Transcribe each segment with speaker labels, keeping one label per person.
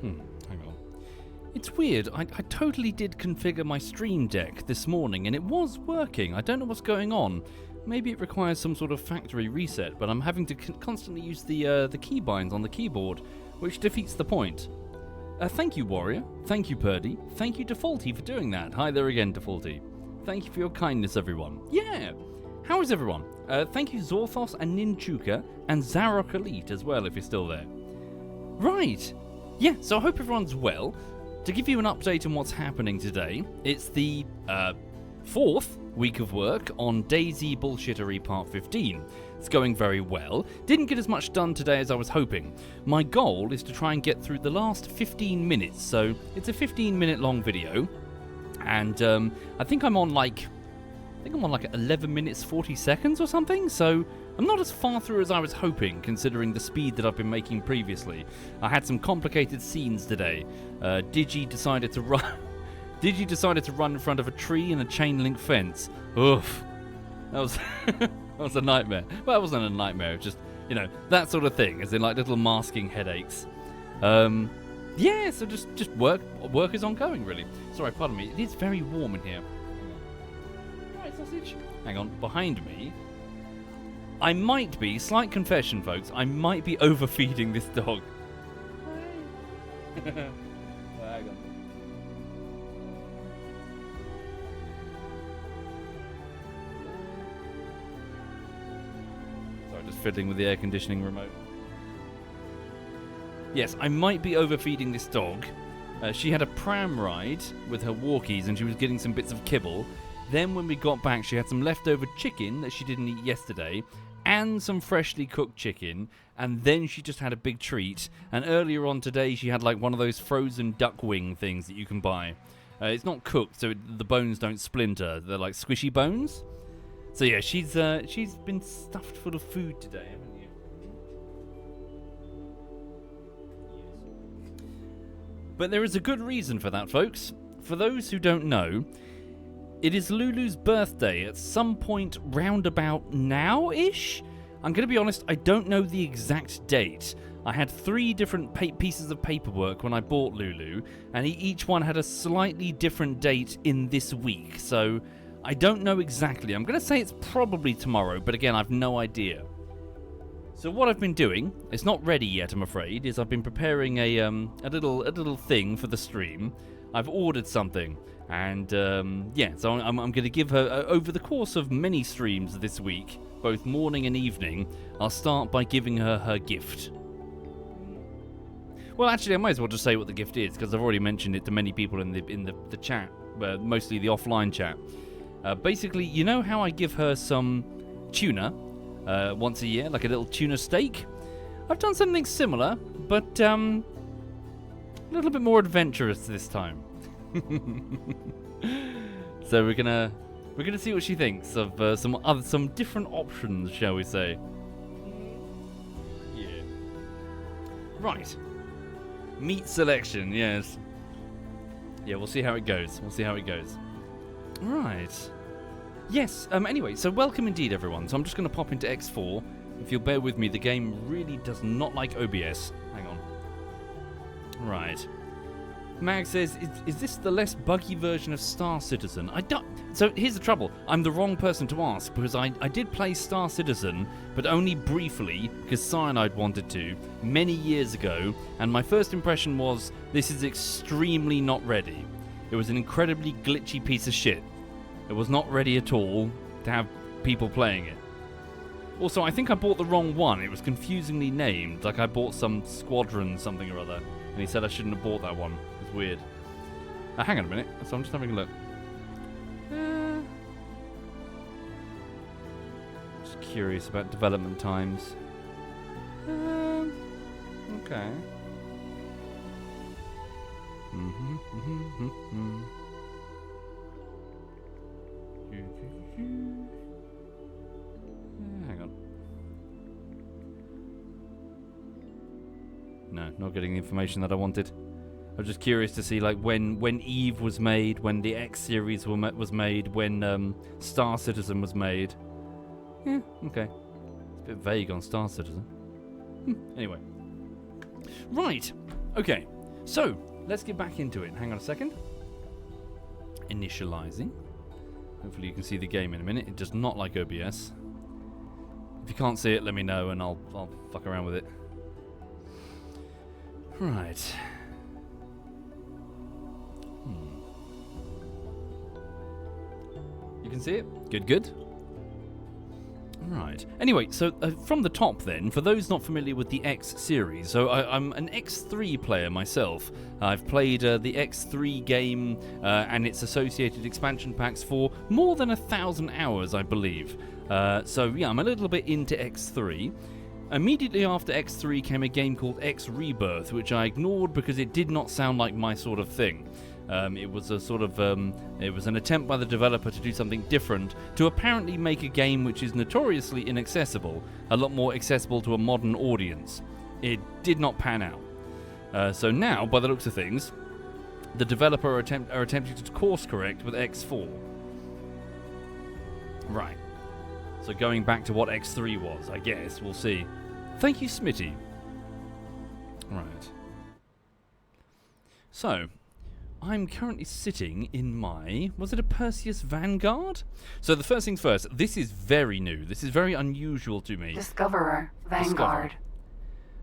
Speaker 1: Hang on. It's weird. I totally did configure my Stream Deck this morning, and it was working. I don't know what's going on. Maybe it requires some sort of factory reset, but I'm having to constantly use the keybinds on the keyboard, which defeats the point. Thank you, Warrior. Thank you, Purdy. Thank you, Defaulty, for doing that. Hi there again, Defaulty. Thank you for your kindness, everyone. Yeah! How is everyone? Thank you, Zorthos and Ninchuka, and Zarok Elite as well, if you're still there. Right! Yeah, so I hope everyone's well. To give you an update on what's happening today, it's the 4th week of work on Daisy Bullshittery Part 15. It's going very well. Didn't get as much done today as I was hoping. My goal is to try and get through the last 15 minutes, so it's a 15-minute long video, and I think I'm on like 11 minutes 40 seconds or something, so I'm not as far through as I was hoping, considering the speed that I've been making previously. I had some complicated scenes today. Digi decided to run in front of a tree and a chain link fence. Oof. That was that was a nightmare. Well, it wasn't a nightmare, it was just, you know, that sort of thing, as in like little masking headaches. Yeah, so just work is ongoing, really. Sorry, pardon me. It is very warm in here. Right, sausage. Hang on, behind me. I might be, slight confession, folks, I might be overfeeding this dog. Hang on. Sorry, just fiddling with the air conditioning remote. Yes, I might be overfeeding this dog. She had a pram ride with her walkies and she was getting some bits of kibble. Then when we got back, she had some leftover chicken that she didn't eat yesterday and some freshly cooked chicken, and then she just had a big treat. And earlier on today, she had like one of those frozen duck wing things that you can buy. It's not cooked, so the bones don't splinter. They're like squishy bones. So yeah, she's been stuffed full of food today, haven't you? Yes. But there is a good reason for that, folks. For those who don't know, it is Lulu's birthday at some point roundabout now-ish? I'm going to be honest, I don't know the exact date. I had 3 different pieces of paperwork when I bought Lulu, and each one had a slightly different date in this week, so I don't know exactly. I'm going to say it's probably tomorrow, but again, I've no idea. So what I've been doing, it's not ready yet, I'm afraid, is I've been preparing a little thing for the stream. I've ordered something. And, yeah, so I'm going to give her, over the course of many streams this week, both morning and evening, I'll start by giving her her gift. Well, actually, I might as well just say what the gift is, because I've already mentioned it to many people in the chat, mostly the offline chat. Basically, you know how I give her some tuna once a year, like a little tuna steak? I've done something similar, but a little bit more adventurous this time. So we're gonna see what she thinks of some different options, shall we say? Yeah. Right. Meat selection, yes. Yeah, we'll see how it goes. Right. Yes. Anyway, so welcome indeed, everyone. So I'm just gonna pop into X4. If you'll bear with me, the game really does not like OBS. Hang on. Right. Mag says, is this the less buggy version of Star Citizen? I don't... So here's the trouble. I'm the wrong person to ask, because I did play Star Citizen, but only briefly, because Cyanide wanted to, many years ago, and my first impression was, this is extremely not ready. It was an incredibly glitchy piece of shit. It was not ready at all to have people playing it. Also, I think I bought the wrong one. It was confusingly named, like I bought some Squadron something or other, and he said I shouldn't have bought that one. Weird. Hang on a minute. So I'm just having a look. Just curious about development times. Okay. Hang on. No, not getting the information that I wanted. I was just curious to see, like, when Eve was made, when the X series was made, when Star Citizen was made. Yeah, okay. It's a bit vague on Star Citizen. Anyway. Right. Okay. So, let's get back into it. Hang on a second. Initializing. Hopefully you can see the game in a minute. It does not like OBS. If you can't see it, let me know and I'll fuck around with it. Right. You can see it? Good, good. Right. Anyway, so from the top then, for those not familiar with the X series, so I'm an X3 player myself. I've played the X3 game and its associated expansion packs for more than 1,000 hours, I believe. So yeah, I'm a little bit into X3. Immediately after X3 came a game called X Rebirth, which I ignored because it did not sound like my sort of thing. It was a sort of, it was an attempt by the developer to do something different, to apparently make a game which is notoriously inaccessible, a lot more accessible to a modern audience. It did not pan out. So now, by the looks of things, the developer are attempting to course correct with X4. Right. So going back to what X3 was, I guess, we'll see. Thank you, Smitty. Right. So, I'm currently sitting in my... Was it a Perseus Vanguard? So the first things first, this is very new. This is very unusual to me.
Speaker 2: Discoverer, Vanguard.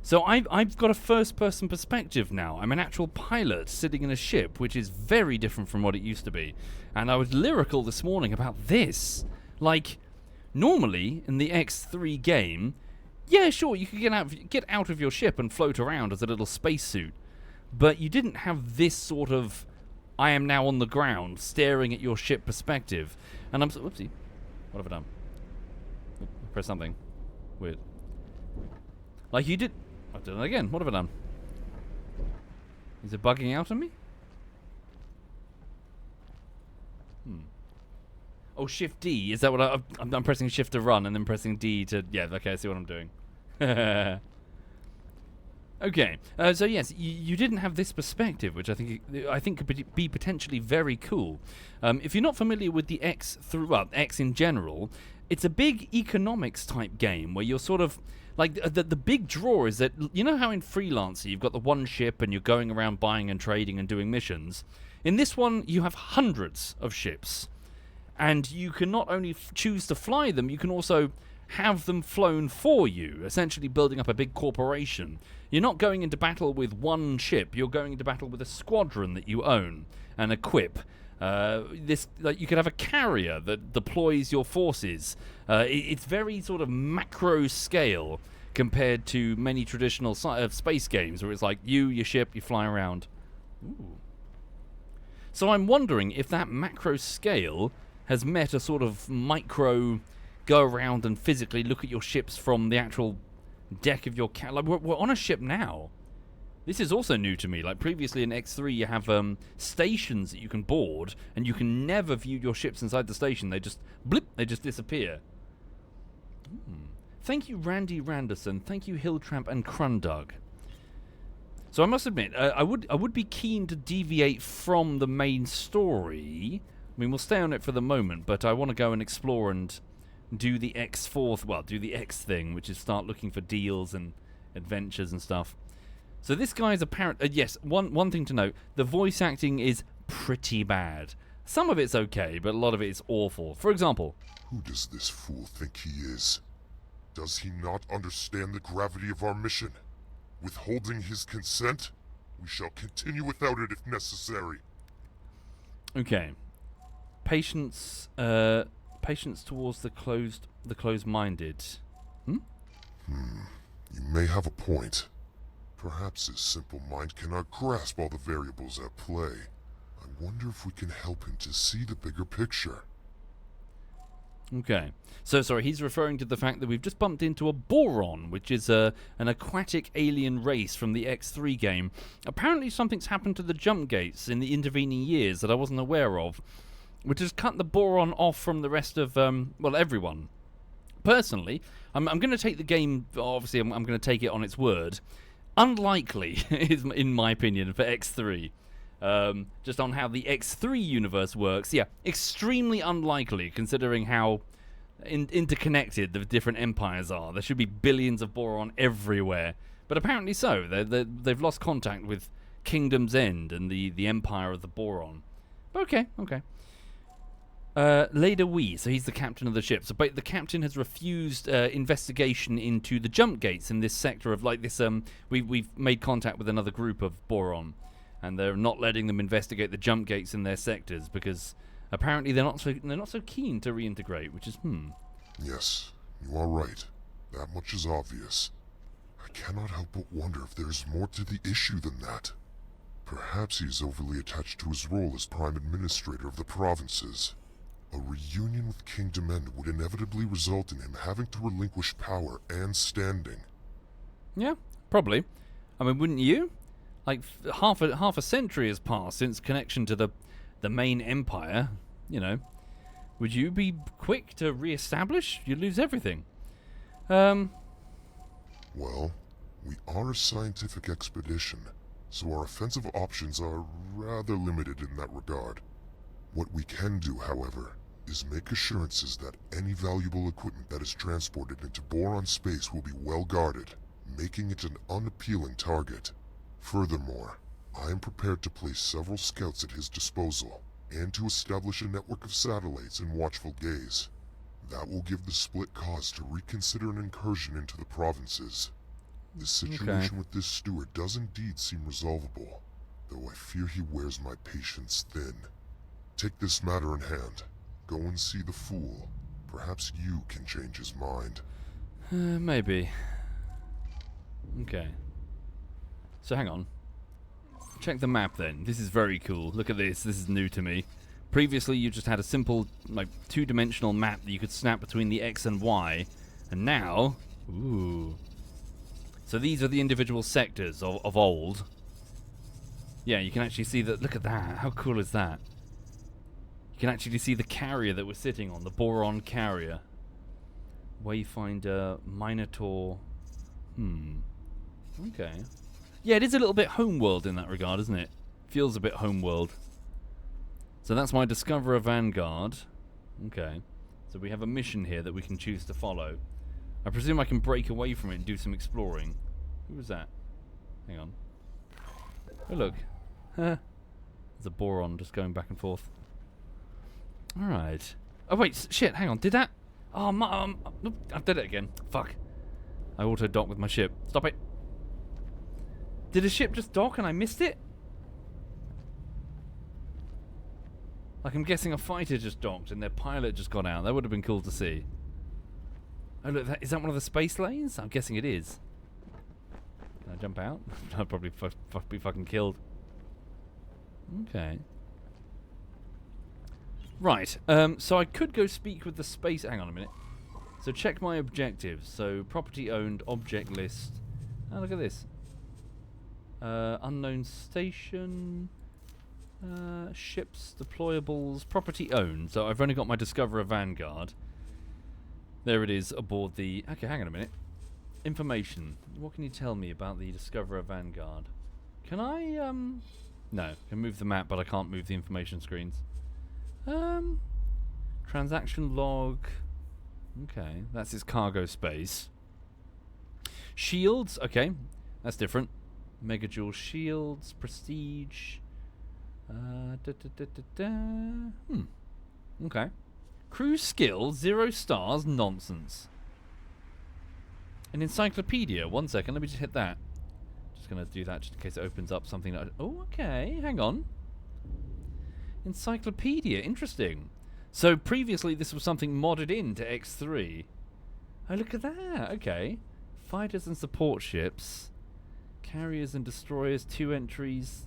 Speaker 1: So I've got a first-person perspective now. I'm an actual pilot sitting in a ship, which is very different from what it used to be. And I was lyrical this morning about this. Like, normally, in the X3 game, yeah, sure, you could get out of your ship and float around as a little spacesuit. But you didn't have this sort of, I am now on the ground, staring at your ship perspective. And I'm whoopsie. What have I done? Press something. Weird. Like you did. I've done it again. What have I done? Is it bugging out on me? Oh, Shift D. Is that what I'm pressing Shift to run and then pressing D to... Yeah, okay, I see what I'm doing. Okay, so yes, you didn't have this perspective, which I think could be potentially very cool. If you're not familiar with the X in general, it's a big economics type game where you're sort of like the big draw is that, you know how in Freelancer you've got the one ship and you're going around buying and trading and doing missions. In this one, you have hundreds of ships, and you can not only choose to fly them, you can also have them flown for you, essentially building up a big corporation. You're not going into battle with one ship, you're going into battle with a squadron that you own and equip. You could have a carrier that deploys your forces. It's very sort of macro scale compared to many traditional space games where it's like your ship, you fly around. Ooh. So I'm wondering if that macro scale has met a sort of micro go around and physically look at your ships from the actual deck of your like we're on a ship now. This is also new to me. Like previously in X3 you have stations that you can board and you can never view your ships inside the station. They just blip, they just disappear. Thank you Randy Randerson, thank you Hilltramp and Crundug. So I must admit, I would be keen to deviate from the main story. I mean, we'll stay on it for the moment, but I want to go and explore and do the X thing, which is start looking for deals and adventures and stuff. So this guy's apparent. Yes, one thing to note: the voice acting is pretty bad. Some of it's okay, but a lot of it is awful. For example,
Speaker 3: who does this fool think he is? Does he not understand the gravity of our mission? Withholding his consent, we shall continue without it if necessary.
Speaker 1: Okay. Patience towards the closed-minded.
Speaker 3: You may have a point. Perhaps his simple mind cannot grasp all the variables at play. I wonder if we can help him to see the bigger picture.
Speaker 1: Okay. So, sorry, he's referring to the fact that we've just bumped into a boron, which is an aquatic alien race from the X3 game. Apparently something's happened to the jump gates in the intervening years that I wasn't aware of, which has cut the boron off from the rest of, everyone. Personally, I'm going to take the game, obviously I'm going to take it on its word. Unlikely, is in my opinion, for X3. Just on how the X3 universe works, yeah, extremely unlikely considering how interconnected the different empires are. There should be billions of boron everywhere, but apparently so. They've lost contact with Kingdom's End and the Empire of the Boron. Okay. Leda Wee, so he's the captain of the ship. So the captain has refused investigation into the jump gates in this sector of like this. We've made contact with another group of Boron, and they're not letting them investigate the jump gates in their sectors because apparently they're not so keen to reintegrate. Which is
Speaker 3: Yes, you are right. That much is obvious. I cannot help but wonder if there is more to the issue than that. Perhaps he is overly attached to his role as Prime Administrator of the provinces. A reunion with Kingdom End would inevitably result in him having to relinquish power and standing.
Speaker 1: Yeah, probably. I mean, wouldn't you? Like half a century has passed since connection to the main empire. You know, would you be quick to re-establish? You'd lose everything.
Speaker 3: Well, we are a scientific expedition, so our offensive options are rather limited in that regard. What we can do, however, is make assurances that any valuable equipment that is transported into Boron space will be well guarded, making it an unappealing target. Furthermore, I am prepared to place several scouts at his disposal, and to establish a network of satellites in watchful gaze. That will give the split cause to reconsider an incursion into the provinces. The situation with this steward does indeed seem resolvable, though I fear he wears my patience thin. Take this matter in hand. Go and see the fool. Perhaps you can change his mind.
Speaker 1: Maybe. Okay. So hang on. Check the map then. This is very cool. Look at this. This is new to me. Previously you just had a simple, like, two-dimensional map that you could snap between the X and Y. And now... Ooh. So these are the individual sectors of old. Yeah, you can actually see that. Look at that. How cool is that? You can actually see the carrier that we're sitting on, the Boron carrier. Wayfinder, Minotaur. Okay. Yeah, it is a little bit homeworld in that regard, isn't it? Feels a bit homeworld. So that's my Discoverer Vanguard. Okay. So we have a mission here that we can choose to follow. I presume I can break away from it and do some exploring. Who was that? Hang on. Oh, look. There's a Boron just going back and forth. Alright. Oh, wait. Shit, hang on. Did that... Oh, I did it again. Fuck. I auto-docked with my ship. Stop it. Did a ship just dock and I missed it? Like, I'm guessing a fighter just docked and their pilot just got out. That would have been cool to see. Oh, look. Is that one of the space lanes? I'm guessing it is. Can I jump out? I'd probably be fucking killed. Okay. Right, so I could go speak with the space... Hang on a minute. So check my objectives. So property owned, object list. Oh, look at this. Unknown station. Ships, deployables, property owned. So I've only got my Discoverer Vanguard. There it is aboard the... Okay, hang on a minute. Information. What can you tell me about the Discoverer Vanguard? Can I, No, I can move the map, but I can't move the information screens. Transaction log. Okay, that's its cargo space. Shields, okay, that's different. Megajoule shields, prestige. Okay. Crew skill, 0 stars, nonsense. An encyclopedia, 1 second, let me just hit that. Just gonna do that just in case it opens up something that... Oh, okay, hang on. Encyclopedia, interesting. So previously this was something modded into X3. Oh, look at that, okay. Fighters and support ships. Carriers and destroyers, 2 entries.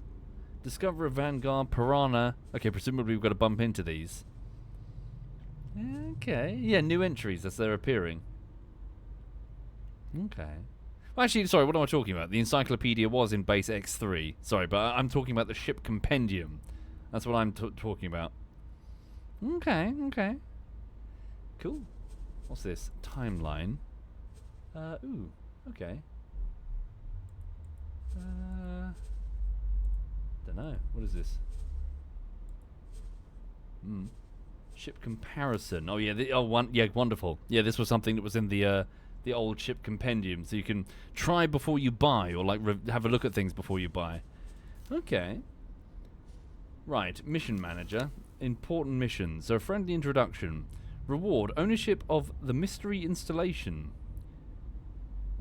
Speaker 1: Discoverer, Vanguard, Piranha. Okay, presumably we've got to bump into these. Okay, yeah, new entries as they're appearing. Okay. Well, actually, sorry, what am I talking about? The encyclopedia was in base X3. Sorry, but I'm talking about the ship compendium. That's what I'm talking about. Okay, okay. Cool. What's this? Timeline. Ooh, okay. Dunno. What is this? Ship comparison. Oh yeah, yeah, wonderful. Yeah, this was something that was in the old ship compendium, so you can try before you buy, or like have a look at things before you buy. Okay. Right, mission manager. Important missions. So, friendly introduction. Reward. Ownership of the mystery installation.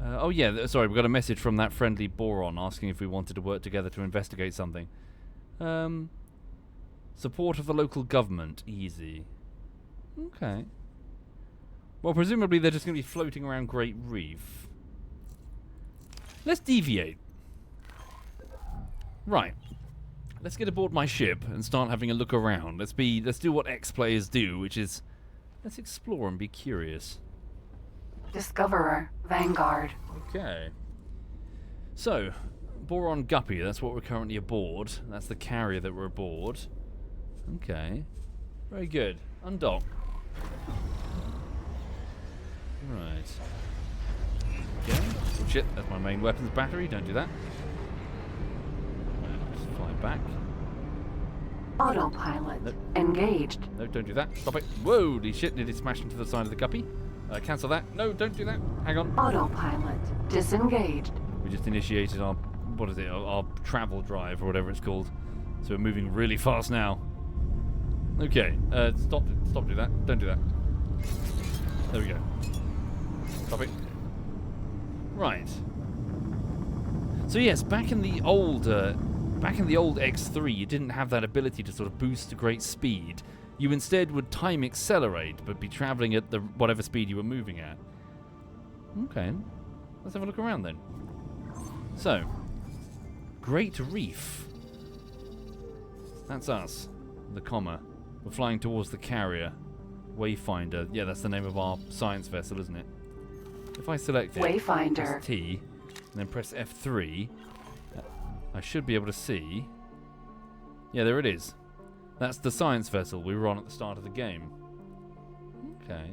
Speaker 1: Oh yeah, sorry, we got a message from that friendly Boron asking if we wanted to work together to investigate something. Support of the local government. Easy. Okay. Well, presumably they're just going to be floating around Great Reef. Let's deviate. Right. Let's get aboard my ship and start having a look around. Let's do what ex-players do, which is let's explore and be curious.
Speaker 2: Discoverer, Vanguard.
Speaker 1: Okay. So, Boron Guppy, that's what we're currently aboard. That's the carrier that we're aboard. Okay. Very good. Undock. Right. Okay. Oh shit, that's my main weapons battery. Don't do that. Right, just fly back.
Speaker 2: Autopilot.
Speaker 1: Nope.
Speaker 2: Engaged.
Speaker 1: No, don't do that. Stop it. Whoa, holy shit, nearly smashed into the side of the Guppy. Cancel that. No, don't do that. Hang on.
Speaker 2: Autopilot. Disengaged.
Speaker 1: We just initiated our, what is it, our travel drive or whatever it's called. So we're moving really fast now. Okay, stop doing that. Don't do that. There we go. Stop it. Right. So yes, back in the old X3, you didn't have that ability to sort of boost to great speed. You instead would time accelerate, but be traveling at the whatever speed you were moving at. Okay, let's have a look around then. So, Great Reef. That's us, the comma. We're flying towards the carrier. Wayfinder. Yeah, that's the name of our science vessel, isn't it? If I select it,
Speaker 2: Wayfinder.
Speaker 1: press T, and then press F3, I should be able to see. Yeah, there it is. That's the science vessel we were on at the start of the game. Okay.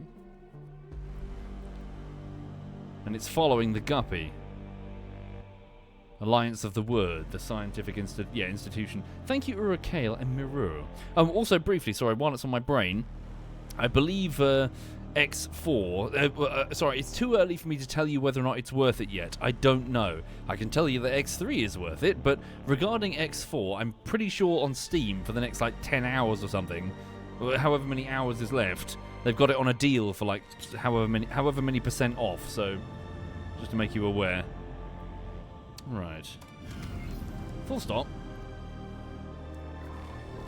Speaker 1: And it's following the Guppy. Alliance of the Word, the scientific institution. Thank you, Urukale and Mirur. Also, briefly, sorry, while it's on my brain, I believe X4... sorry, it's too early for me to tell you whether or not it's worth it yet. I don't know. I can tell you that X3 is worth it, but regarding X4, I'm pretty sure on Steam for the next, 10 hours or something, however many hours is left, they've got it on a deal for, however many percent off, so just to make you aware. Right. Full stop.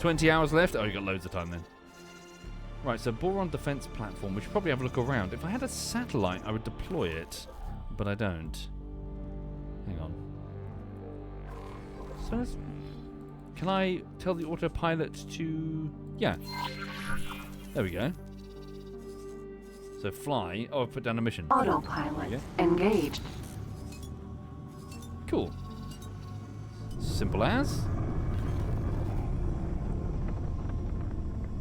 Speaker 1: 20 hours left? Oh, you got loads of time then. Right, so Boron Defense Platform. We should probably have a look around. If I had a satellite, I would deploy it, but I don't. Hang on. So can I tell the autopilot to... Yeah. There we go. So fly. Oh, I've put down a mission.
Speaker 2: Autopilot. Engaged.
Speaker 1: Cool. Simple as.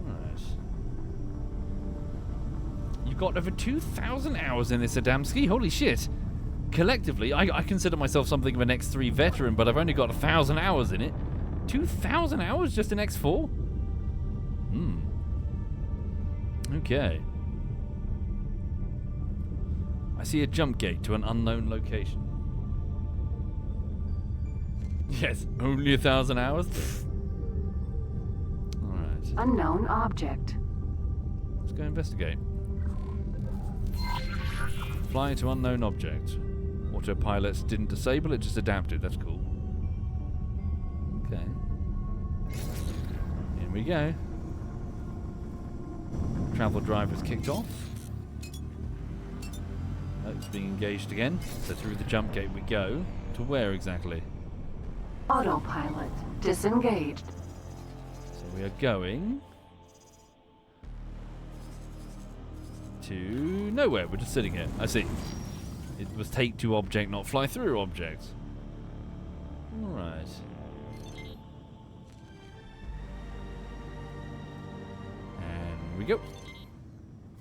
Speaker 1: Alright. You've got over 2,000 hours in this, Adamski. Holy shit. Collectively, I consider myself something of an X3 veteran, but I've only got 1,000 hours in it. 2,000 hours just in X4? Okay. I see a jump gate to an unknown location. Yes, only 1,000 hours? Alright.
Speaker 2: Unknown object.
Speaker 1: Let's go investigate. Fly to unknown object. Autopilot didn't disable, it just adapted. That's cool. Okay. Here we go. Travel drive has kicked off. Oh, it's being engaged again. So through the jump gate we go. To where exactly?
Speaker 2: Autopilot. Disengaged.
Speaker 1: So we are going to nowhere. We're just sitting here. I see. It was take to object, not fly through object. Alright. And we go.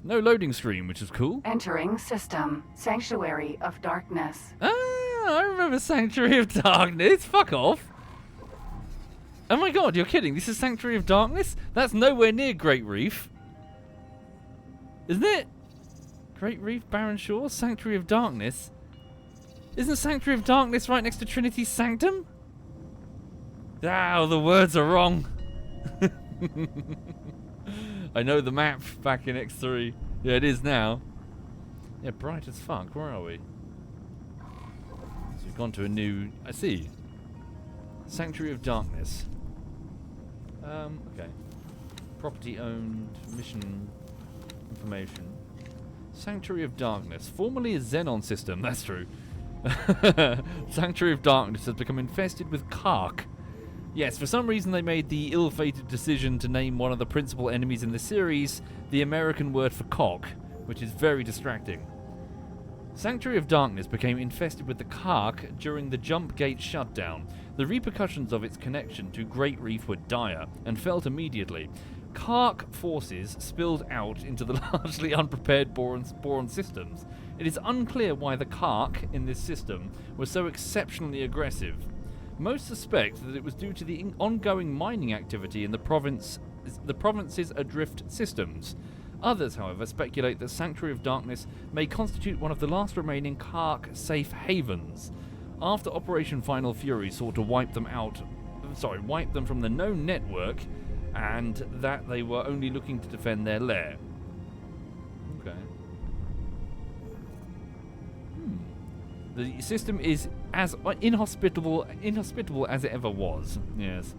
Speaker 1: No loading screen, which is cool.
Speaker 2: Entering system. Sanctuary of Darkness.
Speaker 1: Ah, I remember Sanctuary of Darkness. Fuck off. Oh my god, you're kidding. This is Sanctuary of Darkness? That's nowhere near Great Reef. Isn't it? Great Reef, Barren Shores, Sanctuary of Darkness. Isn't Sanctuary of Darkness right next to Trinity's Sanctum? Ah, the words are wrong. I know the map back in X3. Yeah, it is now. Yeah, bright as fuck. Where are we? So we've gone to a new... I see. Sanctuary of Darkness. Okay. Property owned. Mission information. Sanctuary of Darkness. Formerly a Xenon system. That's true. Sanctuary of Darkness has become infested with Kark. Yes, for some reason they made the ill-fated decision to name one of the principal enemies in the series the American word for cock, which is very distracting. Sanctuary of Darkness became infested with the Kark during the Jump Gate shutdown. The repercussions of its connection to Great Reef were dire and felt immediately. Kark forces spilled out into the largely unprepared Boron systems. It is unclear why the Kark in this system was so exceptionally aggressive. Most suspect that it was due to the ongoing mining activity in the province's adrift systems. Others, however, speculate that Sanctuary of Darkness may constitute one of the last remaining Kark safe havens. After Operation Final Fury sought to wipe them from the known network, and that they were only looking to defend their lair. Okay. The system is as inhospitable as it ever was. Yes.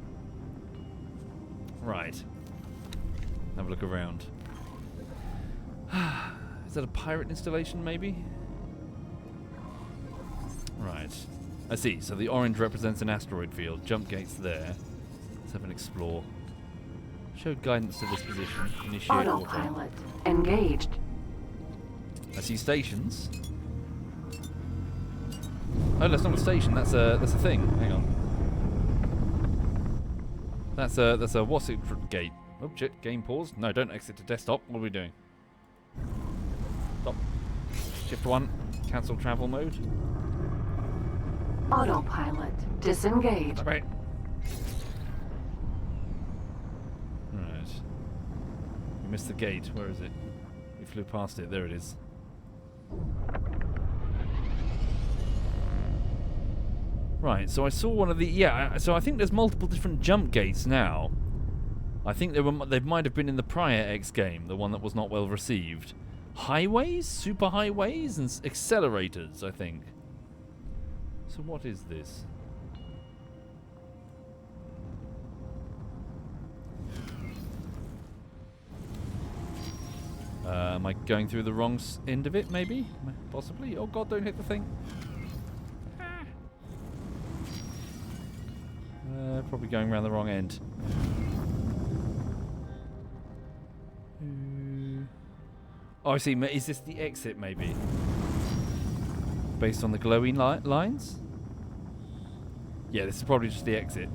Speaker 1: Right. Have a look around. Is that a pirate installation, maybe? Right. I see. So the orange represents an asteroid field. Jump gates there. Let's have an explore. Show guidance to this position. Initiate
Speaker 2: Autopilot engaged.
Speaker 1: I see stations. Oh, that's not a station. That's a thing. Hang on. That's a what's it gate? Oh shit! Game pause. No, don't exit to desktop. What are we doing? Stop. Shift 1. Cancel travel mode.
Speaker 2: Autopilot disengaged.
Speaker 1: Right. Right. We missed the gate. Where is it? We flew past it. There it is. Right, so I saw one of the... Yeah, so I think there's multiple different jump gates now. I think they might have been in the prior X game, the one that was not well received. Highways? Super highways? And accelerators, I think. So what is this? Am I going through the wrong end of it, maybe? Possibly? Oh god, don't hit the thing. Probably going around the wrong end. Oh, I see. Is this the exit, maybe? Based on the glowing lines? Yeah, this is probably just the exit.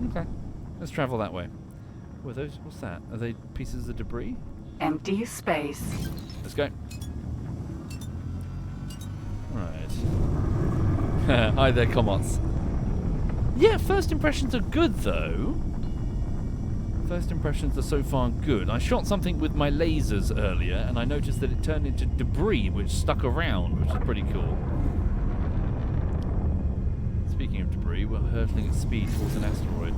Speaker 1: Okay. Let's travel that way. What are those? What's that? Are they pieces of debris?
Speaker 2: Empty space.
Speaker 1: Let's go. Right. Hi there, Comots. Yeah, first impressions are good, though. First impressions are so far good. I shot something with my lasers earlier, and I noticed that it turned into debris, which stuck around, which is pretty cool. Speaking of debris, we're hurtling at speed towards an asteroid.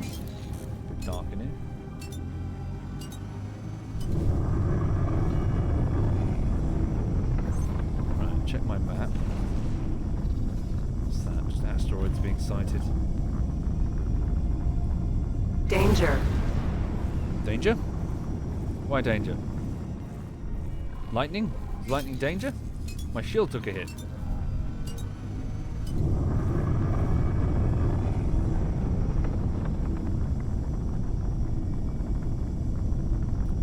Speaker 1: A bit dark in here. Right, check my map. What's that? Just asteroids being sighted.
Speaker 2: Danger.
Speaker 1: Danger? Why danger? Lightning? Is lightning danger? My shield took a hit.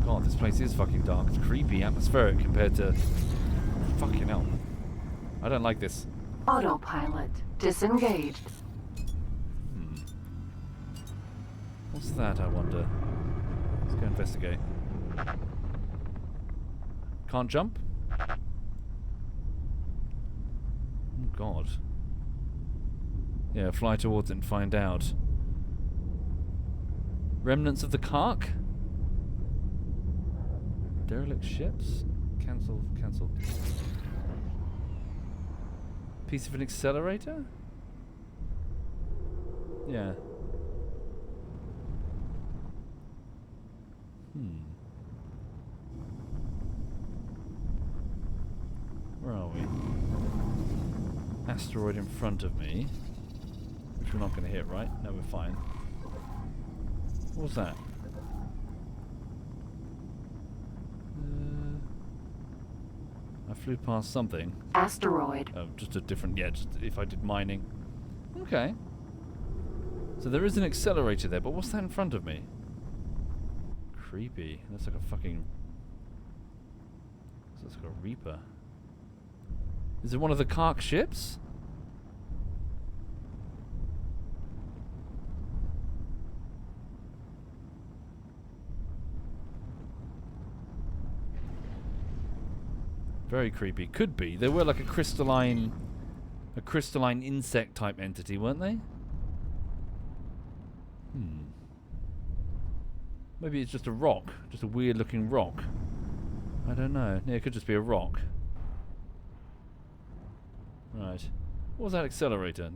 Speaker 1: God, this place is fucking dark. It's creepy, atmospheric compared to... Fucking hell. I don't like this.
Speaker 2: Autopilot disengaged.
Speaker 1: What's that, I wonder? Let's go investigate. Can't jump? Oh, God. Yeah, fly towards it and find out. Remnants of the Kark? Derelict ships? Cancel. Piece of an accelerator? Yeah. Where are we? Asteroid in front of me. Which we're not going to hit, right? No, we're fine. What was that? I flew past something.
Speaker 2: Asteroid.
Speaker 1: Oh, just a different... Yeah, just if I did mining. Okay. So there is an accelerator there, but what's that in front of me? Creepy. Looks like a fucking... Looks like a Reaper. Is it one of the Kark ships? Very creepy. Could be. They were like a crystalline insect type entity, weren't they? Maybe it's just a rock. Just a weird looking rock. I don't know. Yeah, it could just be a rock. Right. What was that accelerator?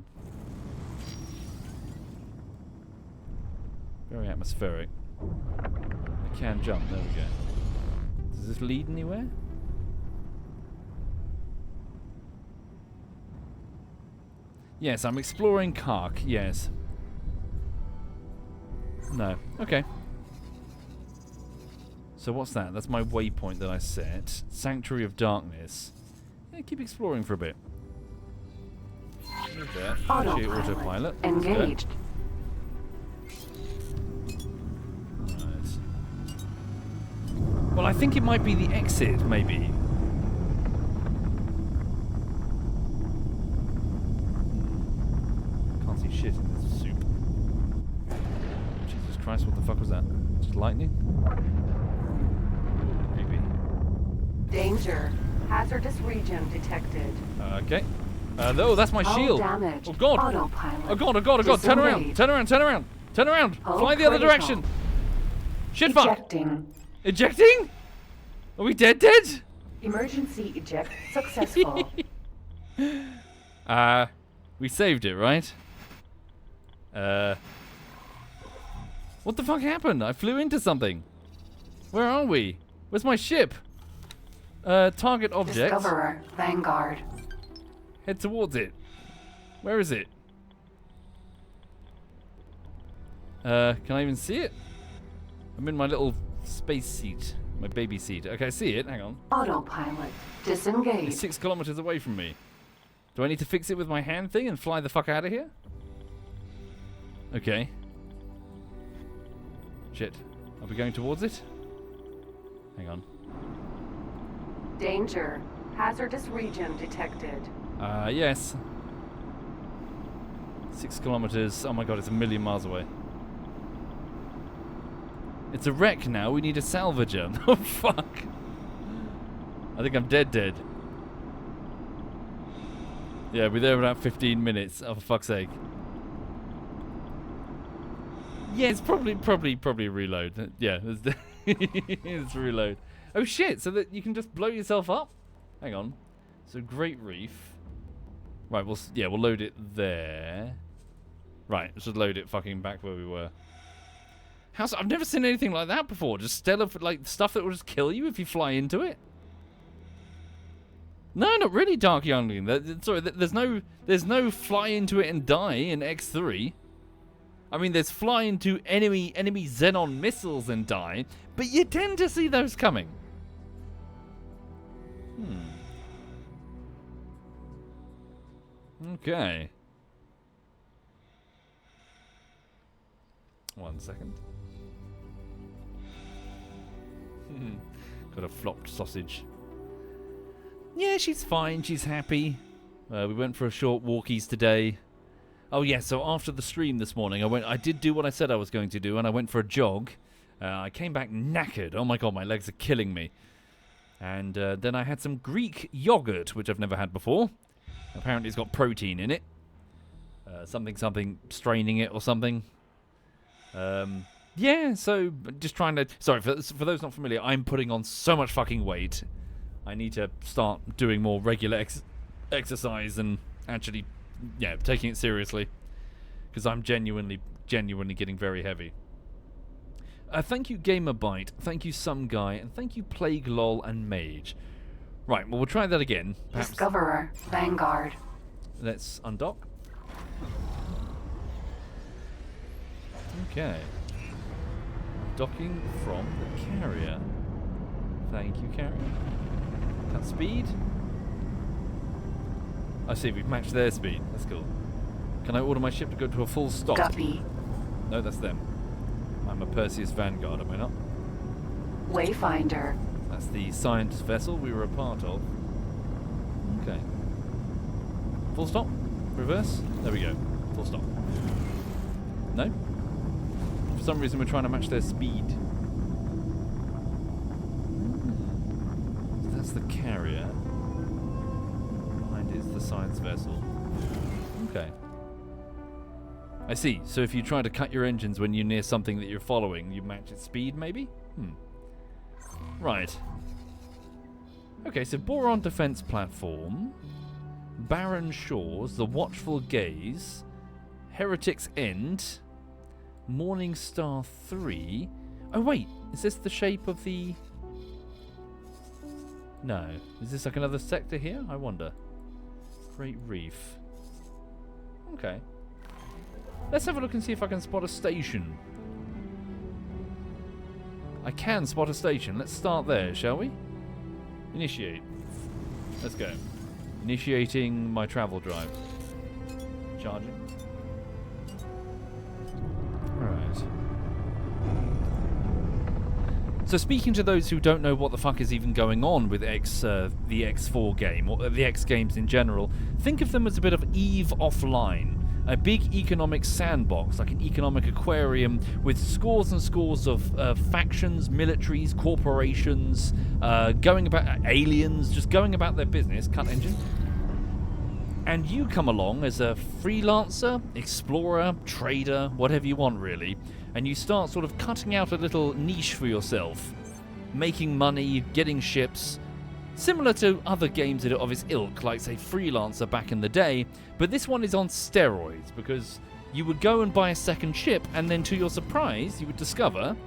Speaker 1: Very atmospheric. I can jump. There we go. Does this lead anywhere? Yes, I'm exploring Kark. Yes. No. Okay. So what's that? That's my waypoint that I set. Sanctuary of Darkness. Yeah, keep exploring for a bit. There. Autopilot.
Speaker 2: Engaged.
Speaker 1: Right. Well, I think it might be the exit, maybe. Can't see shit in this soup. Jesus Christ, what the fuck was that? Just lightning? Ooh, creepy.
Speaker 2: Danger. Hazardous region detected.
Speaker 1: Okay. Oh, that's my shield.
Speaker 2: Damage.
Speaker 1: Oh god.
Speaker 2: Autopilot.
Speaker 1: Oh god, oh god, oh god. Turn around.
Speaker 2: Disengage.
Speaker 1: Turn around, turn around. Turn around.
Speaker 2: Hull
Speaker 1: Fly the other
Speaker 2: critical.
Speaker 1: direction. Shit fuck.
Speaker 2: Ejecting.
Speaker 1: Ejecting? Are we dead?
Speaker 2: Emergency eject successful.
Speaker 1: We saved it, right? What the fuck happened? I flew into something. Where are we? Where's my ship? Target object.
Speaker 2: Discoverer. Vanguard.
Speaker 1: Head towards it. Where is it? Can I even see it? I'm in my little space seat. My baby seat. Okay, I see it. Hang on.
Speaker 2: Autopilot.
Speaker 1: It's
Speaker 2: Disengage.
Speaker 1: 6 kilometers away from me. Do I need to fix it with my hand thing and fly the fuck out of here? Okay. Shit. Are we going towards it? Hang on.
Speaker 2: Danger. Hazardous region detected.
Speaker 1: Yes. 6 kilometers. Oh my god, it's a million miles away. It's a wreck now. We need a salvager. Oh fuck. I think I'm dead. Yeah, we're there in about 15 minutes. Oh, for fuck's sake. Yeah, it's probably reload. Yeah, it's reload. Oh shit! So that you can just blow yourself up. Hang on. So Great Reef. Right. We'll load it there. Right. Let's just load it fucking back where we were. I've never seen anything like that before. Just stellar, like stuff that will just kill you if you fly into it. No, not really, Dark Youngling. Sorry, there's no fly into it and die in X3. I mean, there's fly into enemy Xenon missiles and die, but you tend to see those coming. Okay. 1 second. Got a flopped sausage. Yeah, she's fine. She's happy. We went for a short walkies today. Oh yeah, so after the stream this morning, I did do what I said I was going to do, and I went for a jog. I came back knackered. Oh my god, my legs are killing me. And then I had some Greek yogurt, which I've never had before. Apparently it's got protein in it. Something straining it or something. Yeah, so just trying to... Sorry, for those not familiar, I'm putting on so much fucking weight. I need to start doing more regular exercise and actually, yeah, taking it seriously. Because I'm genuinely getting very heavy. Thank you, Gamerbyte. Thank you, Some Guy. And thank you, Plague Lol and Mage. Right, well, we'll try that again. Perhaps.
Speaker 2: Discoverer, Vanguard.
Speaker 1: Let's undock. Okay. Docking from the carrier. Thank you, carrier. Cut speed. I see, we've matched their speed. That's cool. Can I order my ship to go to a full stop?
Speaker 2: Guppy.
Speaker 1: No, that's them. I'm a Perseus Vanguard, am I not?
Speaker 2: Wayfinder.
Speaker 1: That's the science vessel we were a part of. Okay. Full stop? Reverse? There we go. Full stop. No? For some reason we're trying to match their speed. So that's the carrier. Behind it is the science vessel. Okay. I see. So if you try to cut your engines when you're near something that you're following, you match its speed, maybe? Right. Okay, so Boron Defense Platform, Barren Shores, The Watchful Gaze, Heretic's End, Morning Star 3. Oh, wait. Is this the shape of the... No. Is this like another sector here? I wonder. Great Reef. Okay. Let's have a look and see if I can spot a station. I can spot a station. Let's start there, shall we? Initiate. Let's go. Initiating my travel drive. Charging. Alright. So speaking to those who don't know what the fuck is even going on with the X4 game, or the X games in general, think of them as a bit of EVE Offline. A big economic sandbox, like an economic aquarium with scores and scores of factions, militaries, corporations, going about aliens, just going about their business. Cut engine. And you come along as a freelancer, explorer, trader, whatever you want really, and you start sort of cutting out a little niche for yourself, making money, getting ships. Similar to other games of its ilk, like, say, Freelancer back in the day, but this one is on steroids, because you would go and buy a second ship, and then to your surprise, you would discover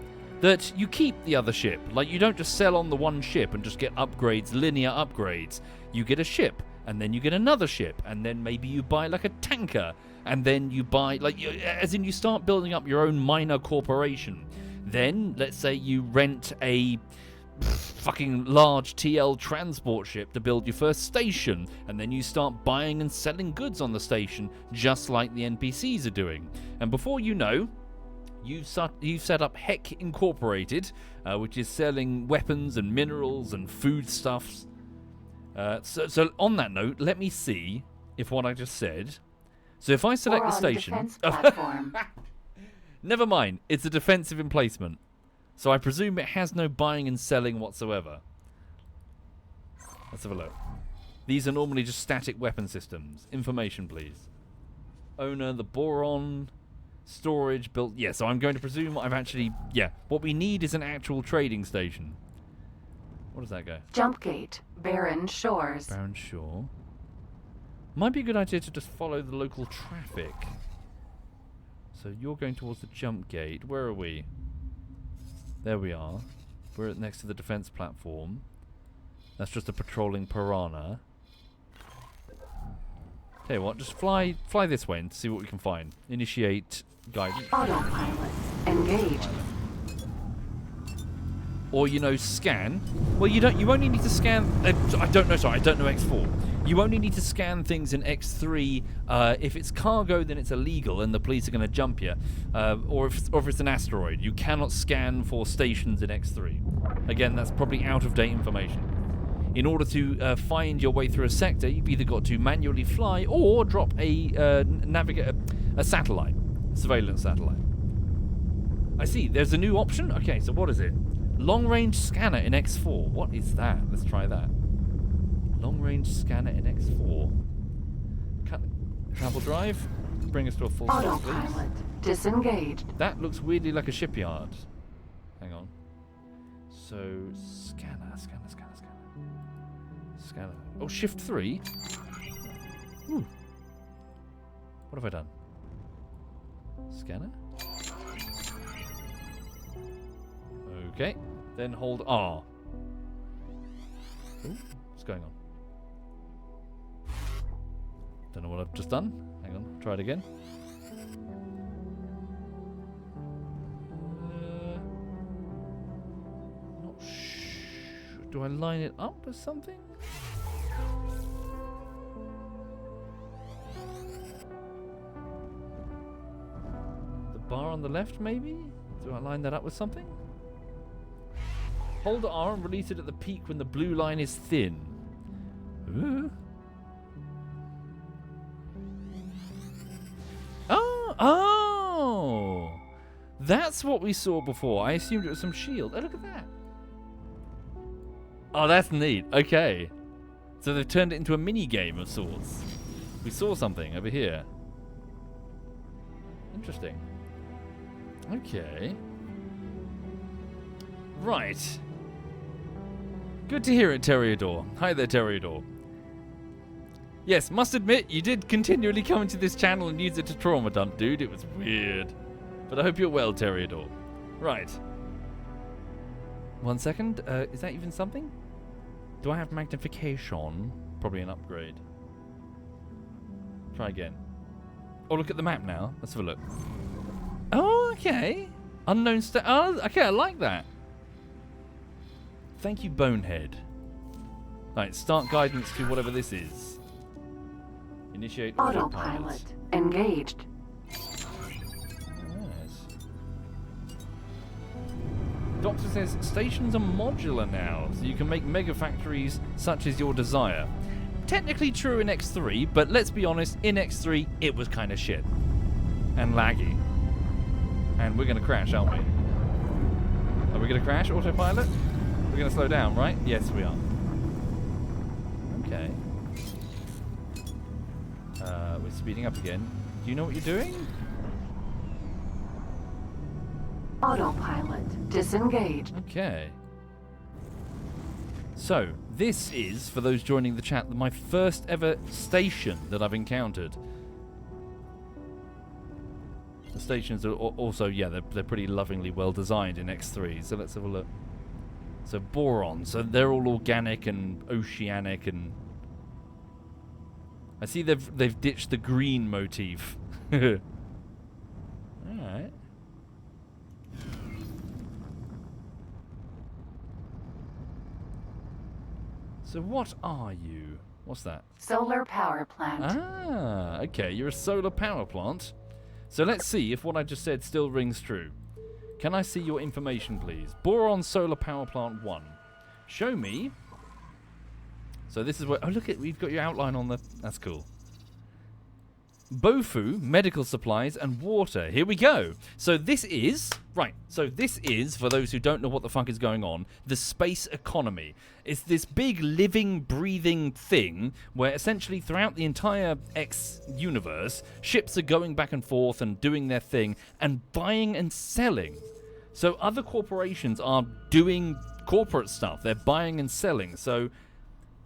Speaker 1: that you keep the other ship. Like, you don't just sell on the one ship and just get upgrades, linear upgrades. You get a ship, and then you get another ship, and then maybe you buy, like, a tanker, and then you buy, like, as in you start building up your own minor corporation. Then, let's say you rent a fucking large TL transport ship to build your first station, and then you start buying and selling goods on the station, just like the NPCs are doing. And before you know, you've set up Heck Incorporated, which is selling weapons and minerals and foodstuffs. So on that note, let me see if what I just said. So if I select the station, never mind, it's a defensive emplacement. So I presume it has no buying and selling whatsoever. Let's have a look. These are normally just static weapon systems. Information, please. Owner, the boron, storage, built... Yeah, so I'm going to presume I've actually... Yeah, what we need is an actual trading station. What does that go?
Speaker 2: Jump gate, Barren Shores.
Speaker 1: Barren Shore. Might be a good idea to just follow the local traffic. So you're going towards the jump gate. Where are we? There we are. We're next to the defense platform. That's just a patrolling piranha. Tell you what, just fly this way and see what we can find. Initiate guidance.
Speaker 2: Autopilot engaged.
Speaker 1: Or, you know, scan. Well, you only need to scan... I don't know X4. You only need to scan things in X3. If it's cargo, then it's illegal and the police are going to jump you. Or if it's an asteroid. You cannot scan for stations in X3. Again, that's probably out-of-date information. In order to find your way through a sector, you've either got to manually fly or drop a satellite. Surveillance satellite. I see, there's a new option? Okay, so what is it? Long-range scanner in X4. What is that? Let's try that. Long-range scanner in X4. Travel drive. Bring us to a full stop, please.
Speaker 2: Autopilot disengaged.
Speaker 1: That looks weirdly like a shipyard. Hang on. So, scanner. Oh, shift 3. Ooh. What have I done? Scanner? Okay. Then hold R. Ooh, what's going on? Don't know what I've just done. Hang on, try it again. Not sure. Do I line it up with something? The bar on the left, maybe? Do I line that up with something? Hold R and release it at the peak when the blue line is thin. Ooh. Oh! That's what we saw before. I assumed it was some shield. Oh, look at that. Oh, that's neat. Okay. So they've turned it into a mini game of sorts. We saw something over here. Interesting. Okay. Right. Good to hear it, Teriador. Hi there, Teriador. Yes, must admit, you did continually come into this channel and use it to trauma dump, dude. It was weird. But I hope you're well, Teriador. Right. 1 second. Is that even something? Do I have magnification? Probably an upgrade. Try again. Oh, look at the map now. Let's have a look. Oh, okay. Unknown oh, okay, I like that. Thank you, Bonehead. Right, start guidance to whatever this is. Initiate
Speaker 2: Autopilot engaged.
Speaker 1: Yes. Doctor says stations are modular now, so you can make mega factories such as your desire. Technically true in X3, but let's be honest, in X3 it was kind of shit. And laggy. And we're going to crash, aren't we? Are we going to crash, autopilot? We're going to slow down, right? Yes, we are. Okay. We're speeding up again. Do you know what you're doing?
Speaker 2: Autopilot disengaged.
Speaker 1: Okay. So, this is, for those joining the chat, my first ever station that I've encountered. The stations are also, yeah, they're pretty lovingly well designed in X3, so let's have a look. So, boron, so they're all organic and oceanic and... I see they've ditched the green motif. Alright. So what are you? What's that?
Speaker 2: Solar power plant.
Speaker 1: Ah, okay, you're a solar power plant. So let's see if what I just said still rings true. Can I see your information, please? Boron Solar Power Plant 1. Show me. So this is where... Oh, look, we've got your outline on the... That's cool. Bofu, medical supplies, and water. Here we go. So this is... Right, so this is, for those who don't know what the fuck is going on, the space economy. It's this big living, breathing thing where essentially throughout the entire X universe, ships are going back and forth and doing their thing and buying and selling. So other corporations are doing corporate stuff. They're buying and selling. So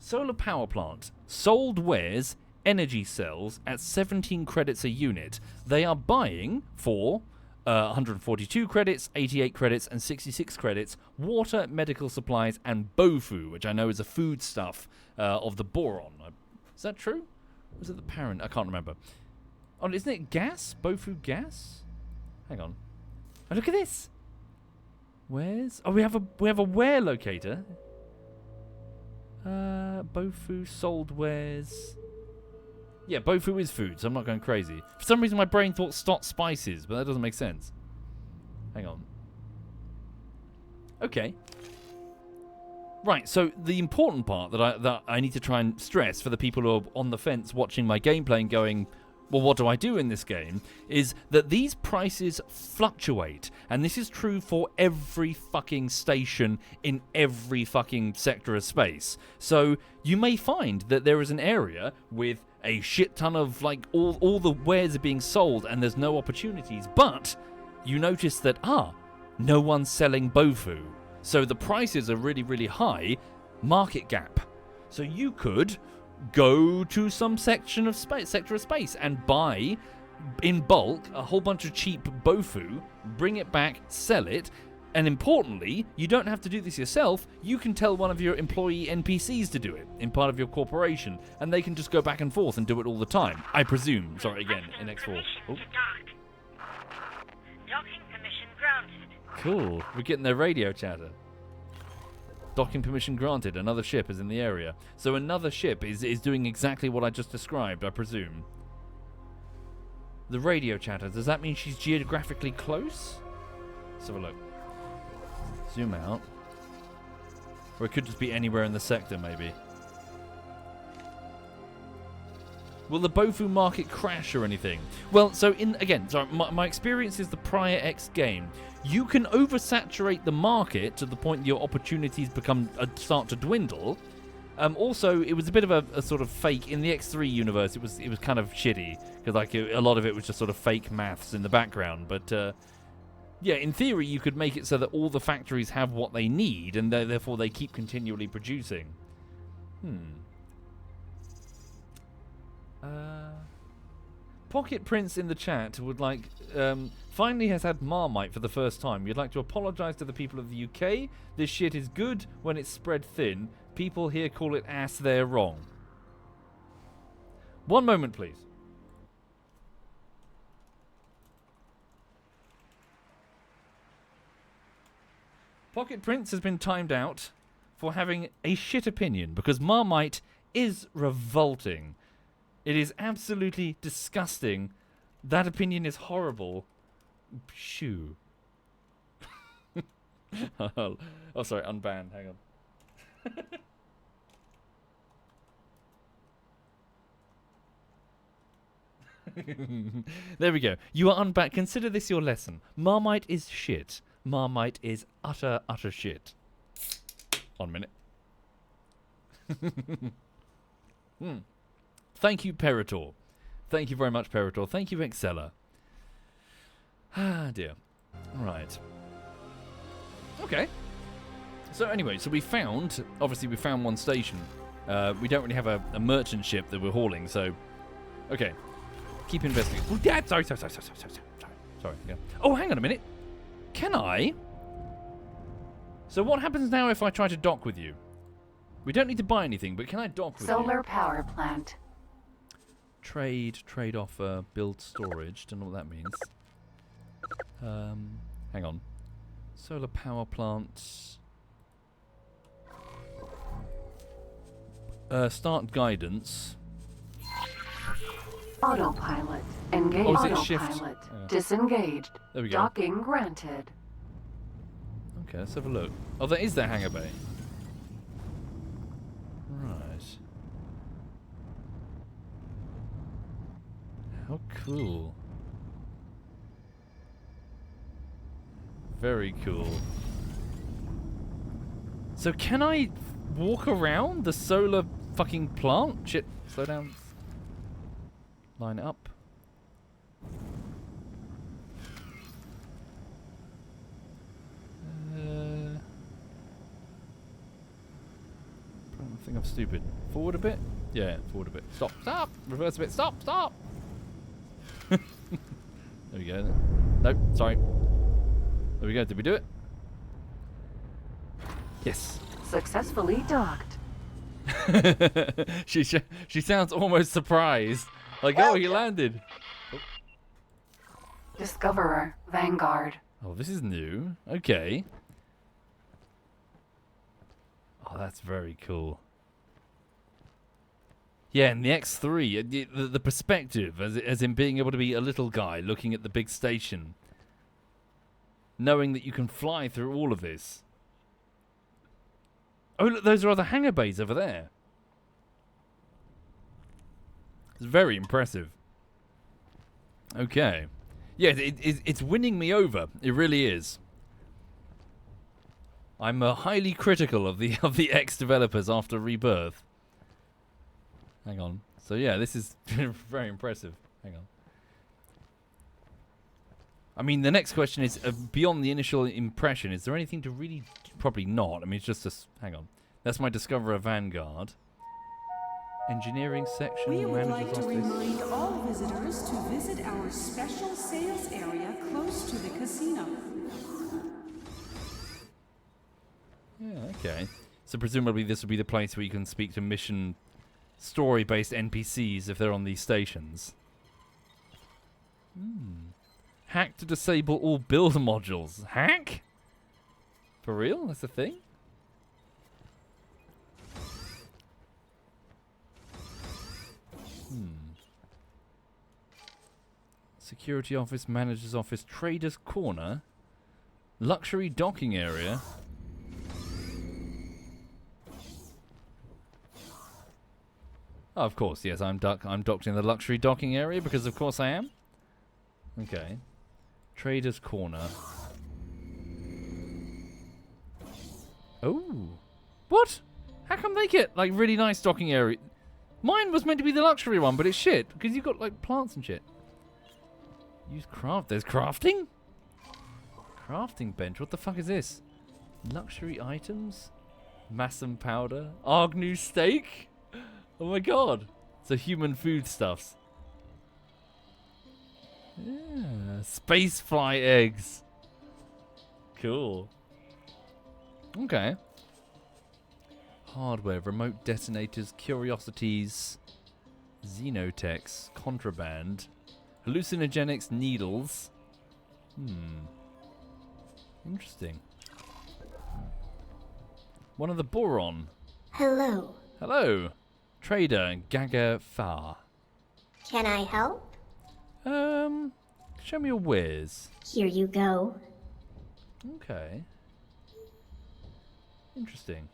Speaker 1: solar power plant, sold wares, energy cells at 17 credits a unit. They are buying for 142 credits, 88 credits, and 66 credits, water, medical supplies, and bofu, which I know is a foodstuff of the boron. Is that true? Or is it the parent? I can't remember. Oh, isn't it gas? Bofu gas? Hang on. Oh, look at this. Where's... Oh, we have a where locator. Bofu sold wares... Yeah, bofu is food, so I'm not going crazy. For some reason, my brain thought stock spices, but that doesn't make sense. Hang on. Okay. Right, so the important part that I need to try and stress for the people who are on the fence watching my gameplay and going, well, what do I do in this game, is that these prices fluctuate. And this is true for every fucking station in every fucking sector of space. So you may find that there is an area with a shit ton of, like, all the wares are being sold and there's no opportunities, but you notice that, no one's selling bofu. So the prices are really, really high. Market gap. So you could go to some sector of space and buy in bulk, a whole bunch of cheap bofu, bring it back, sell it, and importantly, you don't have to do this yourself. You can tell one of your employee NPCs to do it in part of your corporation, and they can just go back and forth and do it all the time. I presume. Sorry, again, in X4. Oh.
Speaker 4: Docking permission granted.
Speaker 1: Cool. We're getting their radio chatter. Docking permission granted. Another ship is in the area. So another ship is doing exactly what I just described, I presume. The radio chatter. Does that mean she's geographically close? Let's have a look. Zoom out. Or it could just be anywhere in the sector, maybe. Will the Bofu market crash or anything? Well, so my experience is the prior X game. You can oversaturate the market to the point that your opportunities start to dwindle. Also, it was a bit of a sort of fake in the X3 universe. It was kind of shitty because a lot of it was just sort of fake maths in the background. But yeah, in theory, you could make it so that all the factories have what they need, and therefore they keep continually producing. Pocket Prince in the chat would like finally has had Marmite for the first time. You'd like to apologise to the people of the UK. This shit is good when it's spread thin. People here call it ass. They're wrong. One moment, please. Pocket Prince has been timed out for having a shit opinion because Marmite is revolting. It is absolutely disgusting. That opinion is horrible. Shoo. Oh, sorry, unbanned. Hang on. There we go. You are unbanned. Consider this your lesson. Marmite is shit. Marmite is utter shit. 1 minute. Thank you, Peritor. Thank you very much, Peritor. Thank you, Excella. Ah, dear. Right. Okay. So anyway, we found one station. We don't really have a merchant ship that we're hauling, so... Okay. Keep investigating. Oh, yeah, sorry. Yeah. Oh, hang on a minute. Can I? So what happens now if I try to dock with you? We don't need to buy anything, but can I dock with you?
Speaker 2: Solar power plant.
Speaker 1: Trade offer, build storage. Don't know what that means. Hang on. Solar power plants. Start guidance.
Speaker 2: Autopilot. Engage.
Speaker 1: Oh, is it shift?
Speaker 2: Autopilot.
Speaker 1: Yeah.
Speaker 2: Disengaged.
Speaker 1: There we go.
Speaker 2: Docking granted.
Speaker 1: Okay, let's have a look. Oh, there is the hangar bay. Right. How cool. Very cool. So can I walk around the solar fucking plant? Shit, slow down. Line it up. I think I'm stupid. Forward a bit? Yeah, forward a bit. Stop! Reverse a bit. Stop! There we go. Nope, sorry. There we go. Did we do it? Yes.
Speaker 2: Successfully docked.
Speaker 1: She sounds almost surprised. Like, oh, he landed. Oh.
Speaker 2: Discoverer. Vanguard.
Speaker 1: Oh, this is new. Okay. Oh, that's very cool. Yeah, in the X3, the perspective, as in being able to be a little guy looking at the big station, knowing that you can fly through all of this. Oh, look, those are other hangar bays over there. It's very impressive. Okay. Yeah, it's winning me over. It really is. I'm highly critical of the X developers after Rebirth. Hang on. So yeah, this is very impressive. Hang on. I mean, the next question is, beyond the initial impression, is there anything to really... Probably not. I mean, it's just a... Hang on. That's my Discoverer Vanguard. Engineering section.
Speaker 5: We would like
Speaker 1: Manager's
Speaker 5: to
Speaker 1: office.
Speaker 5: remind all visitors to visit our a special sales area close to the casino.
Speaker 1: Yeah, okay. So presumably this would be the place where you can speak to mission story-based NPCs if they're on these stations. Hack to disable all build modules. Hack? For real? That's a thing? Security office, manager's office, trader's corner, luxury docking area. Oh, of course, yes, I'm docked in the luxury docking area because of course I am. Okay. Trader's corner. Oh. What? How come they get like really nice docking area? Mine was meant to be the luxury one, but it's shit because you've got like plants and shit. Use craft. There's crafting? Crafting bench. What the fuck is this? Luxury items? Massum powder? Agnew steak? Oh my god. So human foodstuffs. Yeah. Spacefly eggs. Cool. Okay. Hardware, remote detonators, curiosities, xenotechs, contraband, hallucinogenics, needles. Interesting. One of the boron.
Speaker 6: Hello.
Speaker 1: Hello. Trader Gaga Far.
Speaker 6: Can I help?
Speaker 1: Show me your wares.
Speaker 6: Here you go.
Speaker 1: Okay. Interesting.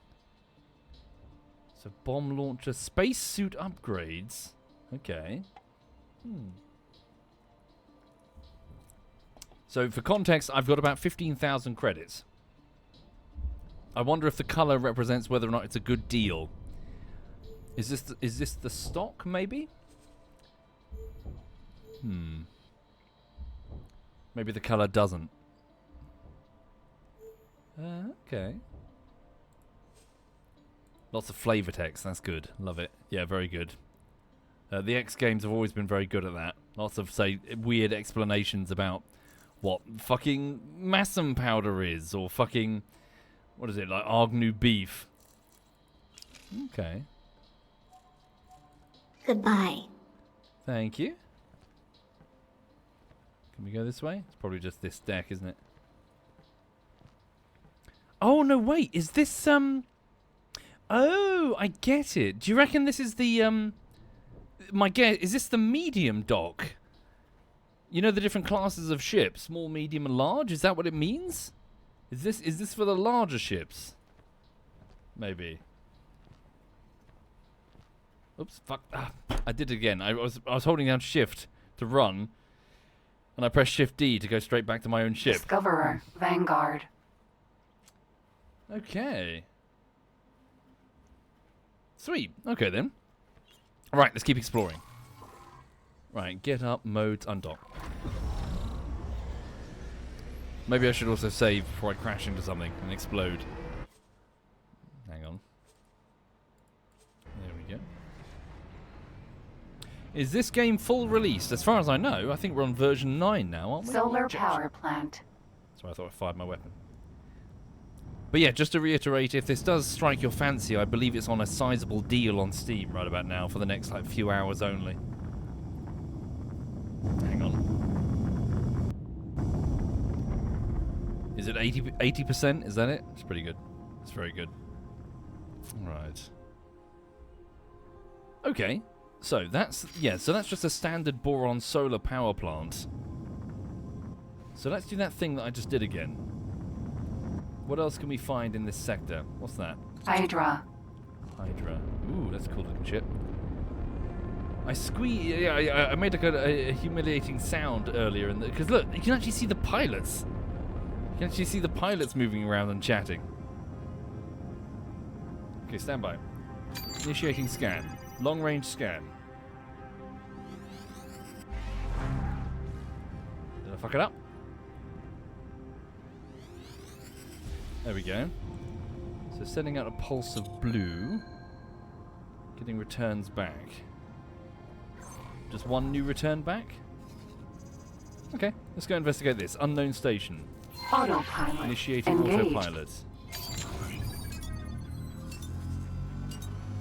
Speaker 1: So bomb launcher, spacesuit upgrades. Okay. So for context, I've got about 15,000 credits. I wonder if the color represents whether or not it's a good deal. Is this the stock maybe? Maybe the color doesn't. Okay. Lots of flavor text. That's good. Love it. Yeah, very good. The X games have always been very good at that. Lots of, say, weird explanations about what fucking Massum powder is, or fucking, what is it, like Agnew beef. Okay.
Speaker 6: Goodbye.
Speaker 1: Thank you. Can we go this way? It's probably just this deck, isn't it? Oh, no, wait. Is this, Oh, I get it. Do you reckon this is the, my guess, is this the medium dock? You know the different classes of ships, small, medium, and large? Is that what it means? Is this for the larger ships? Maybe. Oops, fuck. Ah, I did it again. I was holding down shift to run, and I pressed shift D to go straight back to my own ship.
Speaker 2: Discoverer, Vanguard.
Speaker 1: Okay. Sweet. Okay then. Right, let's keep exploring. Right, get up, modes, undock. Maybe I should also save before I crash into something and explode. Hang on. There we go. Is this game full released? As far as I know, I think we're on version 9 now, aren't we?
Speaker 2: Solar power plant.
Speaker 1: Sorry, I thought I fired my weapon. But yeah, just to reiterate, if this does strike your fancy, I believe it's on a sizable deal on Steam right about now for the next like few hours only. Hang on. Is it 80%? Is that it? It's pretty good. It's very good. Right. Okay. So that's just a standard boron solar power plant. So let's do that thing that I just did again. What else can we find in this sector? What's that?
Speaker 2: Hydra.
Speaker 1: Hydra. Ooh, that's a cool looking ship. I made a humiliating sound earlier, because look, you can actually see the pilots. You can actually see the pilots moving around and chatting. Okay, stand by. Initiating scan. Long range scan. Did I fuck it up? There we go. So sending out a pulse of blue. Getting returns back. Just one new return back? Okay, let's go investigate this. Unknown station.
Speaker 2: Autopilot.
Speaker 1: Initiating
Speaker 2: Engaged.
Speaker 1: autopilot.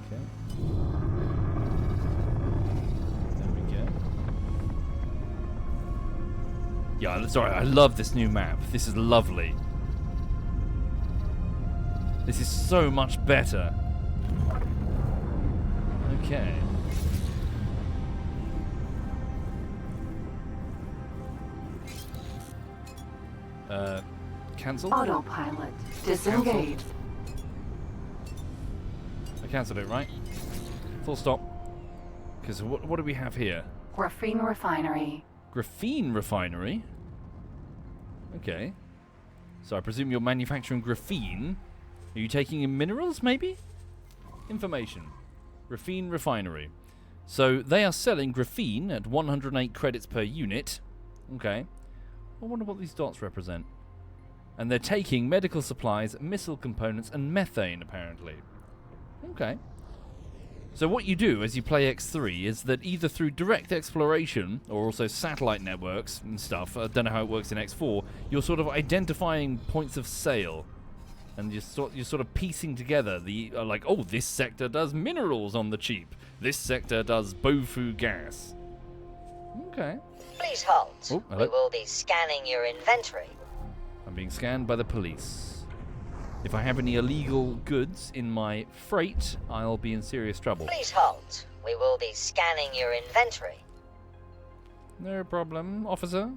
Speaker 1: Okay. There we go. Yeah, sorry, I love this new map. This is lovely. This is so much better. Okay. Cancel?
Speaker 2: Autopilot. Disengaged.
Speaker 1: I cancelled it, right? Full stop. Because what do we have here?
Speaker 2: Graphene refinery.
Speaker 1: Graphene refinery? Okay. So I presume you're manufacturing graphene. Are you taking in minerals, maybe? Information. Graphene refinery. So they are selling graphene at 108 credits per unit. Okay. I wonder what these dots represent. And they're taking medical supplies, missile components, and methane, apparently. Okay. So what you do as you play X3 is that either through direct exploration, or also satellite networks and stuff, I don't know how it works in X4, you're sort of identifying points of sale. And you're sort of piecing together the, like, oh, this sector does minerals on the cheap. This sector does Bofu gas. Okay.
Speaker 7: Please halt.
Speaker 1: Oh, hello.
Speaker 7: We will be scanning your inventory.
Speaker 1: I'm being scanned by the police. If I have any illegal goods in my freight, I'll be in serious trouble.
Speaker 7: Please halt. We will be scanning your inventory.
Speaker 1: No problem, officer.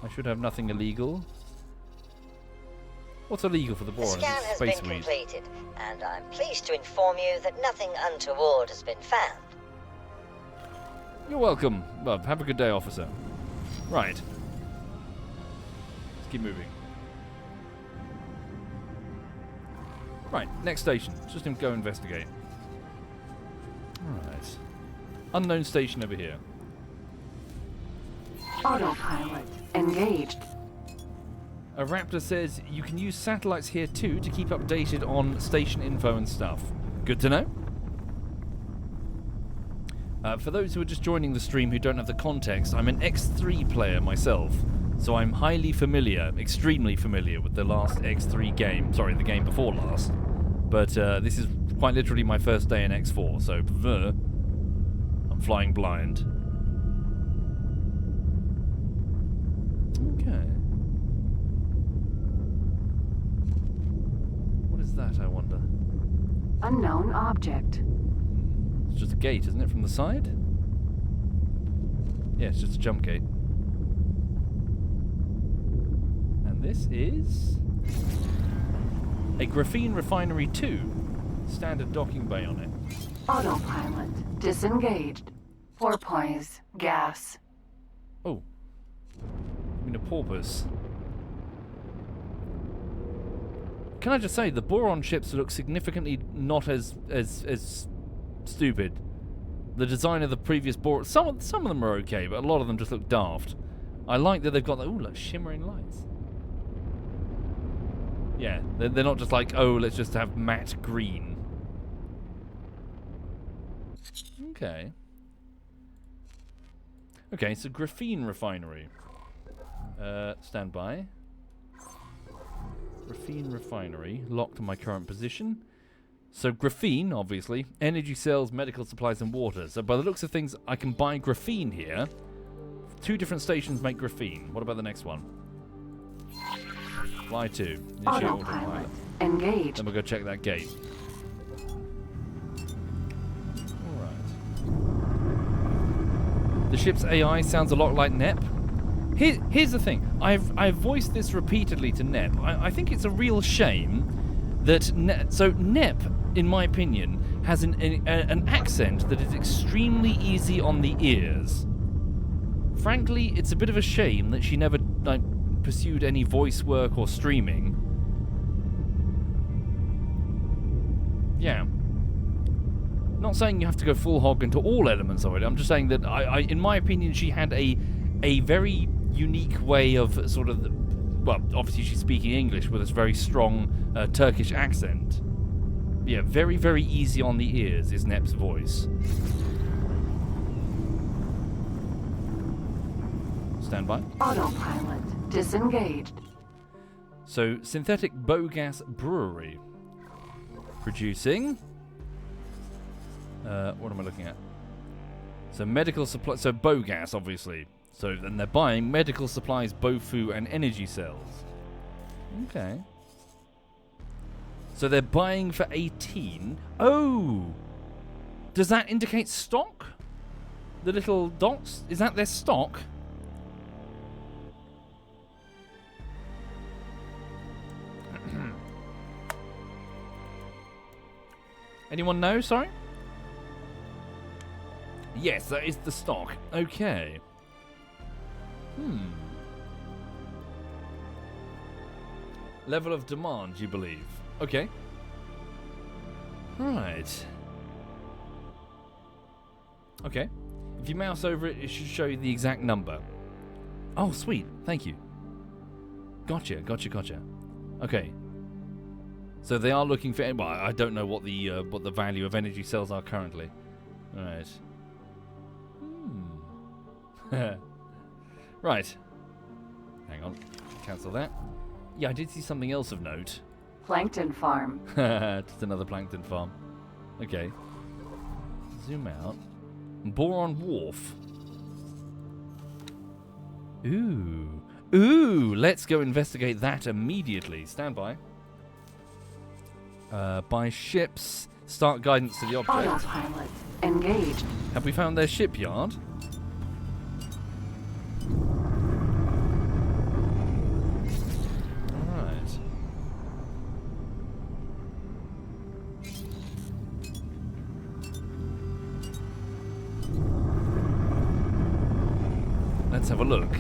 Speaker 1: I should have nothing illegal. What's illegal for the
Speaker 7: The
Speaker 1: board?
Speaker 7: scan has been completed, and I'm pleased to inform you that nothing untoward has been found.
Speaker 1: You're welcome. Well, have a good day, officer. Right. Let's keep moving. Right, next station. Just go investigate. Alright. Unknown station over here.
Speaker 2: Autopilot. Engaged.
Speaker 1: A raptor says you can use satellites here too to keep updated on station info and stuff. Good to know. For those who are just joining the stream who don't have the context, I'm an X3 player myself, so I'm highly familiar, extremely familiar with the last X3 game. Sorry, the game before last. But this is quite literally my first day in X4, so I'm flying blind. Okay. What is that, I wonder?
Speaker 2: Unknown object.
Speaker 1: It's just a gate, isn't it, from the side? Yeah, it's just a jump gate. And this is a graphene refinery 2. Standard docking bay on it.
Speaker 2: Autopilot. Disengaged. Porpoise. Gas.
Speaker 1: Oh. I mean a porpoise. Can I just say, the boron ships look significantly not as stupid. The design of the previous boron... Some of them are okay, but a lot of them just look daft. I like that they've got... Ooh, look, shimmering lights. Yeah, they're not just like, oh, let's just have matte green. Okay. Okay, so graphene refinery. Stand by. Graphene refinery, locked in my current position. So graphene, obviously, energy cells, medical supplies, and water. So by the looks of things, I can buy graphene here. 2 different stations make graphene. What about the next one? Fly 2. Initiate
Speaker 2: Autopilot. Engaged.
Speaker 1: Then we'll go check that gate. Alright. The ship's AI sounds a lot like NEP. Here's the thing. I've voiced this repeatedly to NEP. I think it's a real shame that NEP, in my opinion, has an accent that is extremely easy on the ears. Frankly, it's a bit of a shame that she never pursued any voice work or streaming. Yeah. Not saying you have to go full hog into all elements of it. I'm just saying that in my opinion, she had a very unique way of sort of, well, obviously she's speaking English with this very strong Turkish accent. Yeah, very, very easy on the ears is NEP's voice. Stand by.
Speaker 2: Autopilot disengaged.
Speaker 1: So, synthetic bogas brewery. Producing. What am I looking at? So, medical supply. So, bogas, obviously. So, then they're buying medical supplies, bofu, and energy cells. Okay. So, they're buying for 18. Oh! Does that indicate stock? The little dots? Is that their stock? Anyone know? Sorry? Yes, that is the stock. Okay. Level of demand, you believe? Okay. Right. Okay. If you mouse over it, it should show you the exact number. Oh, sweet. Thank you. Gotcha. Okay. So they are looking for... Well, I don't know what the value of energy cells are currently. All right. Right. Hang on. Cancel that. Yeah, I did see something else of note.
Speaker 2: Plankton farm.
Speaker 1: Just another plankton farm. Okay. Zoom out. Boron Wharf. Ooh, let's go investigate that immediately. Stand by. Buy ships. Start guidance to the object.
Speaker 2: Autopilot engaged.
Speaker 1: Have we found their shipyard? Alright. Let's have a look.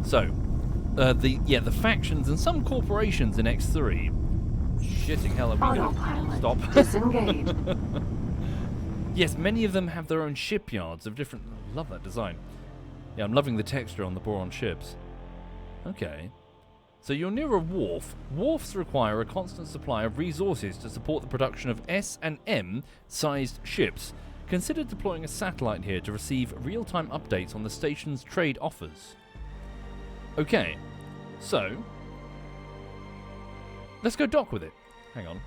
Speaker 1: So, the factions and some corporations in X3. Shitting hell, are we gonna
Speaker 2: Autopilot
Speaker 1: stop?
Speaker 2: disengaged.
Speaker 1: Yes, many of them have their own shipyards of different. Love that design. Yeah, I'm loving the texture on the boron ships. Okay. So you're near a wharf. Wharfs require a constant supply of resources to support the production of S and M sized ships. Consider deploying a satellite here to receive real-time updates on the station's trade offers. Okay, so let's go dock with it. Hang on.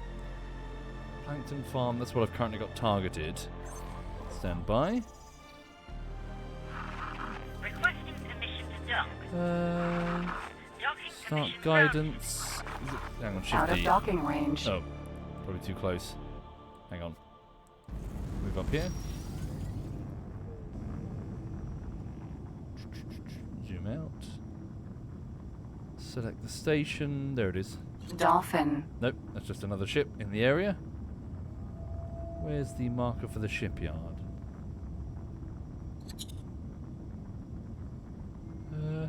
Speaker 1: Plankton farm, that's what I've currently got targeted. Stand by.
Speaker 4: Requesting permission to dock. Docking
Speaker 1: Start
Speaker 4: permission
Speaker 1: guidance. Is it, hang on,
Speaker 2: Out
Speaker 1: shift
Speaker 2: of
Speaker 1: D.
Speaker 2: docking range.
Speaker 1: Oh, probably too close. Hang on. Move up here. Zoom out. Select the station. There it is.
Speaker 2: Dolphin.
Speaker 1: Nope, that's just another ship in the area. Where's the marker for the shipyard?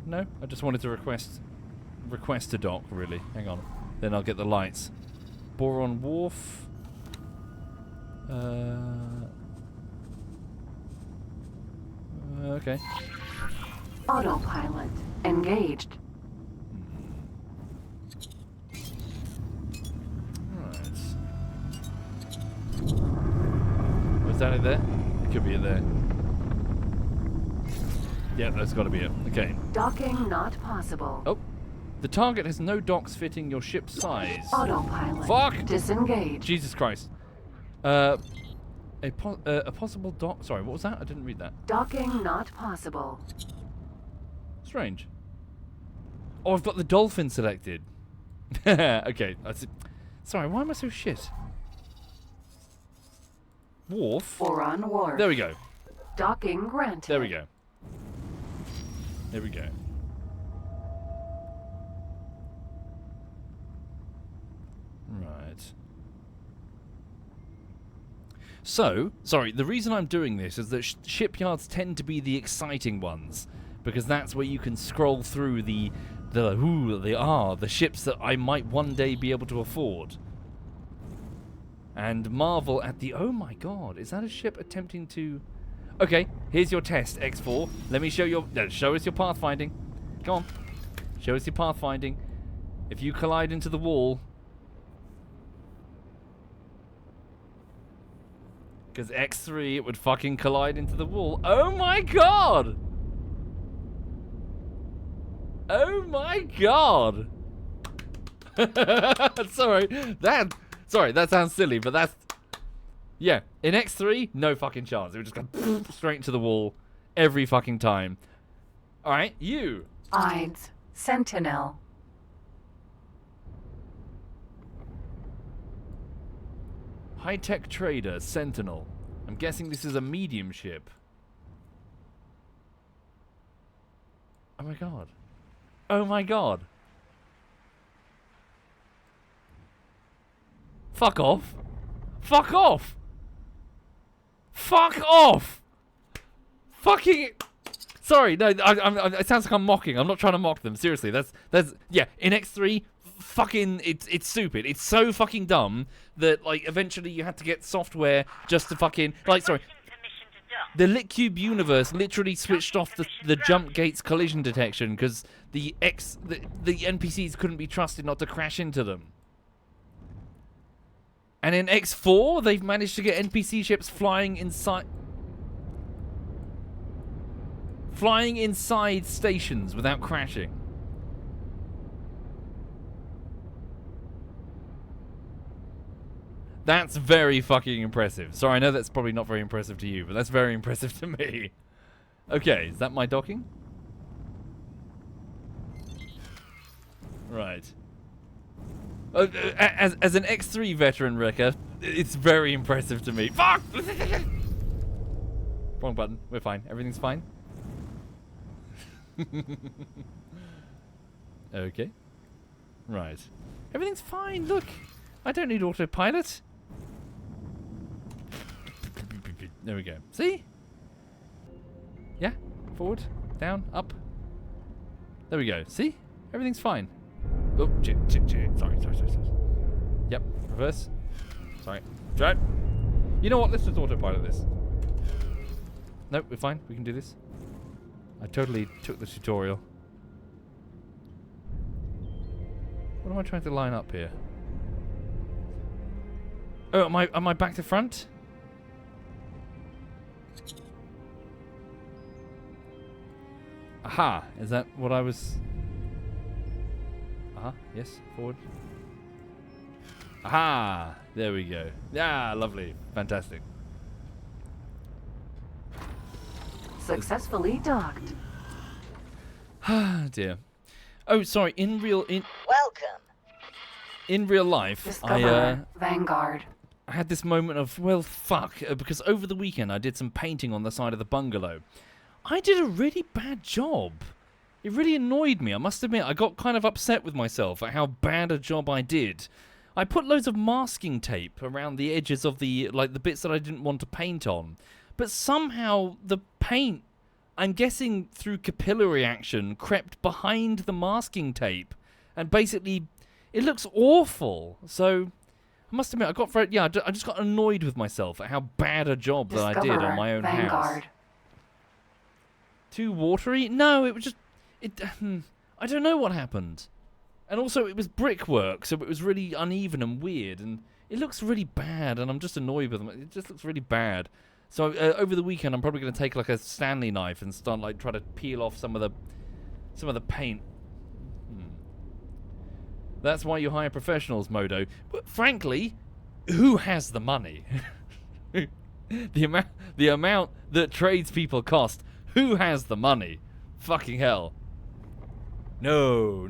Speaker 1: No, I just wanted to request to dock, really. Hang on. Then I'll get the lights. Boron Wharf. Okay.
Speaker 2: Autopilot engaged.
Speaker 1: Right. Was that it there? It could be it there. Yeah, that's got to be it. Okay.
Speaker 2: Docking not possible.
Speaker 1: Oh. The target has no docks fitting your ship's size.
Speaker 2: Autopilot
Speaker 1: Fuck!
Speaker 2: disengaged.
Speaker 1: Jesus Christ. A possible dock... Sorry, what was that? I didn't read that.
Speaker 2: Docking not possible.
Speaker 1: Strange. Oh, I've got the dolphin selected. Okay. Sorry, why am I so shit? Wharf.
Speaker 2: Boron wharf.
Speaker 1: There we go.
Speaker 2: Docking granted.
Speaker 1: There we go. There we go. Right. So, sorry, the reason I'm doing this is that shipyards tend to be the exciting ones, because that's where you can scroll through the ships that I might one day be able to afford. And marvel at the, oh my god, is that a ship attempting to... Okay, here's your test, X4. Let me show show us your pathfinding. Come on. Show us your pathfinding. If you collide into the wall... Because X3, it would fucking collide into the wall. Oh my god! Oh my god! Sorry, that sounds silly, but that's... Yeah, in X3, no fucking chance. It would just go straight into the wall every fucking time. Alright, you.
Speaker 2: Ides. Sentinel.
Speaker 1: High-tech trader, Sentinel. I'm guessing this is a medium ship. Oh my god. Oh my god. Fuck off. Fuck off. Fuck off. Fucking... Sorry, no, it sounds like I'm mocking. I'm not trying to mock them. Seriously, that's yeah. In X3, fucking, it's stupid. It's so fucking dumb that like eventually you had to get software just to fucking like. Sorry, the LitCube universe literally switched off the jump gates collision detection because the NPCs couldn't be trusted not to crash into them. And in X4, they've managed to get NPC ships flying inside stations without crashing. That's very fucking impressive. Sorry, I know that's probably not very impressive to you, but that's very impressive to me. Okay, is that my docking? Right. As an X3 veteran wrecker, it's very impressive to me. Fuck! Wrong button. We're fine. Everything's fine. Okay. Right. Everything's fine. Look. I don't need autopilot. There we go. See? Yeah. Forward. Down. Up. There we go. See? Everything's fine. Oh, shit. Sorry. Yep. Reverse. Sorry. Right. You know what? Let's just autopilot this. Nope, we're fine. We can do this. I totally took the tutorial. What am I trying to line up here? Oh, am I back to front? Aha! Is that what I was... Aha, yes, forward. Aha! There we go. Yeah, lovely. Fantastic.
Speaker 2: Successfully docked.
Speaker 1: Ah, dear. Oh, sorry. In real life,
Speaker 2: Discoverer. Vanguard.
Speaker 1: I had this moment of, well, fuck, because over the weekend I did some painting on the side of the bungalow. I did a really bad job. It really annoyed me. I must admit, I got kind of upset with myself at how bad a job I did. I put loads of masking tape around the edges of the bits that I didn't want to paint on. But somehow the paint, I'm guessing through capillary action, crept behind the masking tape. And basically, it looks awful. So, I must admit, I just got annoyed with myself at how bad a job that I did on my own
Speaker 2: Vanguard.
Speaker 1: house. Too watery? No, it was just... I don't know what happened. And also, it was brickwork, so it was really uneven and weird. And it looks really bad, and I'm just annoyed with them. It just looks really bad. So over the weekend, I'm probably going to take like a Stanley knife and start like try to peel off some of the paint. That's why you hire professionals, Modo. But frankly, who has the money? the amount that tradespeople cost. Who has the money? Fucking hell. No.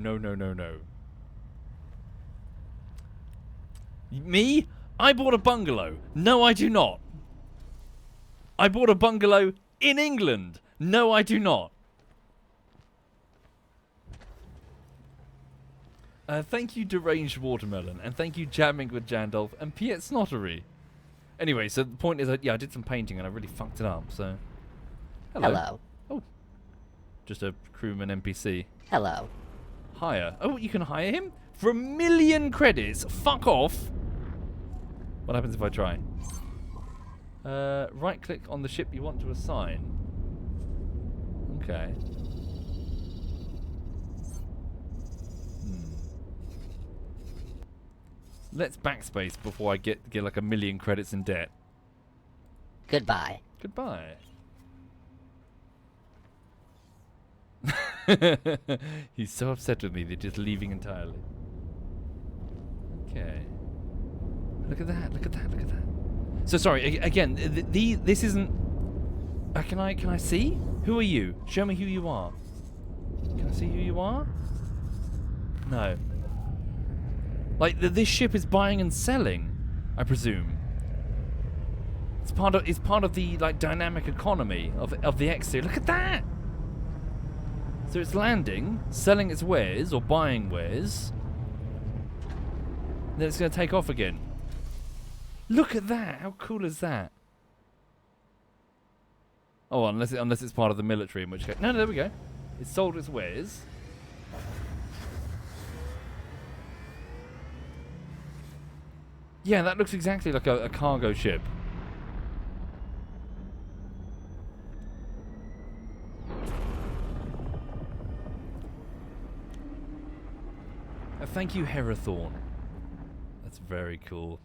Speaker 1: Me? I bought a bungalow. No, I do not. I bought a bungalow in England. No, I do not. Thank you, Deranged Watermelon, and thank you, Jamming with Jandolf, and Piet Snottery. Anyway, so the point is that, I did some painting and I really fucked it up, so... Hello. Oh. Just a crewman NPC.
Speaker 8: Hello.
Speaker 1: Hire. Oh, you can hire him? For 1 million credits? Fuck off! What happens if I try? Right-click on the ship you want to assign. Okay. Let's backspace before I get like 1 million credits in debt.
Speaker 7: Goodbye.
Speaker 1: Goodbye. He's so upset with me, they're just leaving entirely. Okay. Look at that, look at that, look at that. So sorry, again, this isn't... can I see? Who are you? Show me who you are. Can I see who you are? No. Like, this ship is buying and selling, I presume. It's part of the, like, dynamic economy of the exterior. Look at that! So it's landing, selling its wares, or buying wares. Then it's going to take off again. Look at that! How cool is that? Oh, unless it's part of the military, in which case... No, there we go. It sold its wares. Yeah, that looks exactly like a cargo ship. Thank you, Herathorn. That's very cool.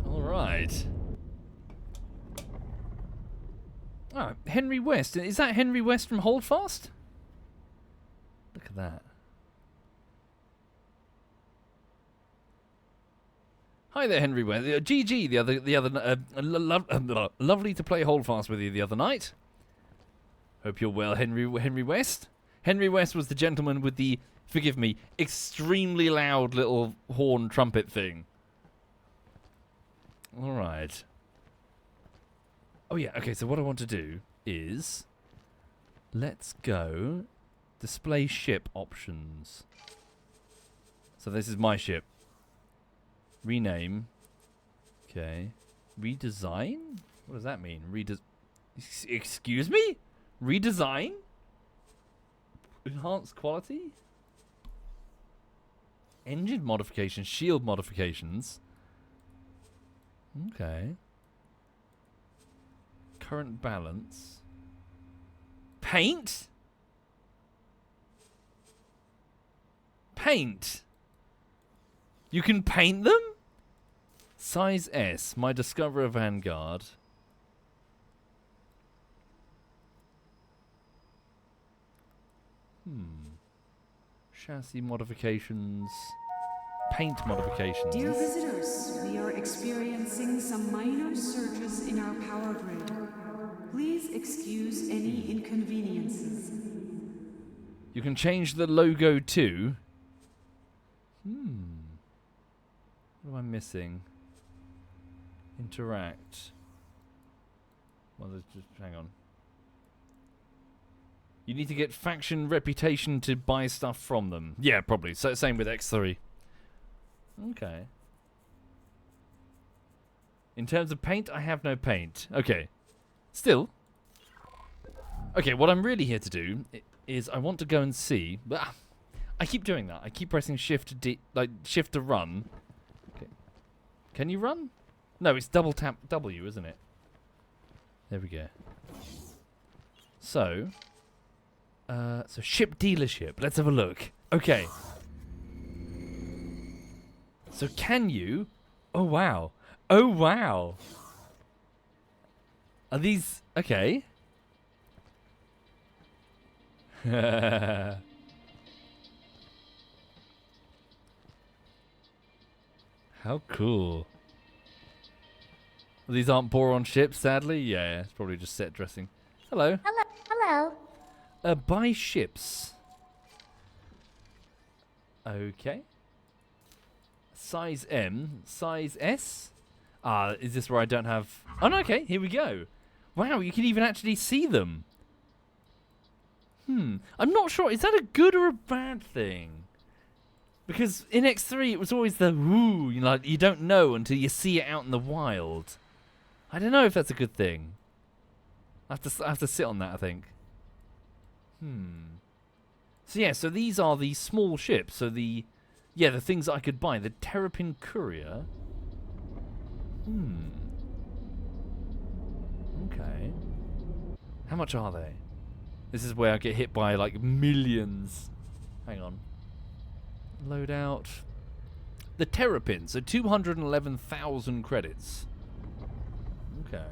Speaker 1: All right. Oh, Henry West. Is that Henry West from Holdfast? Look at that. Hi there, Henry West. GG, lovely to play Holdfast with you the other night. Hope you're well, Henry West. Henry West was the gentleman with the, forgive me, extremely loud little horn trumpet thing. All right. Oh yeah, okay, so what I want to do is, let's go display ship options. So this is my ship. Rename. Okay. Redesign? What does that mean? Excuse me? Redesign? Enhance quality? Engine modifications, shield modifications. Okay. Current balance. Paint? Paint? You can paint them? Size S, my Discoverer Vanguard. Chassis modifications. Paint modifications.
Speaker 5: Dear visitors, we are experiencing some minor surges in our power grid. Please excuse any inconveniences.
Speaker 1: You can change the logo too. What am I missing? Interact. Well, just hang on. You need to get faction reputation to buy stuff from them. Yeah, probably. So same with X3. Okay. In terms of paint, I have no paint. Okay. Still. Okay, what I'm really here to do is I want to go and see. I keep doing that. I keep pressing shift to run. Okay. Can you run? No, it's double tap W, isn't it? There we go. So ship dealership. Let's have a look. Okay. So can you? Oh wow. Oh wow. Are these okay? How cool. These aren't boron ships, sadly. Yeah, it's probably just set dressing. Hello.
Speaker 6: Hello.
Speaker 1: Buy ships. Okay. Size M. Size S. Is this where I don't have... Oh, no, okay. Here we go. Wow, you can even actually see them. I'm not sure. Is that a good or a bad thing? Because in X3, it was always the woo, you know, like, you don't know until you see it out in the wild. I don't know if that's a good thing. I have to sit on that, I think. So yeah, so these are the small ships. So the things I could buy. The Terrapin Courier. Okay. How much are they? This is where I get hit by like millions. Hang on. Load out. The Terrapin, so 211,000 credits. Okay.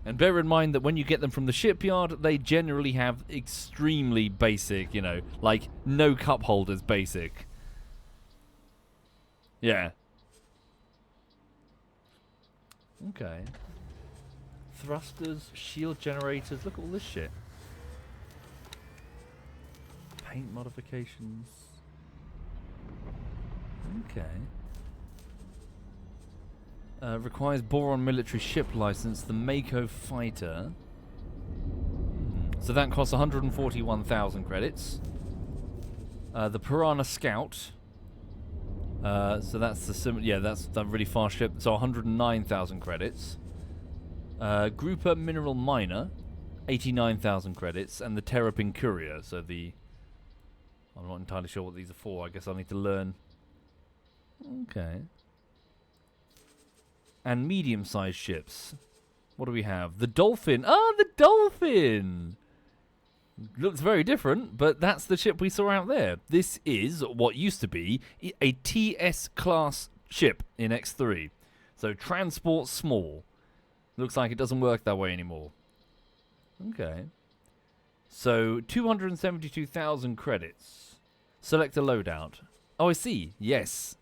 Speaker 1: And bear in mind that when you get them from the shipyard, they generally have extremely basic, you know, like no cup holders basic. Yeah. Okay. Thrusters, shield generators, look at all this shit. Paint modifications. Okay. Requires boron military ship license. The Mako fighter. So that costs 141,000 credits. The Piranha Scout. So that's the that's the really fast ship. So 109,000 credits. Grouper Mineral Miner, 89,000 credits, and the Terrapin Courier. So I'm not entirely sure what these are for. I guess I'll need to learn. Okay. And medium-sized ships. What do we have? The Dolphin. Ah, the Dolphin! Looks very different, but that's the ship we saw out there. This is what used to be a TS-class ship in X3. So transport small. Looks like it doesn't work that way anymore. Okay. So 272,000 credits. Select a loadout. Oh, I see. Yes.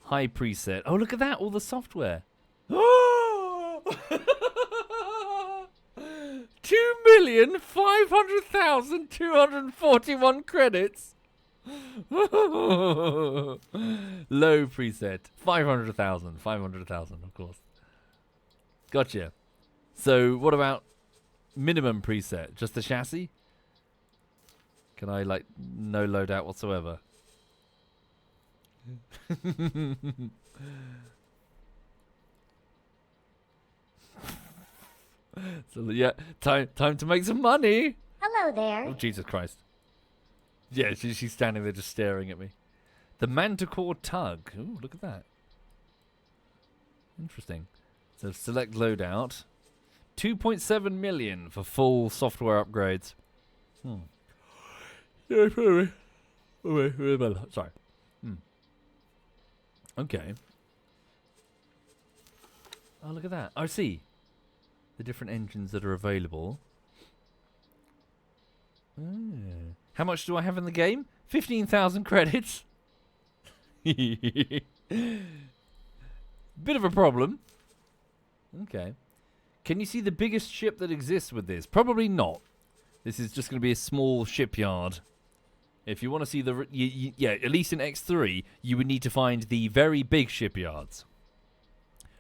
Speaker 1: High preset. Oh, look at that. All the software. 2,500,241 credits. Low preset. 500,000. 500,000, of course. Gotcha. So, what about minimum preset? Just the chassis? Can I, like, no loadout whatsoever? So, yeah, time to make some money.
Speaker 6: Hello there.
Speaker 1: Oh, Jesus Christ. Yeah, she's standing there just staring at me. The Manticore Tug. Ooh, look at that. Interesting. So select loadout. 2.7 million for full software upgrades. Yeah, sorry. Sorry. Okay. Oh, look at that. I see. The different engines that are available. How much do I have in the game? 15,000 credits. Bit of a problem. Okay. Can you see the biggest ship that exists with this? Probably not. This is just going to be a small shipyard. If you want to see the... yeah, at least in X3, you would need to find the very big shipyards.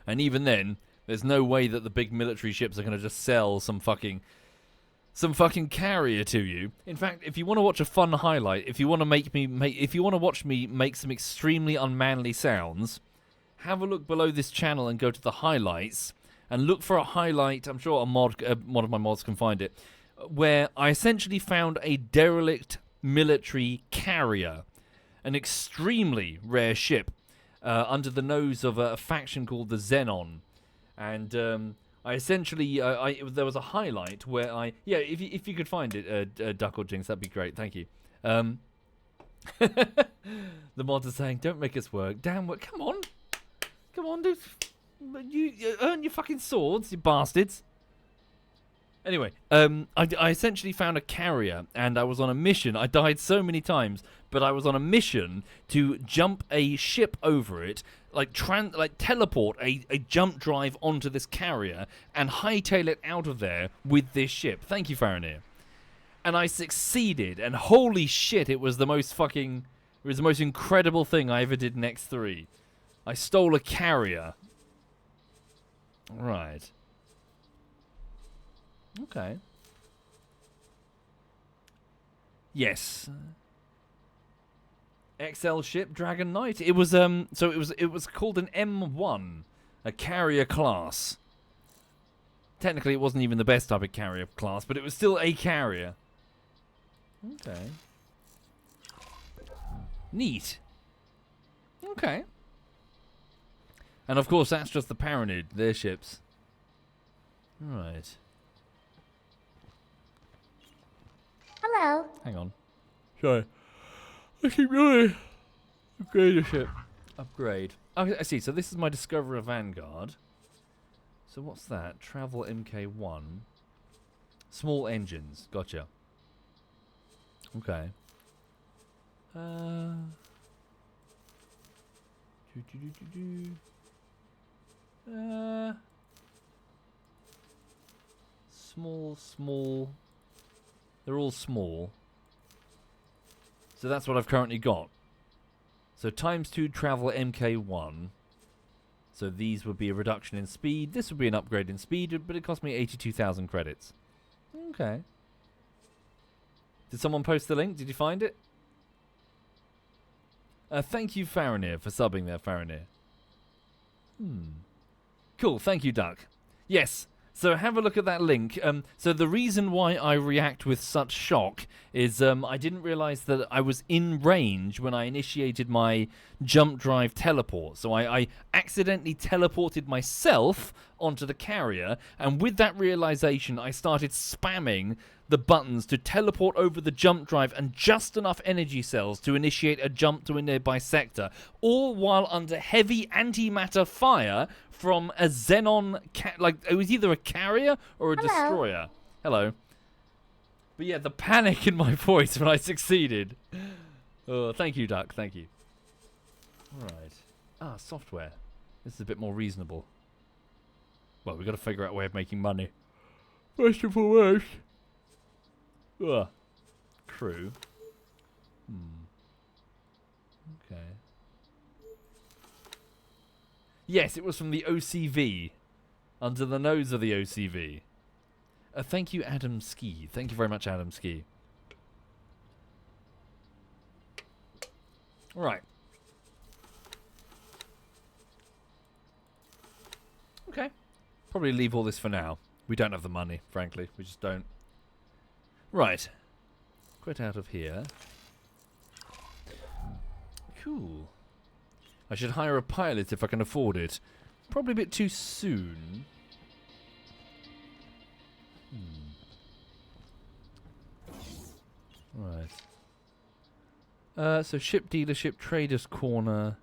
Speaker 1: And even then, there's no way that the big military ships are going to just sell some fucking carrier to you. In fact, if you want to watch a fun highlight, if you want to watch me make some extremely unmanly sounds, have a look below this channel and go to the highlights and look for a highlight. I'm sure one of my mods can find it, where I essentially found a derelict military carrier, an extremely rare ship, under the nose of a faction called the Xenon, and I essentially there was a highlight where if you could find it, Duck or Jinx, that'd be great. Thank you. The mods are saying, "Don't make us work." Damn, come on, dude. You earn your fucking swords, you bastards. Anyway, I essentially found a carrier, and I was on a mission. I died so many times, but I was on a mission to jump a ship over it, like teleport a jump drive onto this carrier, and hightail it out of there with this ship. Thank you, Farinir. And I succeeded, and holy shit, it was the most incredible thing I ever did in X3. I stole a carrier. Right. Okay. Yes. XL ship, Dragon Knight. It was it was called an M1, a carrier class. Technically, it wasn't even the best type of carrier class, but it was still a carrier. Okay. Neat. Okay. And of course, that's just the Paranid, their ships. Right.
Speaker 6: Hello.
Speaker 1: Hang on. Sorry. I keep going. Upgrade the ship. Upgrade. Oh, I see. So this is my Discoverer Vanguard. So what's that? Travel MK1. Small engines. Gotcha. Okay. Small. They're all small. So that's what I've currently got. So ×2 travel MK1. So these would be a reduction in speed. This would be an upgrade in speed, but it cost me 82,000 credits. Okay. Did someone post the link? Did you find it? Thank you, Faranir, for subbing there, Faranir. Cool, thank you, Duck. Yes, so have a look at that link. So the reason why I react with such shock is I didn't realize that I was in range when I initiated my jump drive teleport. So I accidentally teleported myself onto the carrier, and with that realization, I started spamming the buttons to teleport over the jump drive and just enough energy cells to initiate a jump to a nearby sector, all while under heavy antimatter fire from a Xenon, like it was either a carrier or a destroyer. Hello. But yeah, the panic in my voice when I succeeded. Oh, thank you, Duck. Thank you. All right. Software. This is a bit more reasonable. Well, we've got to figure out a way of making money. First and foremost. Crew. Okay. Yes, it was from the OCV. Under the nose of the OCV. Thank you, Adam Ski. Thank you very much, Adam Ski. Right. Okay. Probably leave all this for now. We don't have the money, frankly. We just don't. Right. Quit out of here. Cool. I should hire a pilot if I can afford it. Probably a bit too soon. Right. So ship dealership, traders corner.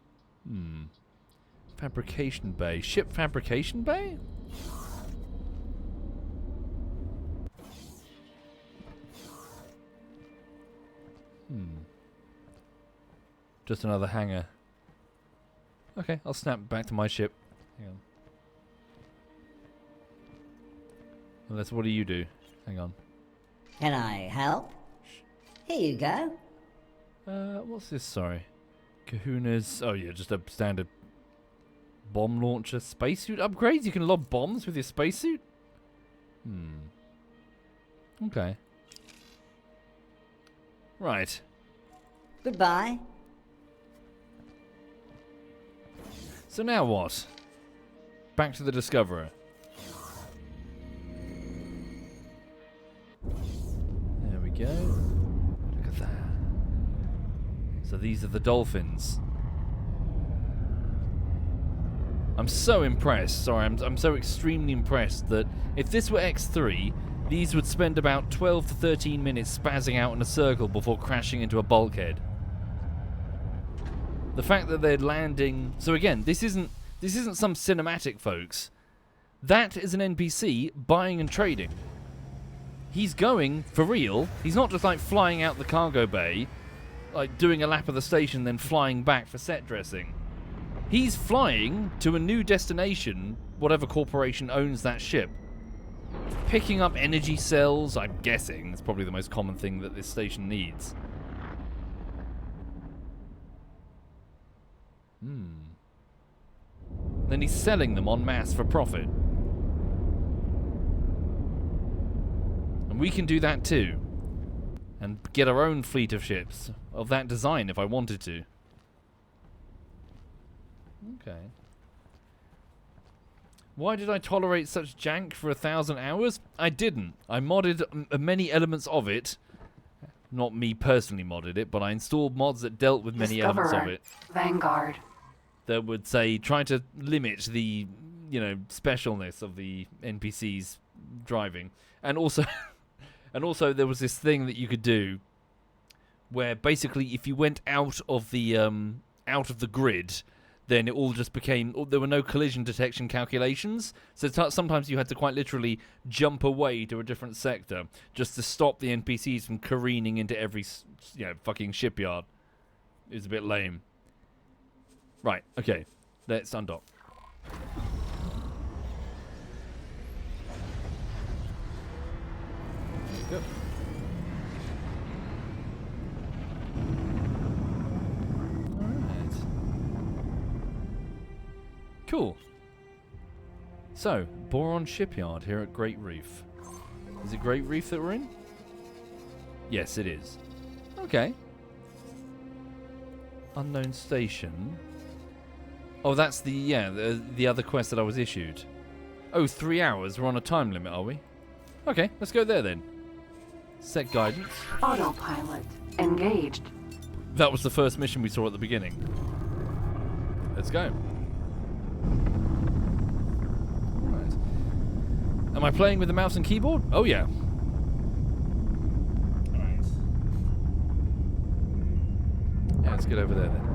Speaker 1: Fabrication bay. Ship fabrication bay? Just another hangar. Okay, I'll snap back to my ship. Hang on. Unless, what do you do? Hang on.
Speaker 7: Can I help? Here you go.
Speaker 1: What's this? Sorry. Kahuna's. Oh, yeah, just a standard bomb launcher spacesuit upgrades. You can lob bombs with your spacesuit? Okay. Right.
Speaker 7: Goodbye.
Speaker 1: So now what? Back to the Discoverer. There we go. Look at that. So these are the dolphins. I'm so impressed. Sorry, I'm so extremely impressed that if this were X3, these would spend about 12 to 13 minutes spazzing out in a circle before crashing into a bulkhead. The fact that they're landing... So again, this isn't some cinematic, folks. That is an NPC buying and trading. He's going for real. He's not just like flying out the cargo bay, like doing a lap of the station, then flying back for set dressing. He's flying to a new destination, whatever corporation owns that ship. Picking up energy cells, I'm guessing. It's probably the most common thing that this station needs. Then he's selling them en masse for profit. And we can do that too. And get our own fleet of ships of that design if I wanted to. Okay. Why did I tolerate such jank for 1,000 hours? I didn't. I modded many elements of it. Not me personally modded it, but I installed mods that dealt with many elements of it.
Speaker 2: Vanguard.
Speaker 1: That would say try to limit the, specialness of the NPCs driving, and also, there was this thing that you could do where basically if you went out of the grid, then it all just became, there were no collision detection calculations, so sometimes you had to quite literally jump away to a different sector just to stop the NPCs from careening into every fucking shipyard. It was a bit lame. Right, okay, let's undock. Let's go. Cool. So, Boron Shipyard here at Great Reef. Is it Great Reef that we're in? Yes, it is. Okay. Unknown station. Oh, that's the other quest that I was issued. Oh, 3 hours. We're on a time limit, are we? Okay, let's go there then. Set guidance.
Speaker 2: Autopilot engaged.
Speaker 1: That was the first mission we saw at the beginning. Let's go. Alright. Am I playing with the mouse and keyboard? Oh yeah. Alright. Yeah, let's get over there then.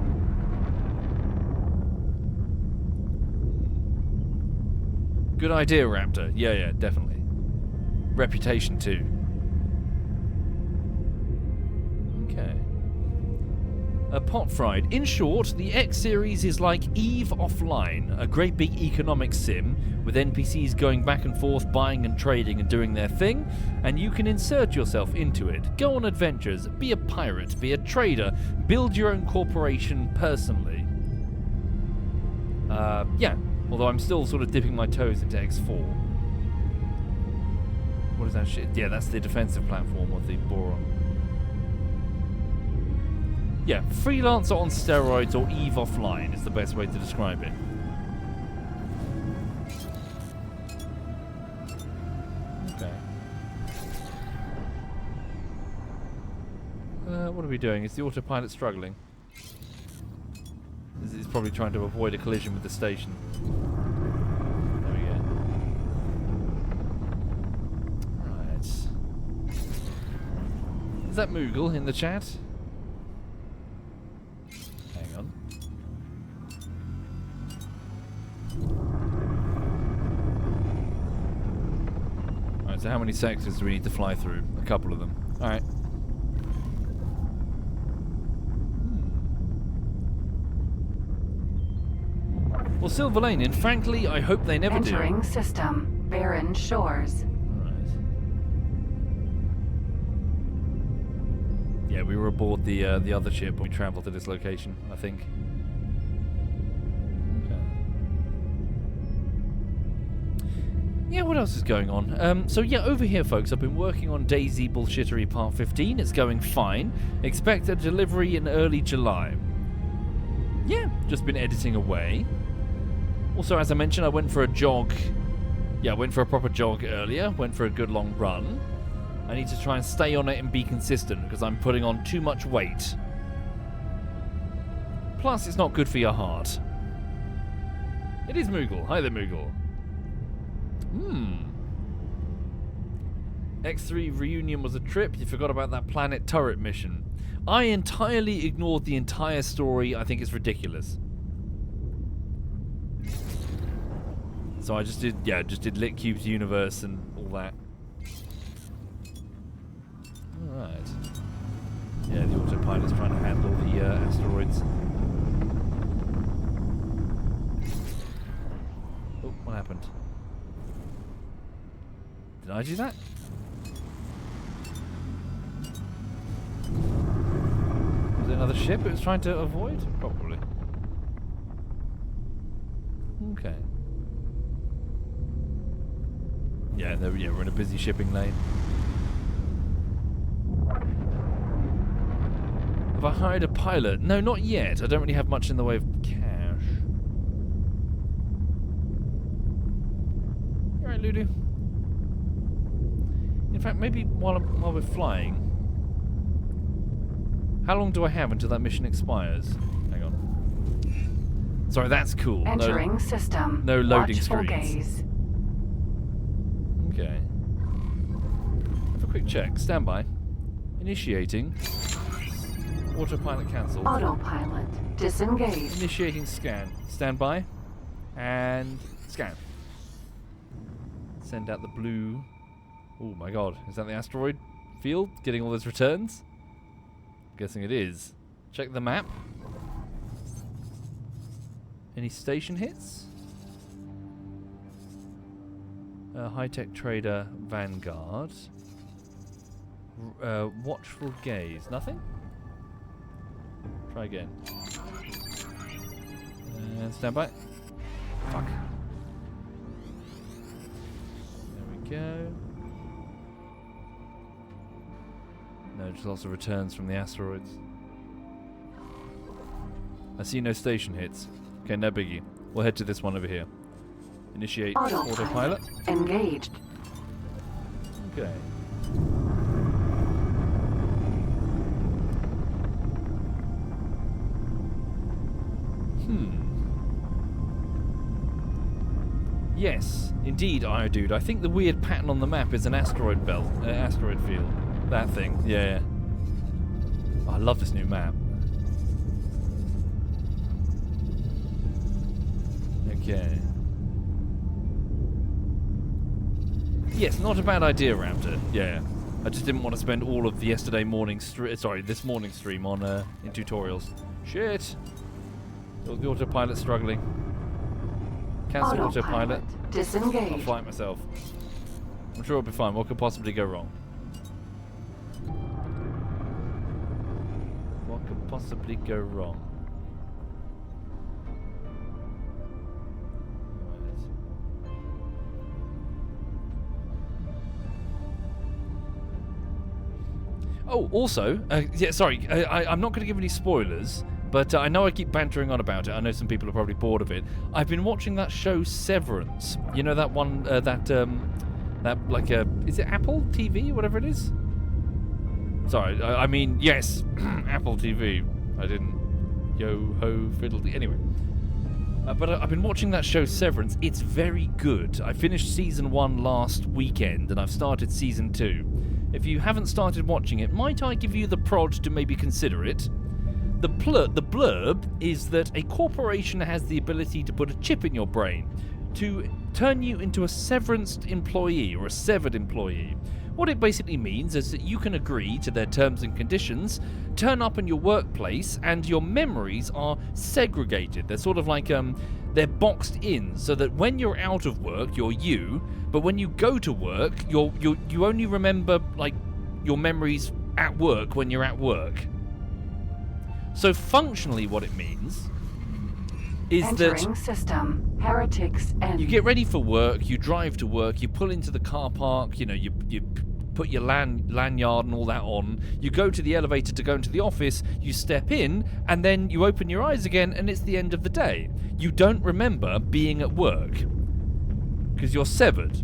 Speaker 1: Good idea, Raptor. Yeah, definitely. Reputation too. Okay. Pot fried. In short, the X series is like EVE Offline, a great big economic sim with NPCs going back and forth, buying and trading and doing their thing, and you can insert yourself into it. Go on adventures, be a pirate, be a trader, build your own corporation personally. Yeah, although I'm still sort of dipping my toes into X4. What is that shit? Yeah, that's the defensive platform of the Boron. Yeah, freelancer on steroids or EVE Offline is the best way to describe it. Okay. What are we doing? Is the autopilot struggling? It's probably trying to avoid a collision with the station. There we go. Right. Is that Moogle in the chat? So how many sectors do we need to fly through? A couple of them. Alright. Well, Silver Lane, and frankly, I hope they never do.
Speaker 2: Entering system. Barren Shores.
Speaker 1: Alright. Yeah, we were aboard the other ship when we travelled to this location, I think. Yeah, what else is going on? So yeah, over here, folks, I've been working on Daisy Bullshittery Part 15. It's going fine. Expect a delivery in early July. Yeah, just been editing away. Also, as I mentioned, I went for a jog. Yeah, I went for a proper jog earlier. Went for a good long run. I need to try and stay on it and be consistent because I'm putting on too much weight. Plus, it's not good for your heart. It is Moogle. Hi there, Moogle. X3 reunion was a trip. You forgot about that planet turret mission. I entirely ignored the entire story. I think it's ridiculous. So I just did Lit Cube's universe and all that. Alright. Yeah, the autopilot's trying to handle the asteroids. Oh, what happened? Did I do that? Was it another ship it was trying to avoid? Probably. Okay. Yeah, we're in a busy shipping lane. Have I hired a pilot? No, not yet. I don't really have much in the way of cash. You alright, Lulu? In fact, maybe while we're flying, how long do I have until that mission expires? Hang on. Sorry, that's cool.
Speaker 2: Entering system.
Speaker 1: No loading
Speaker 2: Watchful
Speaker 1: screens.
Speaker 2: gaze.
Speaker 1: Okay. Have a quick check. Stand by. Initiating.
Speaker 8: Autopilot cancelled.
Speaker 2: Autopilot disengaged.
Speaker 8: Initiating scan. Stand by. And scan. Send out the blue. Oh my god. Is that the asteroid field? Getting all those returns? Guessing it is. Check the map. Any station hits? High-tech trader Vanguard. Watchful gaze. Nothing? Try again. And stand by. Fuck. There we go. No, just lots of returns from the asteroids. I see no station hits. Okay, no biggie. We'll head to this one over here. Initiate autopilot.
Speaker 2: Engaged.
Speaker 8: Okay. Yes, indeed, Dude. I think the weird pattern on the map is an asteroid belt, asteroid field. That thing, yeah. Oh, I love this new map. Okay. Yes, not a bad idea, Raptor. Yeah. I just didn't want to spend all of the this morning stream on in tutorials. Shit. The autopilot's struggling. Cancel autopilot.
Speaker 2: Disengage.
Speaker 8: I'll fly it myself. I'm sure it'll be fine. What could possibly go wrong? What could possibly go wrong? Oh, also, yeah, sorry, I'm not going to give any spoilers, but I know I keep bantering on about it. I know some people are probably bored of it. I've been watching that show Severance. You know that one, is it Apple TV, whatever it is? Sorry, I mean, yes, Apple TV. I didn't yo-ho fiddle. Anyway. But I've been watching that show Severance. It's very good. I finished season 1 last weekend, and I've started season 2. If you haven't started watching it, might I give you the prod to maybe consider it? The blurb is that a corporation has the ability to put a chip in your brain to turn you into a severanced employee or a severed employee. What it basically means is that you can agree to their terms and conditions, turn up in your workplace, and your memories are segregated. They're sort of like they're boxed in so that when you're out of work, you're you, but when you go to work, you only remember like your memories at work when you're at work. So functionally what it means is
Speaker 2: Entering
Speaker 8: that
Speaker 2: system. Heretics and
Speaker 8: you get ready for work, you drive to work, you pull into the car park, you put your lanyard and all that on, you go to the elevator to go into the office, you step in, and then you open your eyes again and it's the end of the day. You don't remember being at work because you're severed.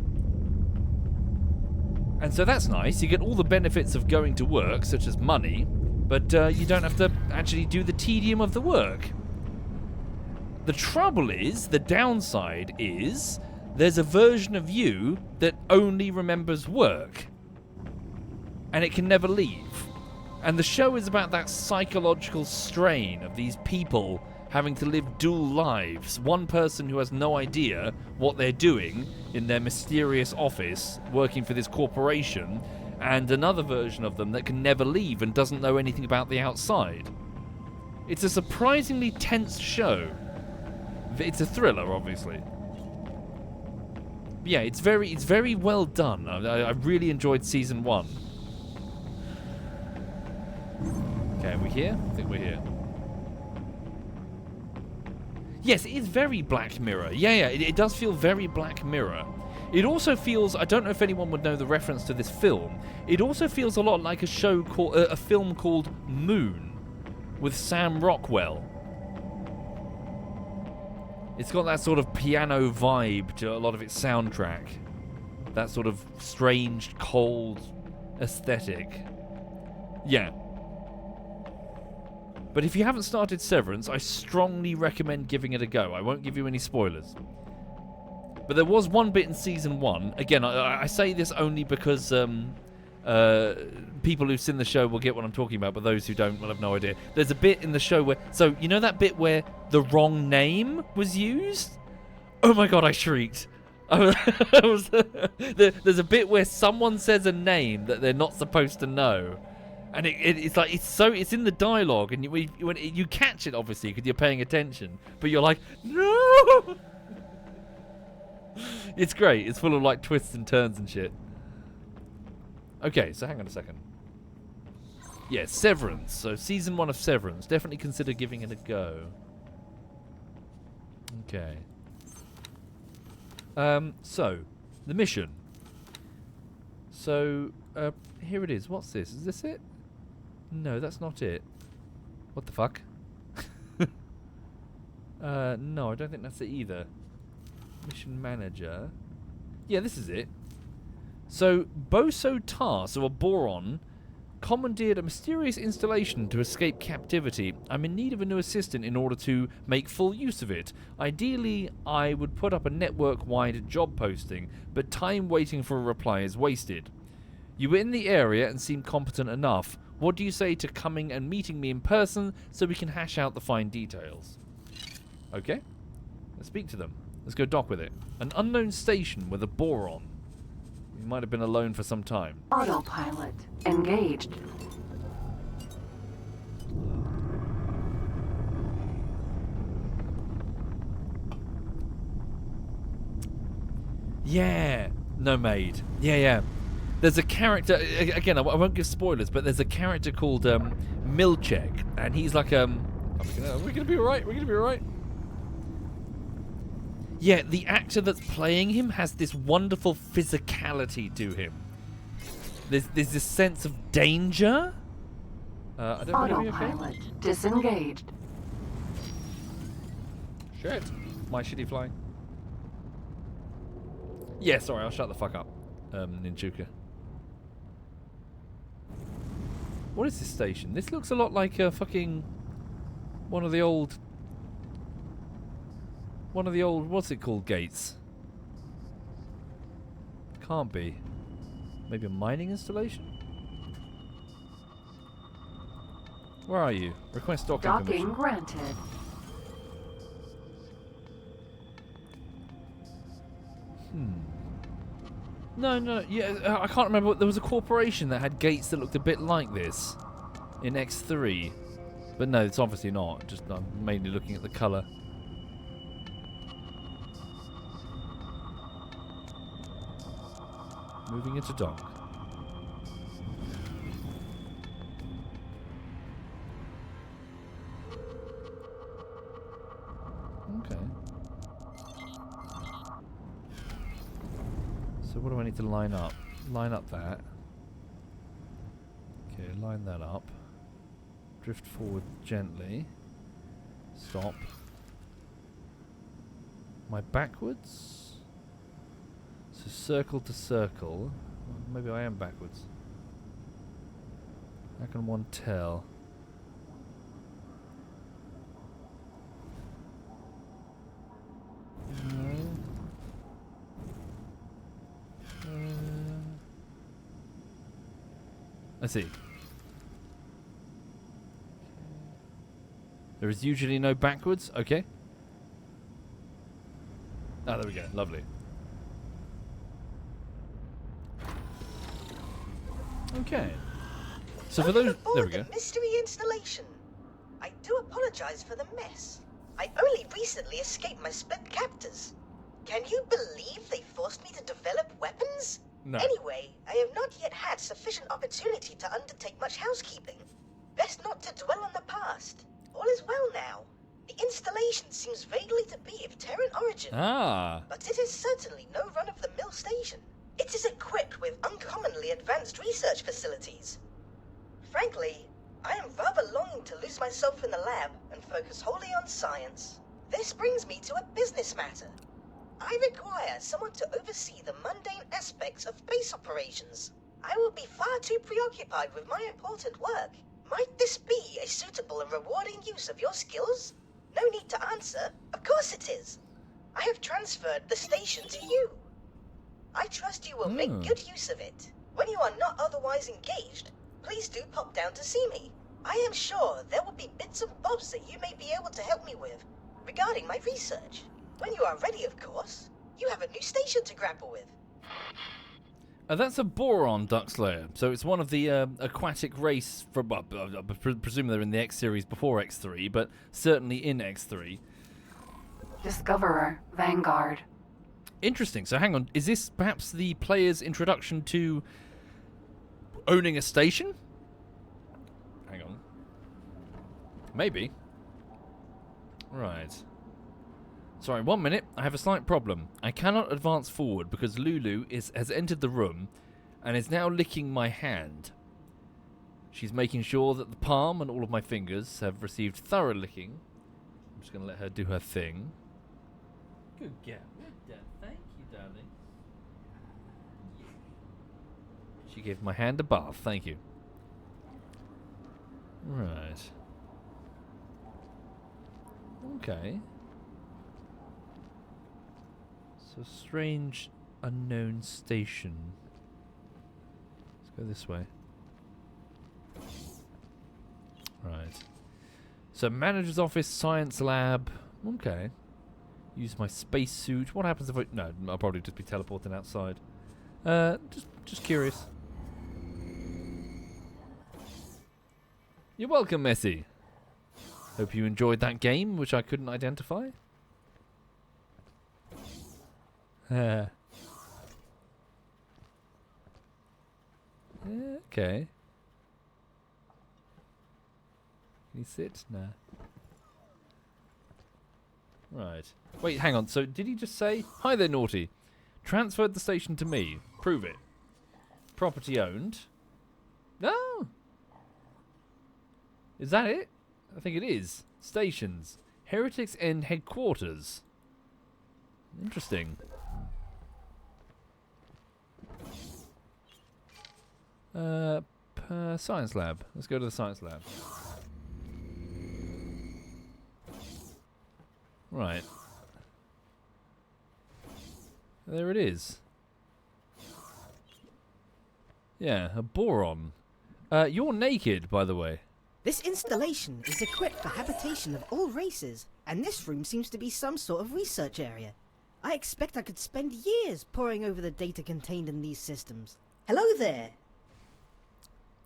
Speaker 8: And so that's nice, you get all the benefits of going to work, such as money, but you don't have to actually do the tedium of the work. The trouble is, the downside is, there's a version of you that only remembers work. And it can never leave. And the show is about that psychological strain of these people having to live dual lives. One person who has no idea what they're doing in their mysterious office, working for this corporation, and another version of them that can never leave and doesn't know anything about the outside. It's a surprisingly tense show. It's a thriller, obviously. But yeah, it's very well done. I really enjoyed season 1. Okay, are we here? I think we're here. Yes, it is very Black Mirror. Yeah, it does feel very Black Mirror. It also feels, I don't know if anyone would know the reference to this film, it also feels a lot like a film called Moon with Sam Rockwell. It's got that sort of piano vibe to a lot of its soundtrack. That sort of strange, cold aesthetic. Yeah. But if you haven't started Severance, I strongly recommend giving it a go. I won't give you any spoilers. But there was one bit in season 1. Again, I say this only because People who've seen the show will get what I'm talking about, but those who don't will have no idea. There's a bit in the show where... So, you know that bit where the wrong name was used? Oh my god, I shrieked. There's a bit where someone says a name that they're not supposed to know. And it's in the dialogue, and you catch it, obviously, because you're paying attention. But you're like, no! It's great. It's full of, like, twists and turns and shit. Okay, so hang on a second. Yeah, Severance. So season 1 of Severance. Definitely consider giving it a go. Okay. So, the mission. So, here it is. What's this? Is this it? No, that's not it. What the fuck? No, I don't think that's it either. Mission manager. Yeah, this is it. So, Boso Tar, so a Boron, commandeered a mysterious installation to escape captivity. I'm in need of a new assistant in order to make full use of it. Ideally, I would put up a network-wide job posting, but time waiting for a reply is wasted. You were in the area and seem competent enough. What do you say to coming and meeting me in person so we can hash out the fine details? Okay. Let's speak to them. Let's go dock with it. An unknown station with a Boron. We might have been alone for some time.
Speaker 2: Autopilot engaged.
Speaker 8: Yeah. No maid. Yeah. There's a character, again, I won't give spoilers, but there's a character called Milchek, and he's like, we're gonna be alright, we're gonna be alright. Yeah, the actor that's playing him has this wonderful physicality to him. There's this sense of danger. I don't know.
Speaker 2: Autopilot disengaged.
Speaker 8: Shit. My shitty flying. Yeah, sorry, I'll shut the fuck up, Ninjuka. What is this station? This looks a lot like a fucking one of the old, what's it called, gates? Can't be. Maybe a mining installation? Where are you? Request docking permission.
Speaker 2: Granted.
Speaker 8: No, yeah, I can't remember. There was a corporation that had gates that looked a bit like this in X3. But no, it's obviously not. Just I'm mainly looking at the colour. Moving into dock. Okay. So what do I need to line up? Line up that. Okay, line that up. Drift forward gently. Stop. Am I backwards? So circle to circle. Maybe I am backwards. How can one tell? I see. There is usually no backwards. Okay. Ah, there we go. Lovely. Okay. So for those, there we go.
Speaker 9: The mystery installation. I do apologize for the mess. I only recently escaped my split captors. Can you believe they forced me to develop weapons?
Speaker 8: No.
Speaker 9: Anyway, I have not yet had sufficient opportunity to undertake much housekeeping. Best not to dwell on the past. All is well now. The installation seems vaguely to be of Terran origin.
Speaker 8: Ah.
Speaker 9: But it is certainly no run-of-the-mill station. It is equipped with uncommonly advanced research facilities. Frankly, I am rather longing to lose myself in the lab and focus wholly on science. This brings me to a business matter. I require someone to oversee the mundane aspects of base operations. I will be far too preoccupied with my important work. Might this be a suitable and rewarding use of your skills? No need to answer. Of course it is. I have transferred the station to you. I trust you will make good use of it. When you are not otherwise engaged, please do pop down to see me. I am sure there will be bits and bobs that you may be able to help me with regarding my research. When you are ready, of course. You have a new station to grapple with.
Speaker 8: That's a boron duck slayer, so it's one of the aquatic race from. I presume they're in the X series before X3, but certainly in X3.
Speaker 2: Discoverer, Vanguard.
Speaker 8: Interesting. So hang on, is this perhaps the player's introduction to owning a station? Hang on. Maybe. Right. Sorry, 1 minute. I have a slight problem. I cannot advance forward because Lulu has entered the room and is now licking my hand. She's making sure that the palm and all of my fingers have received thorough licking. I'm just going to let her do her thing. Good girl. Thank you, darling. She gave my hand a bath. Thank you. Right. Okay. So, strange, unknown station. Let's go this way. Right. So, manager's office, science lab. Okay. Use my spacesuit. What happens if I... No, I'll probably just be teleporting outside. Just curious. You're welcome, Messi. Hope you enjoyed that game, which I couldn't identify. Okay. Can you sit? Nah. Right. Wait, hang on. So, did he just say, "Hi there, naughty. Transferred the station to me. Prove it. Property owned." No. Is that it? I think it is. Stations. Heretics End headquarters. Interesting. Science lab. Let's go to the science lab. Right. There it is. Yeah, a boron. You're naked, by the way.
Speaker 10: This installation is equipped for habitation of all races, and this room seems to be some sort of research area. I expect I could spend years poring over the data contained in these systems. Hello there!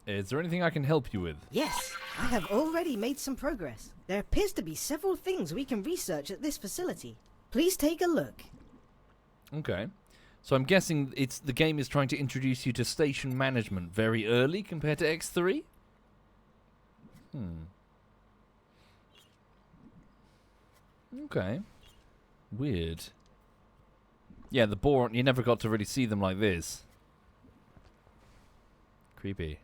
Speaker 8: Is there anything I can help you with?
Speaker 10: Yes, I have already made some progress. There appears to be several things we can research at this facility. Please take a look.
Speaker 8: Okay. So I'm guessing the game is trying to introduce you to station management very early compared to X3? Okay. Weird. Yeah, the boron, you never got to really see them like this. Creepy.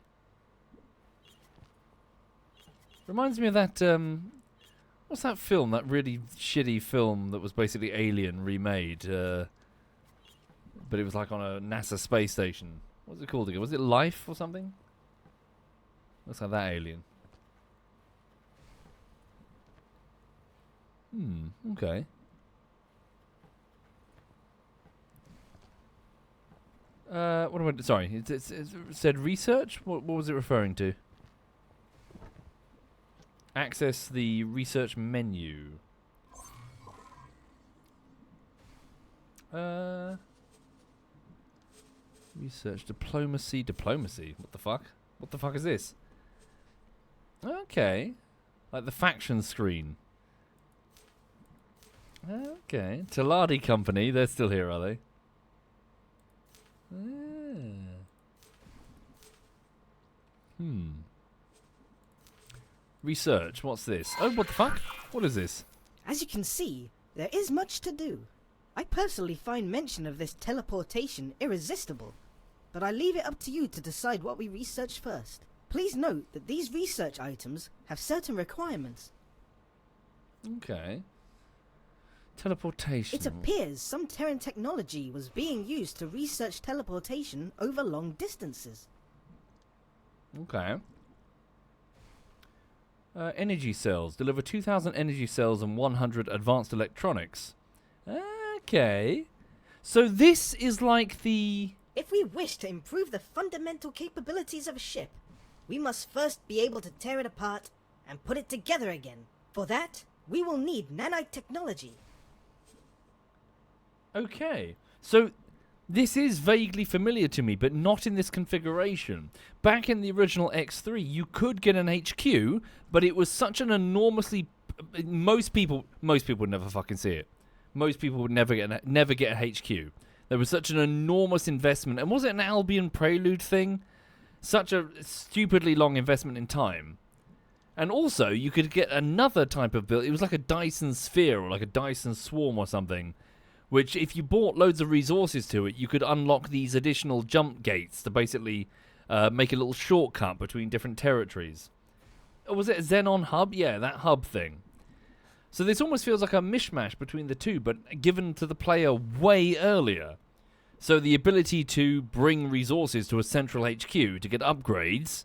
Speaker 8: Reminds me of that, what's that film? That really shitty film that was basically Alien remade, but it was like on a NASA space station. What was it called again? Was it Life or something? Looks like that Alien. Okay. What am I... Sorry, it said research? What was it referring to? Access the research menu. Research diplomacy. Diplomacy? What the fuck? What the fuck is this? Okay. Like the faction screen. Okay. Taladi Company. They're still here, are they? Research. What's this? Oh, what the fuck? What is this?
Speaker 10: As you can see, there is much to do. I personally find mention of this teleportation irresistible, but I leave it up to you to decide what we research first. Please note that these research items have certain requirements.
Speaker 8: Okay. Teleportation.
Speaker 10: It appears some Terran technology was being used to research teleportation over long distances.
Speaker 8: Okay. Energy cells. Deliver 2,000 energy cells and 100 advanced electronics. Okay. So this is like the
Speaker 10: If we wish to improve the fundamental capabilities of a ship, we must first be able to tear it apart and put it together again. For that, we will need nanite technology.
Speaker 8: Okay, so this is vaguely familiar to me, but not in this configuration. Back in the original X3, you could get an HQ, but it was such an enormously... Most people would never fucking see it. Most people would never get a HQ. There was such an enormous investment, and was it an Albion Prelude thing? Such a stupidly long investment in time. And also, you could get another type of build. It was like a Dyson Sphere or like a Dyson Swarm or something, which if you bought loads of resources to it, you could unlock these additional jump gates to basically make a little shortcut between different territories. Or was it a Xenon hub? Yeah, that hub thing. So this almost feels like a mishmash between the two, but given to the player way earlier. So the ability to bring resources to a central HQ to get upgrades,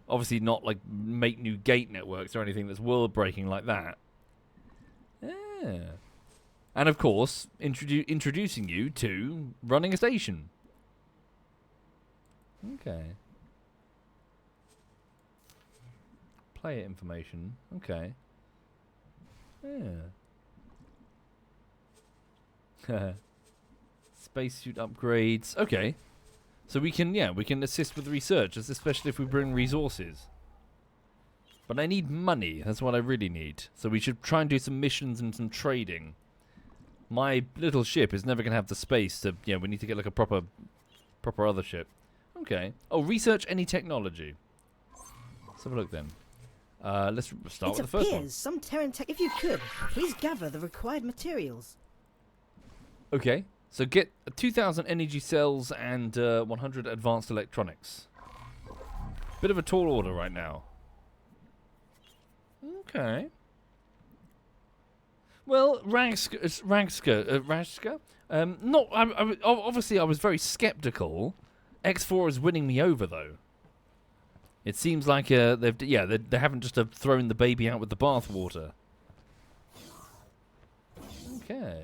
Speaker 8: obviously not like make new gate networks or anything that's world-breaking like that. Yeah. And of course, introducing you to running a station. Okay. Player information. Okay. Yeah. Spacesuit upgrades. Okay. So we can assist with research, especially if we bring resources. But I need money. That's what I really need. So we should try and do some missions and some trading. My little ship is never going to have the space to... Yeah, we need to get like a proper other ship. Okay. Oh, research any technology. Let's have a look then. Let's start with the first one.
Speaker 10: It appears some Terran tech... If you could, please gather the required materials.
Speaker 8: Okay. So get 2,000 energy cells and 100 advanced electronics. Bit of a tall order right now. Okay. Well, Ragska. Obviously, I was very skeptical. X4 is winning me over, though. It seems like they haven't just thrown the baby out with the bathwater. Okay.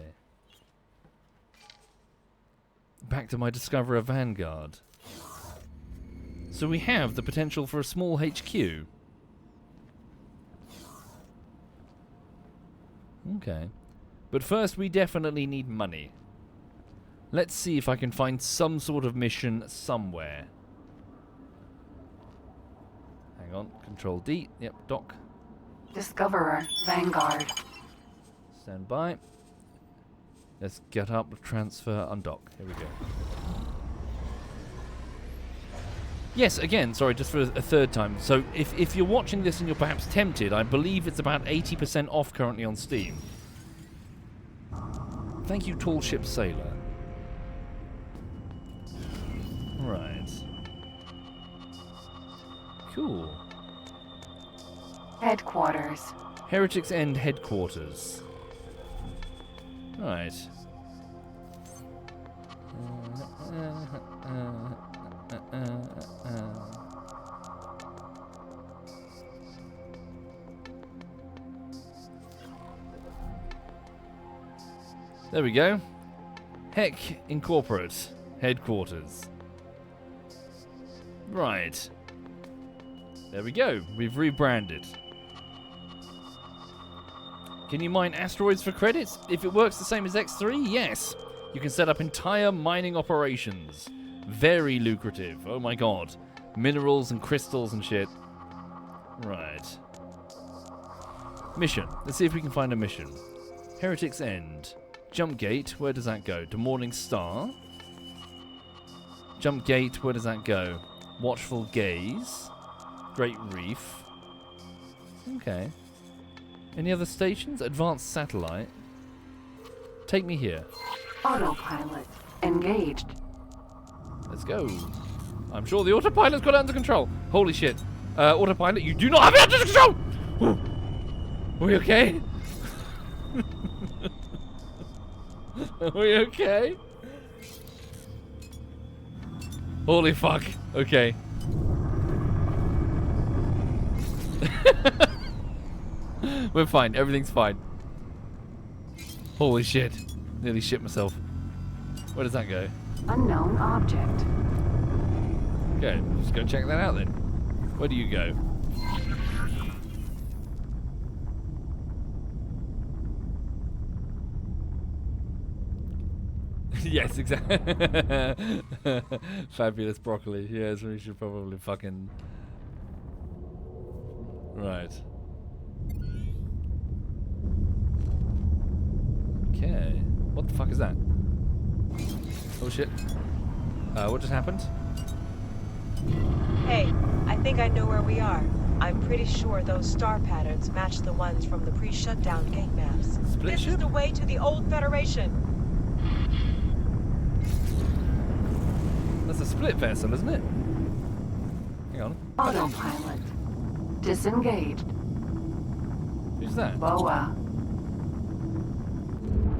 Speaker 8: Back to my discovery of Vanguard. So we have the potential for a small HQ. Okay. But first we definitely need money. Let's see if I can find some sort of mission somewhere. Hang on. Control D. Yep, dock.
Speaker 2: Discoverer, Vanguard.
Speaker 8: Stand by. Let's get up, transfer, undock. Here we go. Yes, again, sorry, just for a third time. So if you're watching this and you're perhaps tempted, I believe it's about 80% off currently on Steam. Thank you, Tall Ship Sailor. Right. Cool.
Speaker 2: Headquarters.
Speaker 8: Heretics End Headquarters. Right. There we go. Heck Incorporate Headquarters. Right. There we go. We've rebranded. Can you mine asteroids for credits? If it works the same as X3, yes. You can set up entire mining operations. Very lucrative. Oh my god. Minerals and crystals and shit. Right. Mission. Let's see if we can find a mission. Heretics End. Jump Gate. Where does that go? To Morning Star. Jump Gate. Where does that go? Watchful Gaze. Great Reef. Okay. Any other stations? Advanced Satellite. Take me here.
Speaker 2: Autopilot engaged.
Speaker 8: Let's go. I'm sure the autopilot's got it under control. Holy shit. Autopilot, you do not have it under control! Ooh. Are we okay? Are we okay? Holy fuck. Okay. We're fine. Everything's fine. Holy shit. Nearly shit myself. Where does that go?
Speaker 2: Unknown object.
Speaker 8: Okay, just go check that out then. Where do you go? Yes, exactly. Fabulous broccoli. Yes, we should probably fucking... Right. Okay. What the fuck is that? Oh shit. What just happened?
Speaker 11: Hey, I think I know where we are. I'm pretty sure those star patterns match the ones from the pre-shutdown gate maps.
Speaker 8: Split
Speaker 11: This
Speaker 8: ship?
Speaker 11: is the way to the old Federation.
Speaker 8: That's a split vessel, isn't it? Hang on.
Speaker 2: Autopilot. Disengaged.
Speaker 8: Who's that?
Speaker 2: Boa.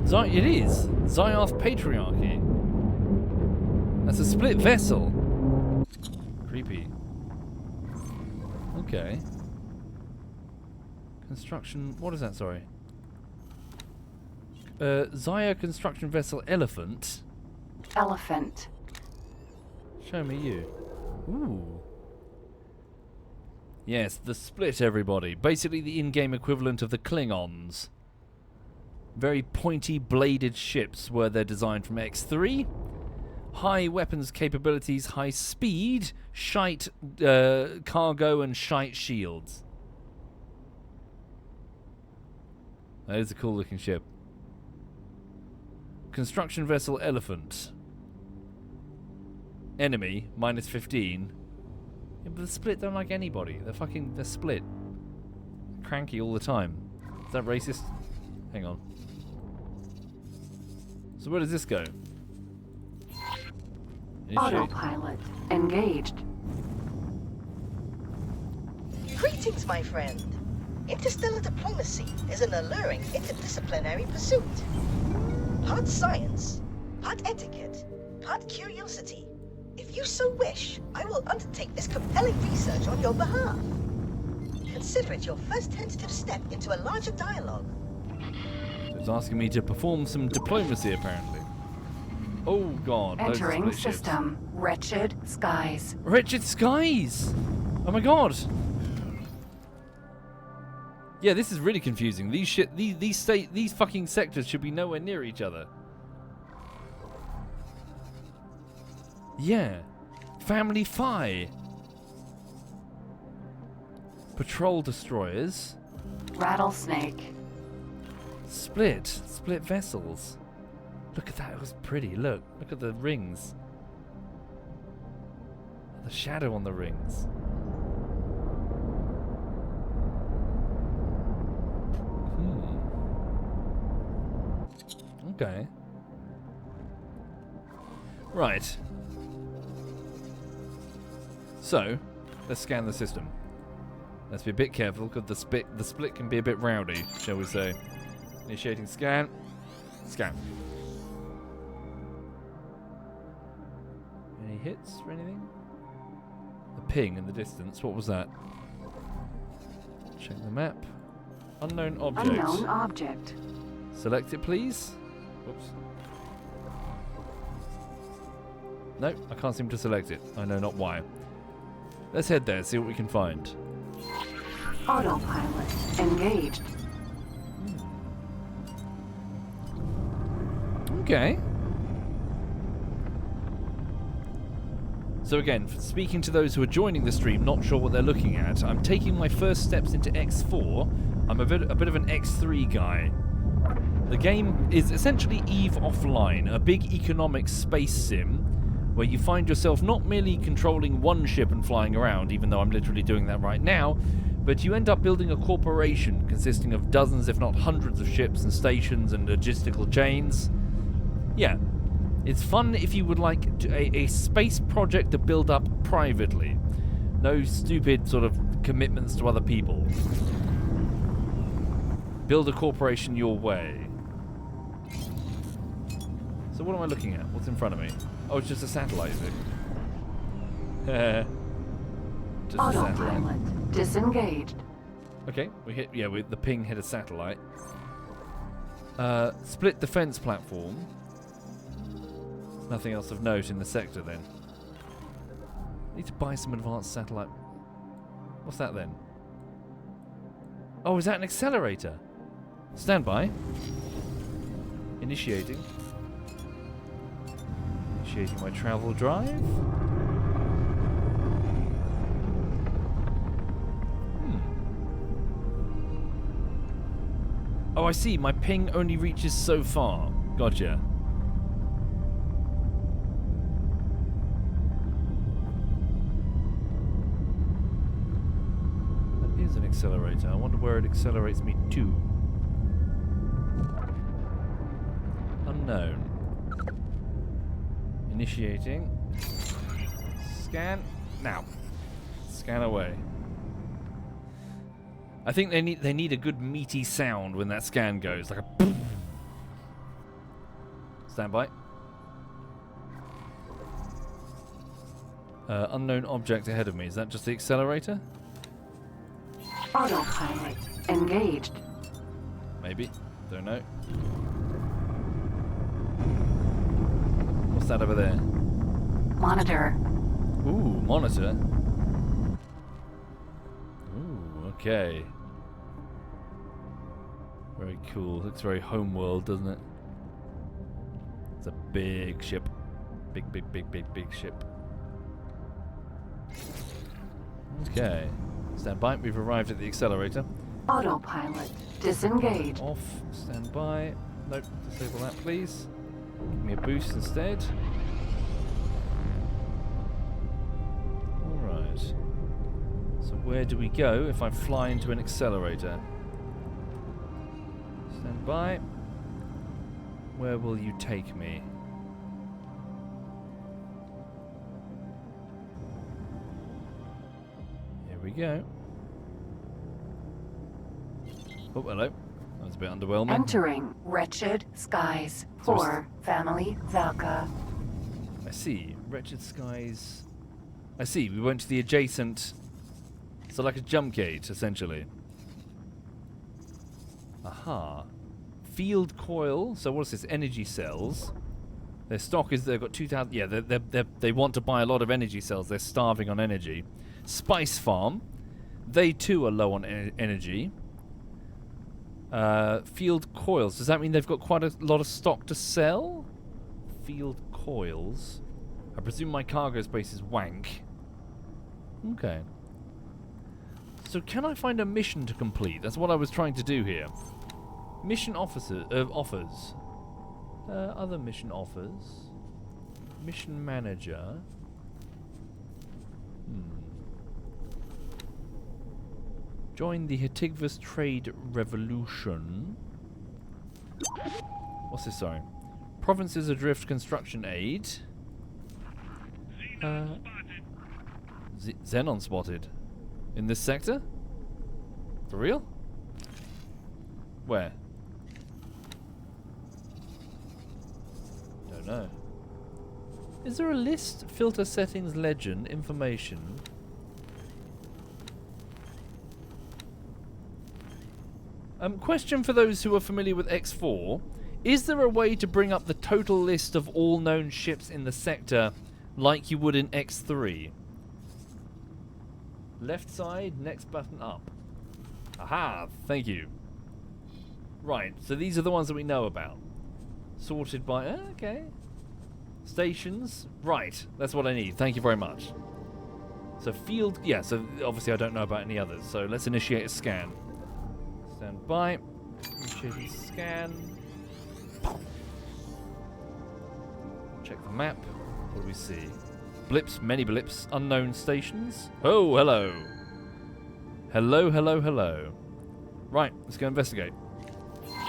Speaker 8: It is. Zioth Patriarchy. That's a split vessel. Creepy. Okay. Construction... What is that, sorry? Zaya Construction Vessel Elephant.
Speaker 2: Elephant.
Speaker 8: Show me you. Ooh. Yes, the Split, everybody. Basically the in-game equivalent of the Klingons. Very pointy bladed ships where they're designed from X3. High weapons capabilities, high speed, shite cargo and shite shields. That is a cool looking ship. Construction vessel Elephant. Enemy, -15. Yeah, but the Split don't like anybody. They're Split. Cranky all the time. Is that racist? Hang on. So where does this go?
Speaker 2: Autopilot. Engaged.
Speaker 9: Greetings, my friend. Interstellar diplomacy is an alluring interdisciplinary pursuit. Part science, part etiquette, part curiosity. If you so wish, I will undertake this compelling research on your behalf. Consider it your first tentative step into a larger dialogue.
Speaker 8: It's asking me to perform some diplomacy, apparently. Oh god. those are
Speaker 2: Entering
Speaker 8: split ships.
Speaker 2: system. Wretched skies.
Speaker 8: Wretched skies! Oh my god! Yeah, this is really confusing. These fucking sectors should be nowhere near each other. Yeah. Family Phi. Patrol destroyers.
Speaker 2: Rattlesnake.
Speaker 8: Split vessels. Look at that, it was pretty. Look at the rings. The shadow on the rings. Okay. Right. So, let's scan the system. Let's be a bit careful because the split can be a bit rowdy, shall we say. Initiating scan. Scan. Any hits or anything? A ping in the distance. What was that? Check the map. Unknown object.
Speaker 2: Unknown object.
Speaker 8: Select it, please. Whoops. No, I can't seem to select it. I know not why. Let's head there, see what we can find.
Speaker 2: Autopilot. Engaged.
Speaker 8: Okay. So again, speaking to those who are joining the stream, not sure what they're looking at, I'm taking my first steps into X4. I'm a bit of an X3 guy. The game is essentially EVE Offline, a big economic space sim where you find yourself not merely controlling one ship and flying around, even though I'm literally doing that right now, but you end up building a corporation consisting of dozens, if not hundreds of ships and stations and logistical chains. Yeah, it's fun if you would like a space project to build up privately. No stupid sort of commitments to other people. Build a corporation your way. So what am I looking at? What's in front of me? Oh, it's just a satellite, is it? Just a satellite.
Speaker 2: Autopilot. Disengaged.
Speaker 8: Okay, the ping hit a satellite. Split defense platform. Nothing else of note in the sector then. Need to buy some advanced satellite. What's that then? Oh, is that an accelerator? Stand by. Initiating. Initiating my travel drive. Oh, I see. My ping only reaches so far. Gotcha. That is an accelerator. I wonder where it accelerates me to. Unknown. Initiating. Scan. Now. Scan away. I think they need a good meaty sound when that scan goes, like a. Stand by. Unknown object ahead of me. Is that just the accelerator?
Speaker 2: Autopilot engaged.
Speaker 8: Maybe. Don't know. What's that over there?
Speaker 2: Monitor.
Speaker 8: Ooh, monitor. Ooh, okay. Very cool. Looks very homeworld, doesn't it? It's a big ship. Big ship. Okay. Stand by. We've arrived at the accelerator.
Speaker 2: Autopilot disengaged.
Speaker 8: Off. Stand by. Nope. Disable that, please. Give me a boost instead. Alright. So where do we go if I fly into an accelerator? Stand by. Where will you take me? Here we go. Oh, hello. That was a bit underwhelming.
Speaker 2: Entering Wretched Skies for Family Valka.
Speaker 8: I see. Wretched Skies. I see. We went to the adjacent. So like a jump gate, essentially. Aha. Field coil. So what is this? Energy cells. Their stock is they've got 2,000. Yeah, they want to buy a lot of energy cells. They're starving on energy. Spice farm. They too are low on energy. Field coils. Does that mean they've got quite a lot of stock to sell? Field coils. I presume my cargo space is wank. Okay. So can I find a mission to complete? That's what I was trying to do here. Mission offers. Other mission offers. Mission manager. Join the Hitigvus Trade Revolution. What's this, sorry? Provinces Adrift Construction Aid. Xenon spotted. In this sector? For real? Where? Don't know. Is there a list? Filter settings, legend, information. Question for those who are familiar with X4. Is there a way to bring up the total list of all known ships in the sector like you would in X3? Left side, next button up. Aha, thank you. Right, so these are the ones that we know about. Sorted by... okay. Stations. Right, that's what I need. Thank you very much. So field... yeah, so obviously I don't know about any others. So let's initiate a scan. Stand by. Initiating scan. Check the map. What do we see? Blips, many blips, unknown stations. Oh, hello. Hello. Right, let's go investigate.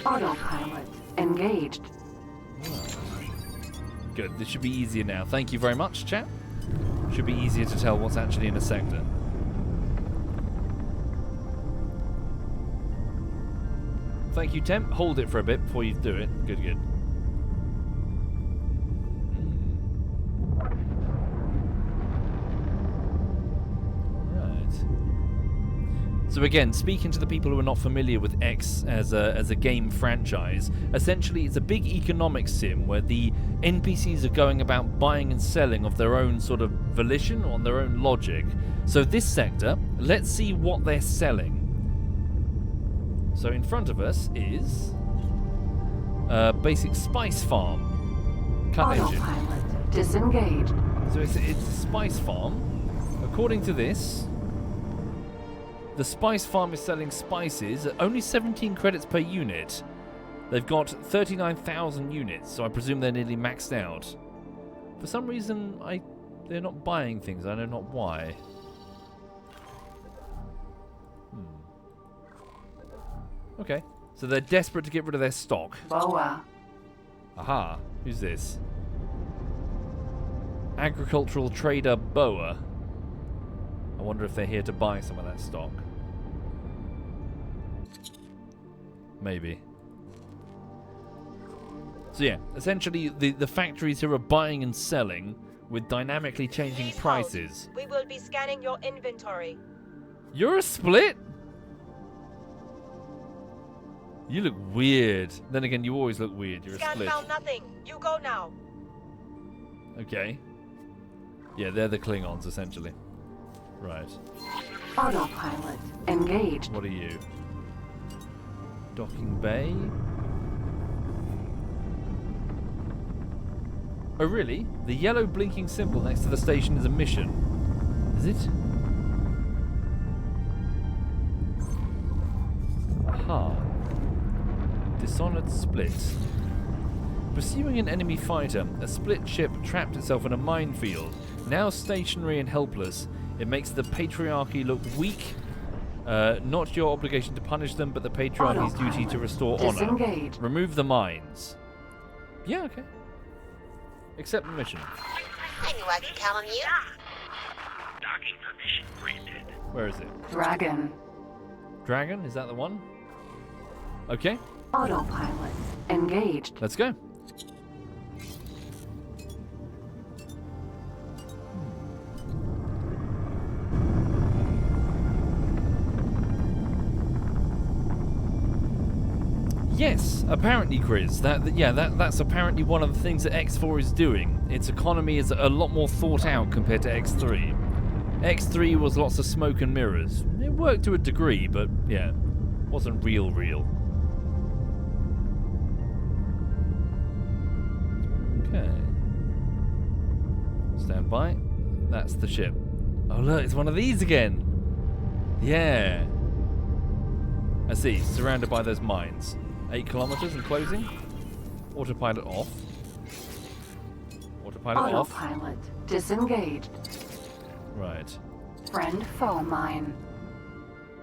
Speaker 2: Autopilot engaged.
Speaker 8: Right. Good, this should be easier now. Thank you very much, chat. Should be easier to tell what's actually in a sector. Thank you, Temp. Hold it for a bit before you do it. Good. So again, speaking to the people who are not familiar with X as a game franchise, essentially it's a big economic sim where the NPCs are going about buying and selling of their own sort of volition, on their own logic. So this sector, let's see what they're selling. So in front of us is a basic spice farm. Cut engine.
Speaker 2: Autopilot disengaged.
Speaker 8: So it's a spice farm. According to this, the spice farm is selling spices at only 17 credits per unit. They've got 39,000 units, so I presume they're nearly maxed out. For some reason, they're not buying things. I know not why. Okay, so they're desperate to get rid of their stock.
Speaker 2: BOA.
Speaker 8: Aha, who's this? Agricultural trader BOA. I wonder if they're here to buy some of that stock. Maybe. So yeah, essentially the factories here are buying and selling with dynamically changing
Speaker 11: Please
Speaker 8: prices.
Speaker 11: hold. We will be scanning your inventory.
Speaker 8: You're a split? You look weird. Then again, you always look weird. You're a
Speaker 11: Scan
Speaker 8: split.
Speaker 11: found nothing. You go now.
Speaker 8: Okay. Yeah, they're the Klingons, essentially. Right.
Speaker 2: Autopilot engaged.
Speaker 8: What are you? Docking bay? Oh, really? The yellow blinking symbol next to the station is a mission. Is it? Aha. Dishonored split. Pursuing an enemy fighter, a split ship trapped itself in a minefield. Now stationary and helpless, it makes the patriarchy look weak. Not your obligation to punish them, but the patriarchy's duty to restore honor. Remove the mines. Yeah, okay. Accept the mission.
Speaker 7: I knew I could count on you.
Speaker 4: Docking permission granted.
Speaker 8: Where is it?
Speaker 2: Dragon.
Speaker 8: Dragon? Is that the one? Okay.
Speaker 2: Autopilot engaged.
Speaker 8: Let's go. Yes, apparently, Chris. That's apparently one of the things that X4 is doing. Its economy is a lot more thought out compared to X3. X3 was lots of smoke and mirrors. It worked to a degree, but yeah, wasn't real. Okay. Stand by. That's the ship. Oh look, it's one of these again. Yeah. I see, surrounded by those mines. 8 kilometers and closing. Autopilot off. Autopilot off.
Speaker 2: Autopilot disengaged.
Speaker 8: Right.
Speaker 2: Friend foe mine.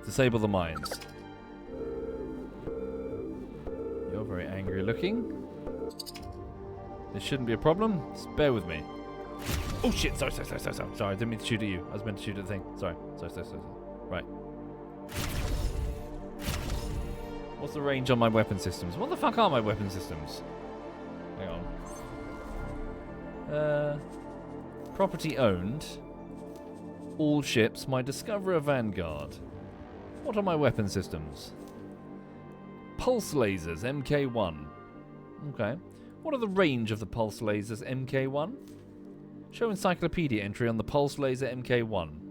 Speaker 8: Disable the mines. You're very angry looking. This shouldn't be a problem. Just bear with me. Oh shit, sorry. Sorry, I didn't mean to shoot at you. I was meant to shoot at the thing. Sorry. Right. What's the range on my weapon systems? What the fuck are my weapon systems? Hang on. Property owned. All ships. My Discoverer Vanguard. What are my weapon systems? Pulse lasers, MK1. Okay. What are the range of the pulse lasers, MK1? Show encyclopedia entry on the pulse laser MK1.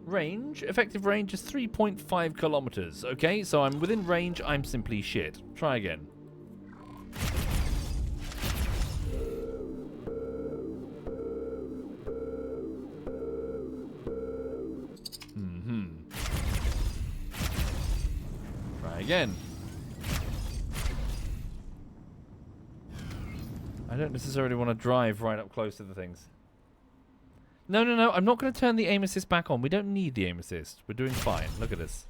Speaker 8: Range, effective range is 3.5 kilometers. Okay, so I'm within range, I'm simply shit. Try again. Try again. I don't necessarily want to drive right up close to the things. No, I'm not going to turn the aim assist back on. We don't need the aim assist. We're doing fine. Look at this.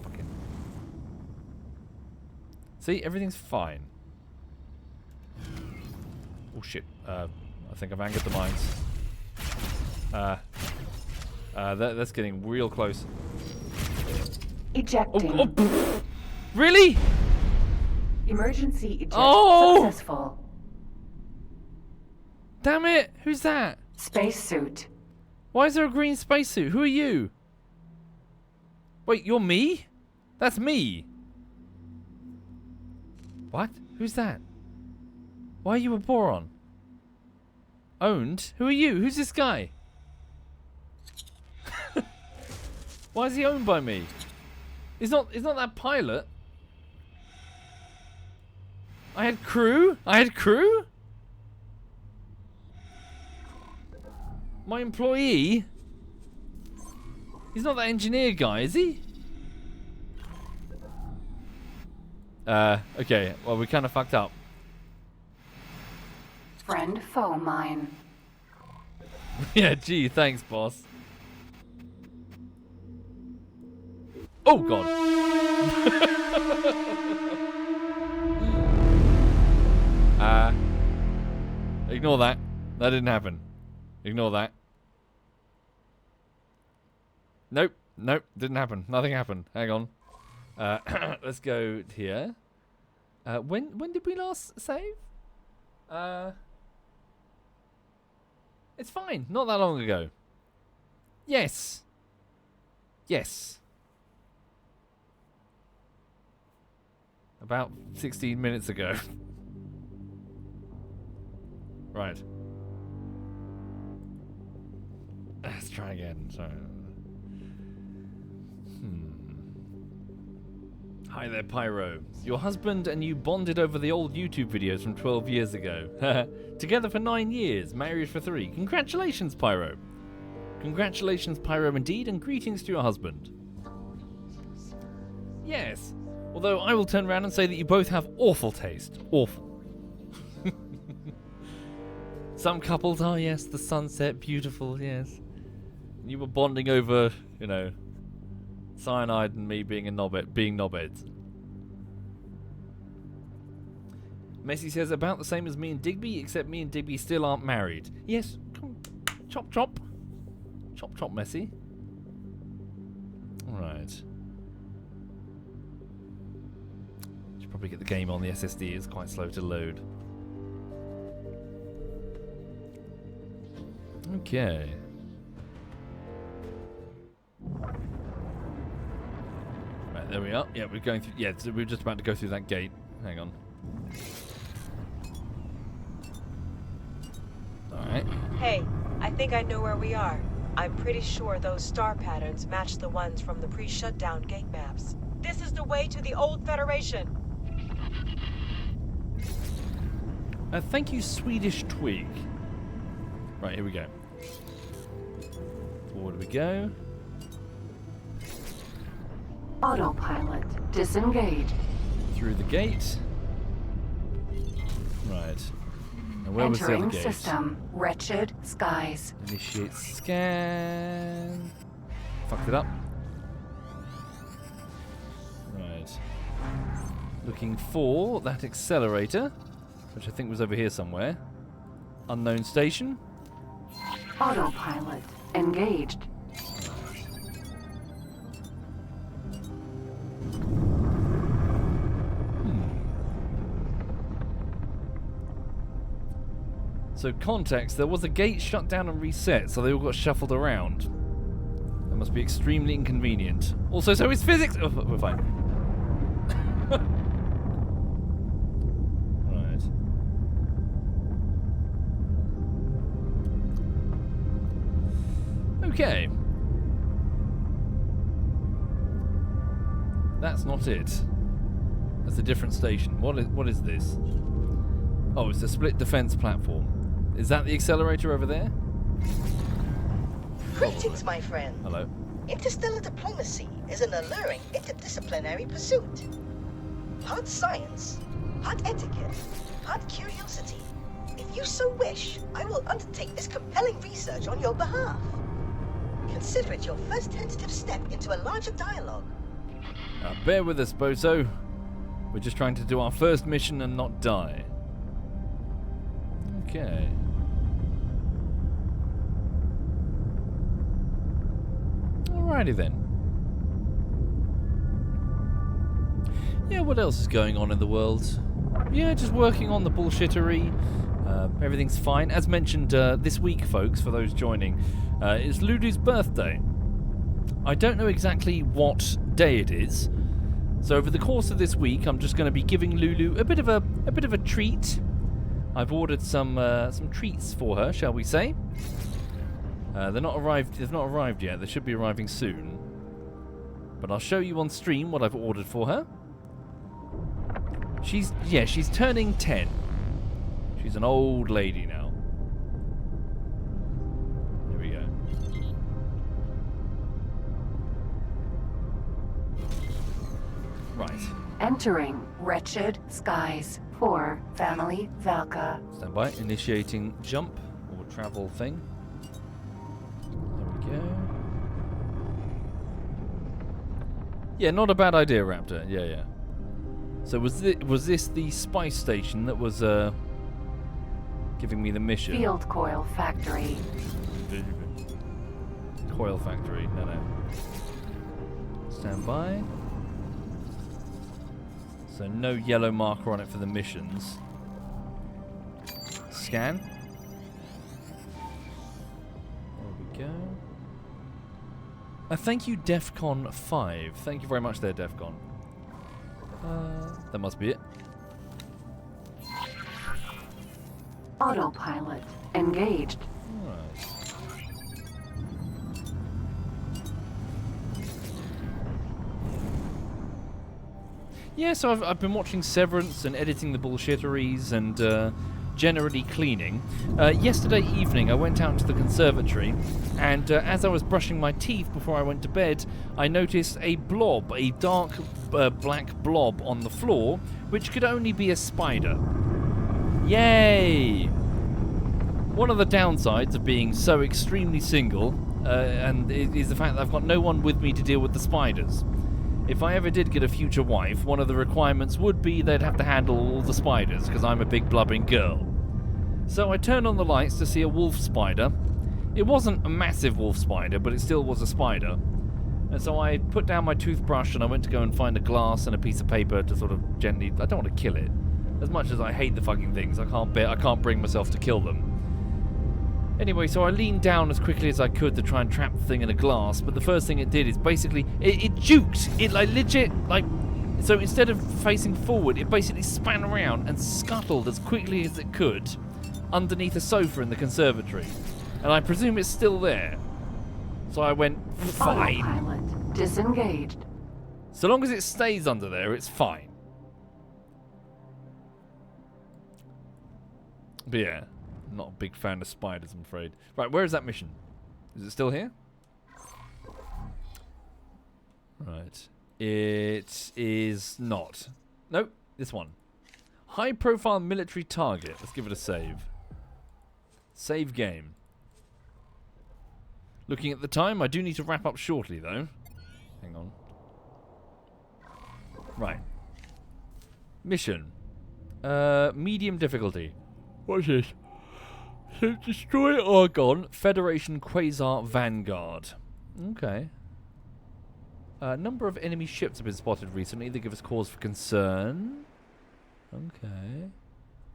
Speaker 8: Fucking. See, everything's fine. Oh shit. I think I've angered the mines. That's getting real close.
Speaker 2: Ejecting.
Speaker 8: Oh, really?
Speaker 2: Emergency eject successful.
Speaker 8: Damn it! Who's that?
Speaker 2: Spacesuit.
Speaker 8: Why is there a green spacesuit? Who are you? Wait, you're me? That's me. What? Who's that? Why are you a boron? Owned? Who are you? Who's this guy? Why is he owned by me? He's not that pilot. I had crew? My employee? He's not that engineer guy, is he? Okay. Well, we kind of fucked up.
Speaker 2: Friend foe mine.
Speaker 8: Yeah, gee, thanks, boss. Oh, God. Ignore that. That didn't happen. Ignore that. Nope. Nope. Didn't happen. Nothing happened. Hang on. Let's go here. When did we last save? It's fine. Not that long ago. Yes. Yes. About 16 minutes ago. Right. Let's try again. Sorry. Hi there, Pyro. Your husband and you bonded over the old YouTube videos from 12 years ago. Together for 9 years, married for 3. Congratulations, Pyro. Congratulations, Pyro, indeed, and greetings to your husband. Yes. Although I will turn around and say that you both have awful taste. Awful. Some couples are, yes, the sunset, beautiful, yes. You were bonding over, you know, cyanide and me being knobheads. Messi says about the same as me and Digby, except me and Digby still aren't married. Yes, come, chop chop. Chop chop, Messi. Alright. Should probably get the game on the SSD, it's quite slow to load. Okay. Right, there we are. Yeah, we're going through. Yeah, so we're just about to go through that gate. Hang on. Alright.
Speaker 11: Hey, I think I know where we are. I'm pretty sure those star patterns match the ones from the pre-shutdown gate maps. This is the way to the old Federation.
Speaker 8: Thank you, Swedish Twig. Right, here we go. Forward we go.
Speaker 2: Autopilot disengaged.
Speaker 8: Through the gate. Right. And where was the other
Speaker 2: Entering
Speaker 8: gate?
Speaker 2: system. Wretched skies.
Speaker 8: Initiate scan. Fucked it up. Right. Looking for that accelerator, which I think was over here somewhere. Unknown station.
Speaker 2: Autopilot engaged.
Speaker 8: So context, there was a gate shut down and reset, so they all got shuffled around. That must be extremely inconvenient. Also, so is physics. Oh, we're fine. Right. Okay. That's not it. That's a different station. What is this? Oh, it's a split defense platform. Is that the accelerator over there?
Speaker 9: Greetings, my friend.
Speaker 8: Hello.
Speaker 9: Interstellar diplomacy is an alluring interdisciplinary pursuit. Part science, part etiquette, part curiosity. If you so wish, I will undertake this compelling research on your behalf. Consider it your first tentative step into a larger dialogue.
Speaker 8: Bear with us, Bozo. We're just trying to do our first mission and not die. Okay. Alrighty then. Yeah, what else is going on in the world? Yeah, just working on the bullshittery. Everything's fine. As mentioned this week, folks, for those joining, it's Ludu's birthday.
Speaker 1: I don't know exactly what day it is. So over the course of this week, I'm just going to be giving Lulu a bit of a treat. I've ordered some treats for her, shall we say? They've not arrived yet. They should be arriving soon. But I'll show you on stream what I've ordered for her. She's turning 10. She's an old lady now. Here we go. Right.
Speaker 2: Entering Wretched Skies for Family Valka.
Speaker 1: Stand by. Initiating jump or travel thing. There we go. Yeah, not a bad idea, Raptor. Yeah. So was this the spice station that was giving me the mission?
Speaker 2: Field Coil Factory.
Speaker 1: Coil Factory. No. Stand by. So no yellow marker on it for the missions. Scan. There we go. Thank you, DEFCON 5. Thank you very much there, DEFCON. That must be it.
Speaker 2: Autopilot engaged.
Speaker 1: Right. Yeah, so I've been watching Severance and editing the bullshitteries and generally cleaning. Yesterday evening I went out to the conservatory and as I was brushing my teeth before I went to bed, I noticed a blob, a dark black blob on the floor, which could only be a spider. Yay! One of the downsides of being so extremely single and is the fact that I've got no one with me to deal with the spiders. If I ever did get a future wife, one of the requirements would be they'd have to handle all the spiders, because I'm a big blubbering girl. So I turned on the lights to see a wolf spider. It wasn't a massive wolf spider, but it still was a spider. And so I put down my toothbrush and I went to go and find a glass and a piece of paper to sort of gently... I don't want to kill it. As much as I hate the fucking things, I can't bring myself to kill them. Anyway, so I leaned down as quickly as I could to try and trap the thing in a glass, but the first thing it did is basically, it juked. It so instead of facing forward, it basically span around and scuttled as quickly as it could underneath a sofa in the conservatory. And I presume it's still there. So I went, fine.
Speaker 2: Autopilot disengaged.
Speaker 1: So long as it stays under there, it's fine. But yeah. Not a big fan of spiders, I'm afraid. Right, where is that mission? Is it still here? Right. It is not. Nope, this one. High-profile military target. Let's give it a save. Save game. Looking at the time, I do need to wrap up shortly, though. Hang on. Right. Mission. Medium difficulty. What's this? So destroy Argon, Federation Quasar Vanguard. Okay. A number of enemy ships have been spotted recently that give us cause for concern. Okay.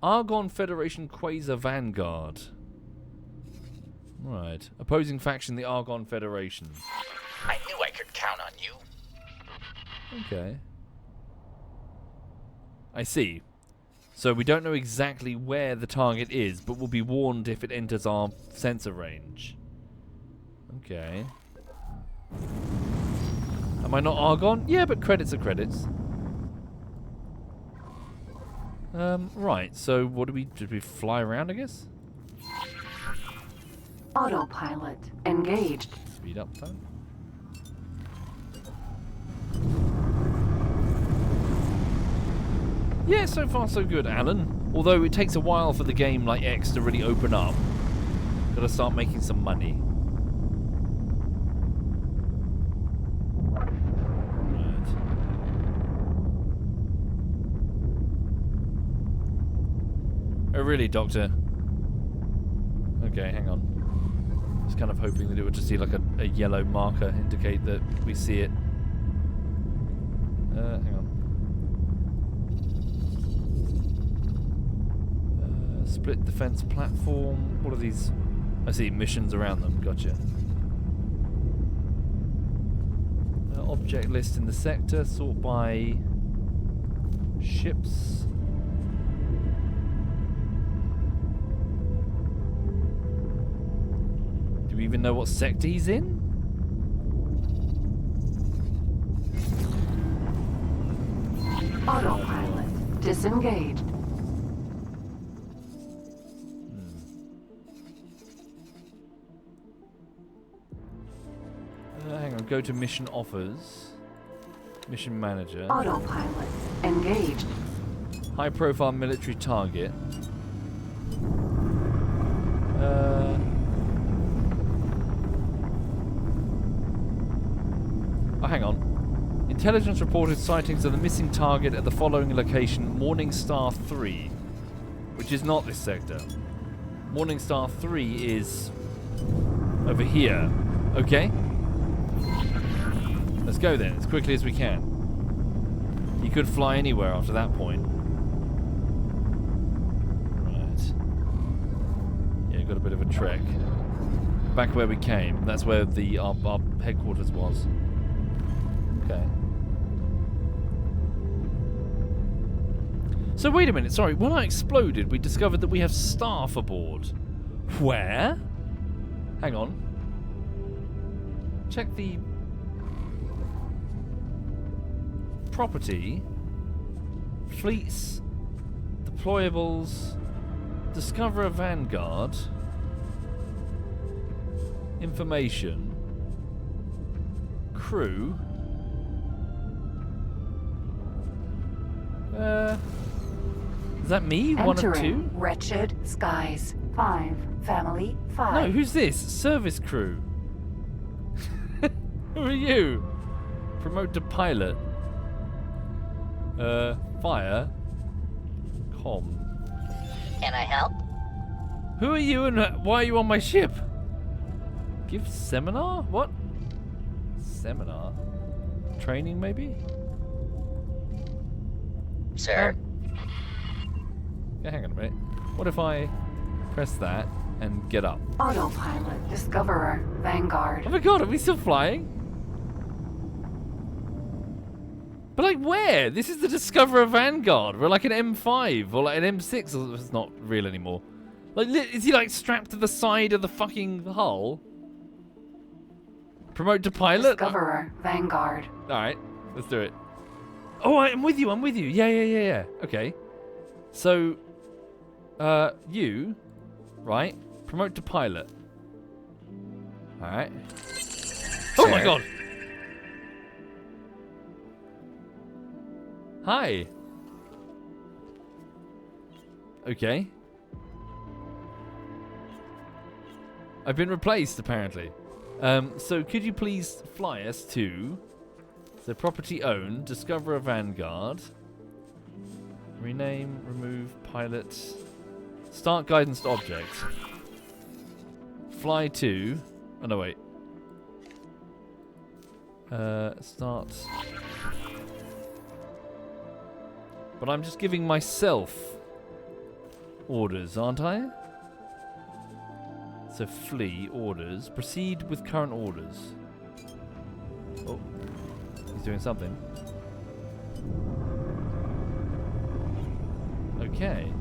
Speaker 1: Argon Federation Quasar Vanguard. Right. Opposing faction, the Argon Federation.
Speaker 4: I knew I could count on you.
Speaker 1: Okay. I see. So we don't know exactly where the target is, but we'll be warned if it enters our sensor range. Okay. Am I not Argon? Yeah, but credits are credits. Right, so what do we... Did we fly around, I guess?
Speaker 2: Autopilot engaged.
Speaker 1: Speed up time. Yeah, so far so good, Alan. Although it takes a while for the game like X to really open up. Gotta start making some money. Right. Oh really, Doctor? Okay, hang on. I was kind of hoping that it would just see like a yellow marker indicate that we see it. Hang on. Split defense platform. What are these? I see missions around them. Gotcha.
Speaker 8: Object list in the sector. Sort by ships. Do we even know what sector he's in?
Speaker 2: Autopilot disengaged.
Speaker 8: Hang on, go to mission offers. Mission manager.
Speaker 2: Autopilot engaged.
Speaker 8: High profile military target. Oh, hang on. Intelligence reported sightings of the missing target at the following location, Morningstar 3. Which is not this sector. Morningstar 3 is over here. Okay. Let's go then, as quickly as we can. He could fly anywhere after that point. Right. Yeah, got a bit of a trek. Back where we came. That's where our headquarters was. Okay. So wait a minute, sorry. When I exploded, we discovered that we have staff aboard. Where? Hang on. Check the property, fleets, deployables, discover a vanguard, information, crew. Is that me?
Speaker 2: Entering
Speaker 8: One of two?
Speaker 2: Wretched Skies 5. Family 5.
Speaker 8: No, who's this? Service crew. Who are you? Promote to pilot. Fire. Com.
Speaker 7: Can I help?
Speaker 8: Who are you and why are you on my ship? Give seminar? What? Seminar? Training, maybe?
Speaker 7: Sir?
Speaker 8: Yeah, hang on a minute. What if I press that and get up?
Speaker 2: Autopilot Discoverer Vanguard.
Speaker 8: Oh my god, are we still flying? But like where? This is the Discoverer Vanguard. We're like an M5 or like an M6. Or it's not real anymore. Like, is he like strapped to the side of the fucking hull? Promote to pilot?
Speaker 2: Discoverer Vanguard.
Speaker 8: Alright, let's do it. Oh, I'm with you, I'm with you. Yeah. Okay. So, you, right? Promote to pilot. Alright. Oh my god! Hi. Okay. I've been replaced, apparently. So could you please fly us to the property owned, discover a vanguard, rename, remove, pilot, start guidance to object, fly to, oh no wait, start, but I'm just giving myself orders, aren't I? So flee, orders, proceed with current orders. Oh, he's doing something. Okay.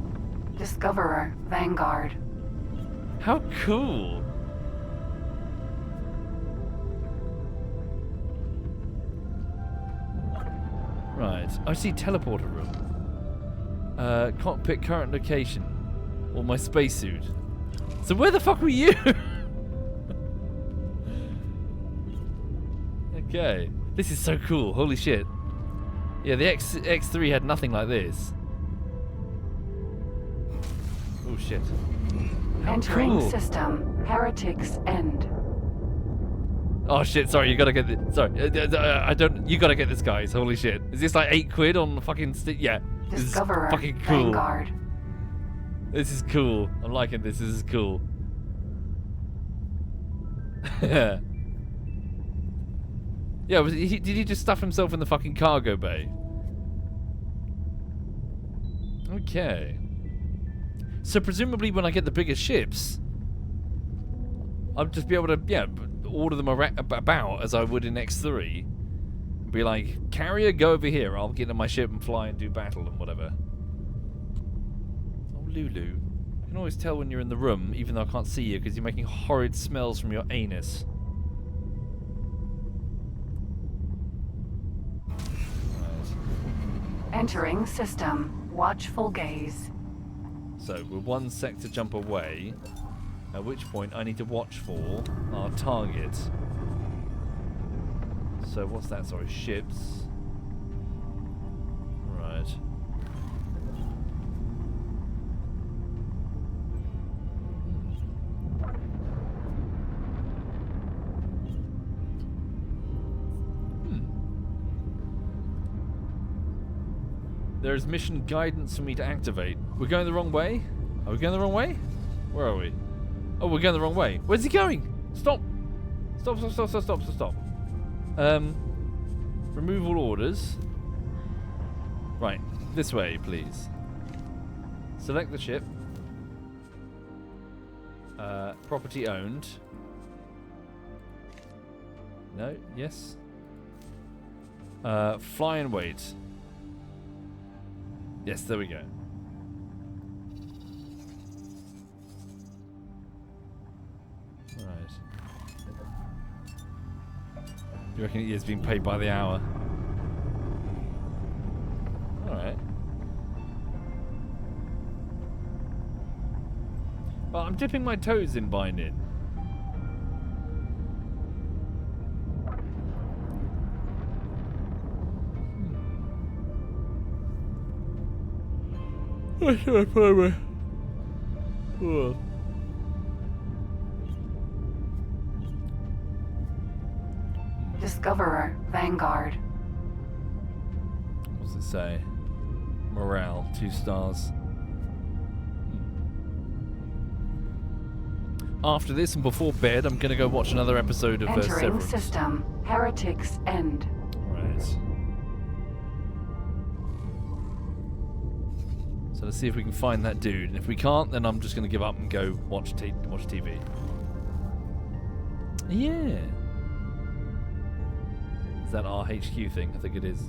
Speaker 2: Discoverer Vanguard.
Speaker 8: How cool! Right, I see teleporter room. Cockpit current location. Or my spacesuit. So where the fuck were you? Okay. This is so cool. Holy shit. Yeah, the X3 had nothing like this. Oh shit. How
Speaker 2: Entering
Speaker 8: cool.
Speaker 2: system. Heretics End.
Speaker 8: Oh shit, sorry, you gotta get this. Sorry, I don't. You gotta get this, guys. Holy shit. Is this like 8 quid on the fucking yeah. This is
Speaker 2: Discoverer
Speaker 8: fucking cool.
Speaker 2: Vanguard.
Speaker 8: This is cool. I'm liking this. This is cool. Yeah, did he just stuff himself in the fucking cargo bay? Okay. So presumably when I get the bigger ships, I'll just be able to, yeah, order them about as I would in X3. Be like, carrier, go over here. I'll get in my ship and fly and do battle and whatever. Oh, Lulu. You can always tell when you're in the room, even though I can't see you, because you're making horrid smells from your anus.
Speaker 2: Entering system. Watchful gaze.
Speaker 8: So, we're one sector jump away, at which point I need to watch for our target. So, what's that? Sorry, ships. Right. There is mission guidance for me to activate. We're going the wrong way? Are we going the wrong way? Where are we? Oh, we're going the wrong way. Where's he going? Stop! Stop, stop, stop, stop, stop, stop, stop. Remove all orders. Right, this way, please. Select the ship. Property owned. No, yes. Fly and wait. Yes, there we go. Right. You reckon he is being paid by the hour? Alright. Well, I'm dipping my toes in binding. Where should I put my... Oh.
Speaker 2: Discoverer, Vanguard.
Speaker 8: What's it say? Morale, 2 stars. After this and before bed, I'm gonna go watch another episode of
Speaker 2: Entering
Speaker 8: Severance.
Speaker 2: system. Heretics End.
Speaker 8: Right. So let's see if we can find that dude. And if we can't, then I'm just gonna give up and go watch TV. Yeah. Is that our HQ thing? I think it is.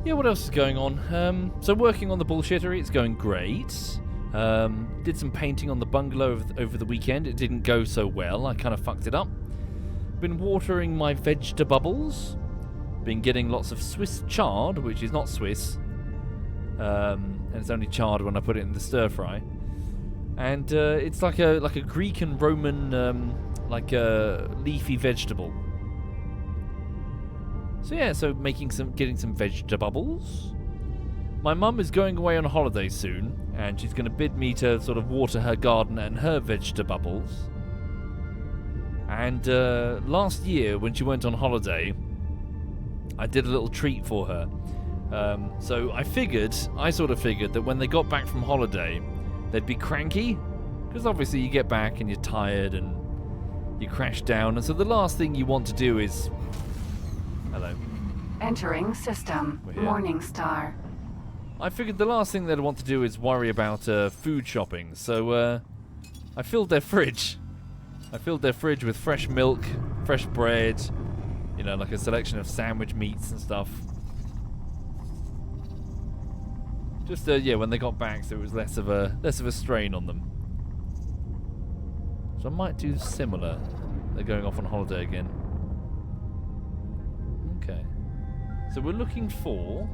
Speaker 8: Yeah, what else is going on? So working on the bullshittery, it's going great. Did some painting on the bungalow over the weekend. It didn't go so well. I kind of fucked it up. Been watering my vegetables. Been getting lots of Swiss chard, which is not Swiss. And it's only charred when I put it in the stir fry. And it's like a Greek and Roman leafy vegetable. So yeah, getting some vegetables. My mum is going away on holiday soon, and she's going to bid me to sort of water her garden and her vegetables. And last year, when she went on holiday, I did a little treat for her. So I sort of figured that when they got back from holiday, they'd be cranky, because obviously you get back and you're tired and you crash down, and so the last thing you want to do is... Hello.
Speaker 2: Entering system. Morningstar.
Speaker 8: I figured the last thing they'd want to do is worry about food shopping, so I filled their fridge. I filled their fridge with fresh milk, fresh bread, you know, like a selection of sandwich meats and stuff. Just yeah, when they got back, so it was less of a strain on them. So I might do similar. They're going off on holiday again. Okay. So we're looking for...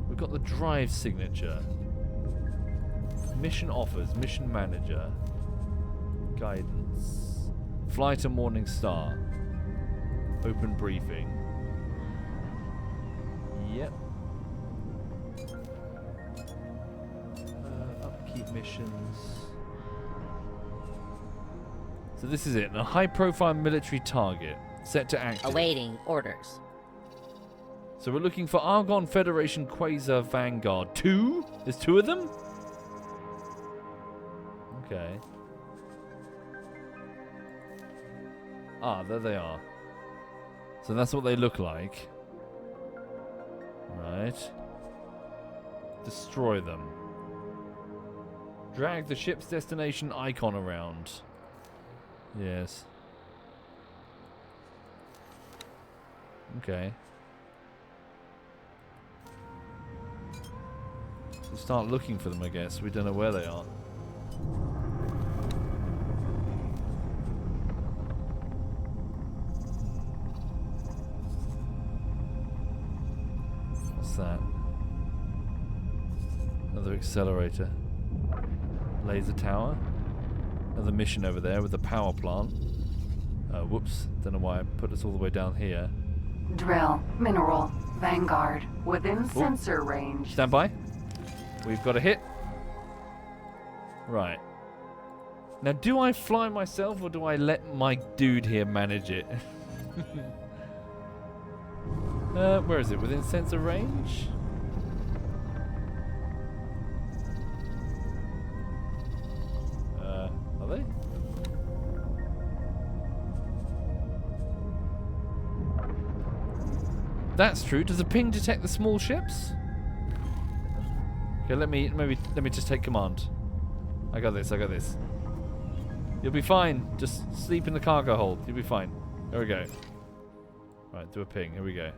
Speaker 8: We've got the drive signature. Mission offers, mission manager. Guidance. Fly to Morning Star. Open briefing. Yep. Upkeep missions. So this is it. A high-profile military target. Set to active.
Speaker 12: Awaiting orders.
Speaker 8: So we're looking for Argon Federation Quasar Vanguard. 2? There's 2 of them? Okay. Ah, there they are. So that's what they look like. Right. Destroy them. Drag the ship's destination icon around. Yes. Okay. So start looking for them, I guess. We don't know where they are. What's that? Another accelerator. Laser tower. Another mission over there with the power plant. Whoops. Don't know why I put us all the way down here.
Speaker 2: Drill, mineral, Vanguard, within sensor range.
Speaker 8: Stand by. We've got a hit. Right. Now, do I fly myself or do I let my dude here manage it? Where is it? Within sensor range? Are they? That's true. Does the ping detect the small ships? Okay, let me just take command. I got this. You'll be fine. Just sleep in the cargo hold. You'll be fine. There we go. Right, do a ping. Here we go.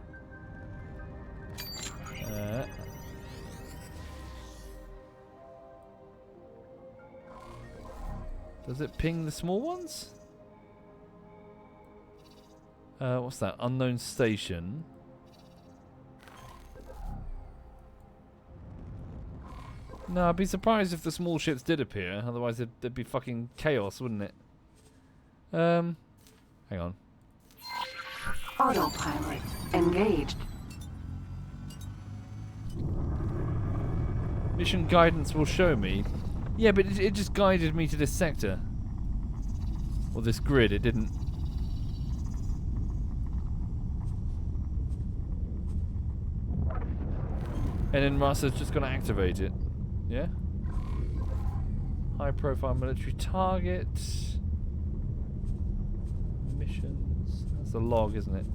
Speaker 8: Does it ping the small ones? What's that? Unknown station. No, I'd be surprised if the small ships did appear. Otherwise, there'd be fucking chaos, wouldn't it? Hang on.
Speaker 2: Autopilot engaged.
Speaker 8: Mission guidance will show me. Yeah, but it just guided me to this sector. Or this grid, it didn't. And then Russ is just going to activate it. Yeah? High profile military target. Missions. That's a log, isn't it?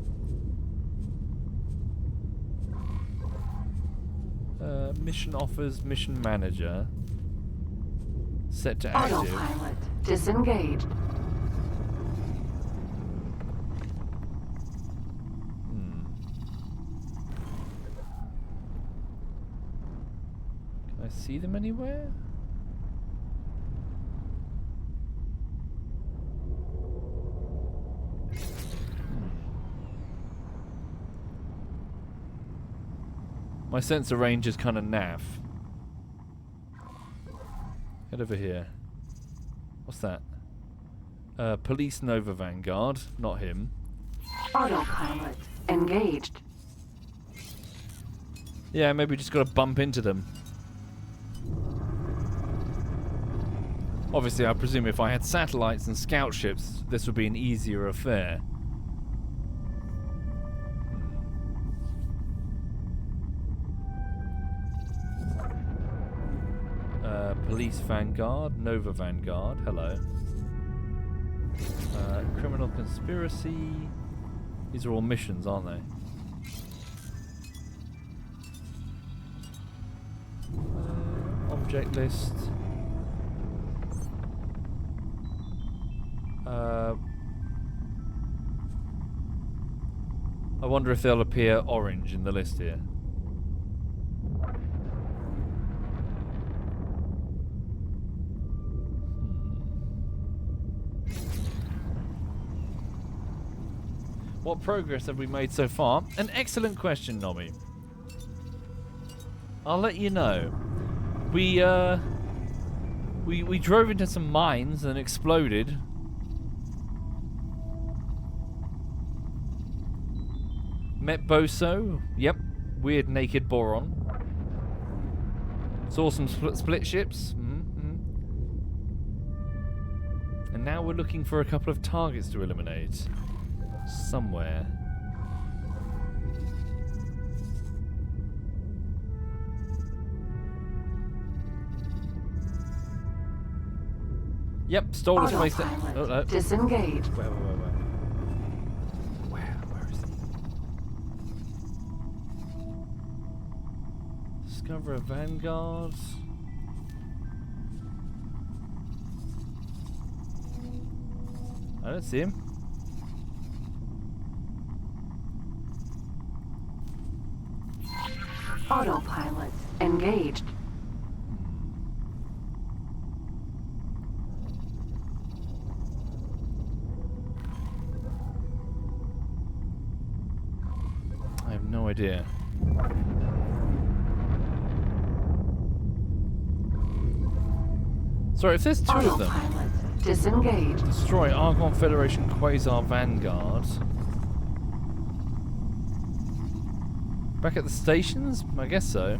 Speaker 8: Mission offers, mission manager. Set to active.
Speaker 2: Autopilot disengaged.
Speaker 8: Can I see them anywhere? My sensor range is kind of naff. Head over here. What's that? Police Nova Vanguard. Not him.
Speaker 2: Autopilot engaged.
Speaker 8: Yeah, maybe just got to bump into them. Obviously, I presume if I had satellites and scout ships, this would be an easier affair. Police Vanguard, Nova Vanguard, hello. Criminal Conspiracy. These are all missions, aren't they? Object list. I wonder if they'll appear orange in the list here. What progress have we made so far? An excellent question, Nomi. I'll let you know. We drove into some mines and exploded. Met Boso. Yep. Weird naked boron. Saw some split ships. And now we're looking for a couple of targets to eliminate. Somewhere. Yep, stole a space. Oh, no.
Speaker 2: Disengaged.
Speaker 8: Where is he? Discover a Vanguard. I don't see him.
Speaker 2: Autopilot engaged.
Speaker 8: I have no idea. Sorry, if there's two of them.
Speaker 2: Autopilot disengaged.
Speaker 8: Destroy Archon Federation Quasar Vanguard. Back at the stations? I guess so.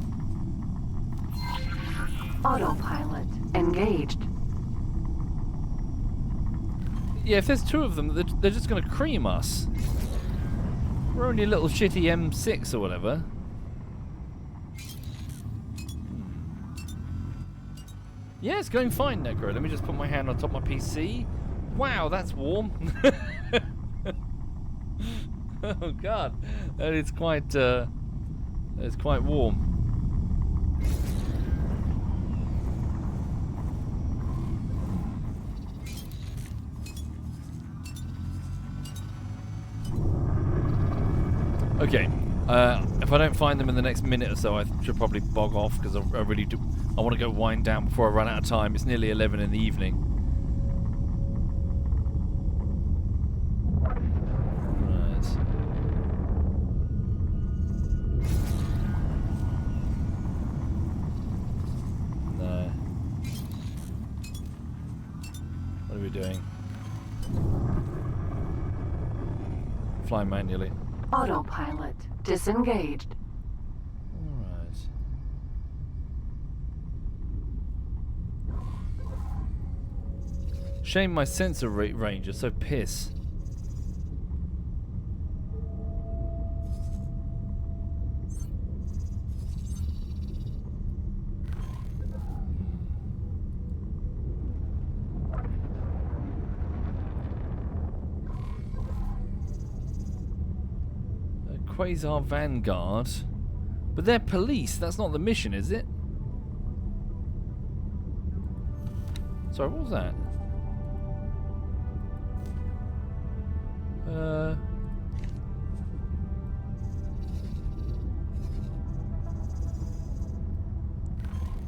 Speaker 2: Autopilot engaged.
Speaker 8: Yeah, if there's two of them, they're just going to cream us. We're only a little shitty M6 or whatever. Yeah, it's going fine, Necro. Let me just put my hand on top of my PC. Wow, that's warm. Oh god, that is quite warm. Okay, if I don't find them in the next minute or so, I should probably bog off because I really do. I want to go wind down before I run out of time. It's nearly 11 in the evening. Right. No. What are we doing? Fly manually.
Speaker 2: Autopilot disengaged.
Speaker 8: Alright. Shame my sensor range is so piss. Quasar Vanguard. But they're police. That's not the mission, is it? Sorry, what was that?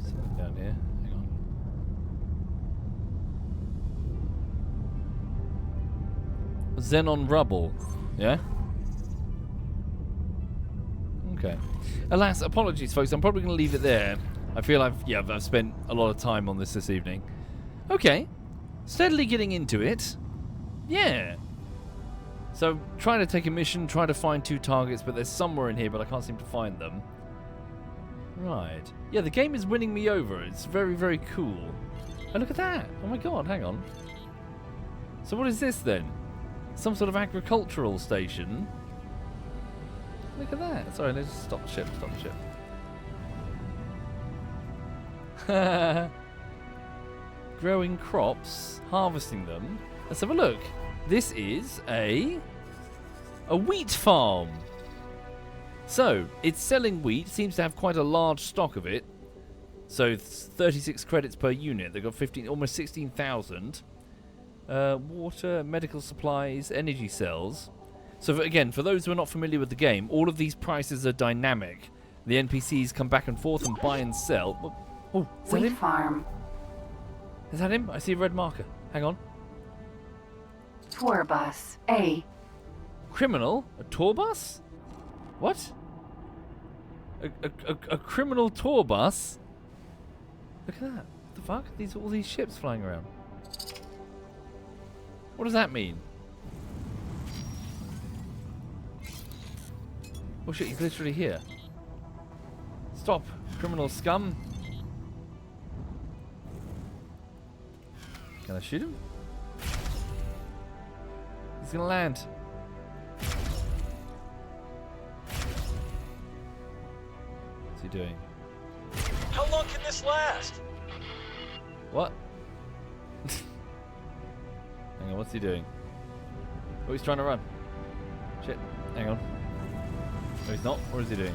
Speaker 8: Something down here. Hang on. Xenon rubble. Yeah? Okay. Alas, apologies, folks. I'm probably going to leave it there. I feel I've spent a lot of time on this evening. Okay. Steadily getting into it. Yeah. So, trying to take a mission, trying to find two targets, but there's somewhere in here, but I can't seem to find them. Right. Yeah, the game is winning me over. It's very, very cool. Oh, look at that. Oh my god, hang on. So what is this then? Some sort of agricultural station? Look at that. Sorry, let's just stop the ship, Growing crops, harvesting them. Let's have a look. This is a wheat farm. So, it's selling wheat, seems to have quite a large stock of it. So, 36 credits per unit. They've got almost 16,000. Water, medical supplies, energy cells. So again, for those who are not familiar with the game, all of these prices are dynamic. The NPCs come back and forth and buy and sell. Oh, is that him?
Speaker 2: Farm.
Speaker 8: Is that him? I see a red marker. Hang on.
Speaker 2: Tour bus A.
Speaker 8: Criminal? A tour bus? What? A criminal tour bus? Look at that. What the fuck? All these ships flying around. What does that mean? Oh shit, he's literally here. Stop, criminal scum. Can I shoot him? He's gonna land. What's he doing?
Speaker 4: How long can this last?
Speaker 8: What? Hang on, what's he doing? Oh, he's trying to run. Shit, hang on. No, he's not. What is he doing?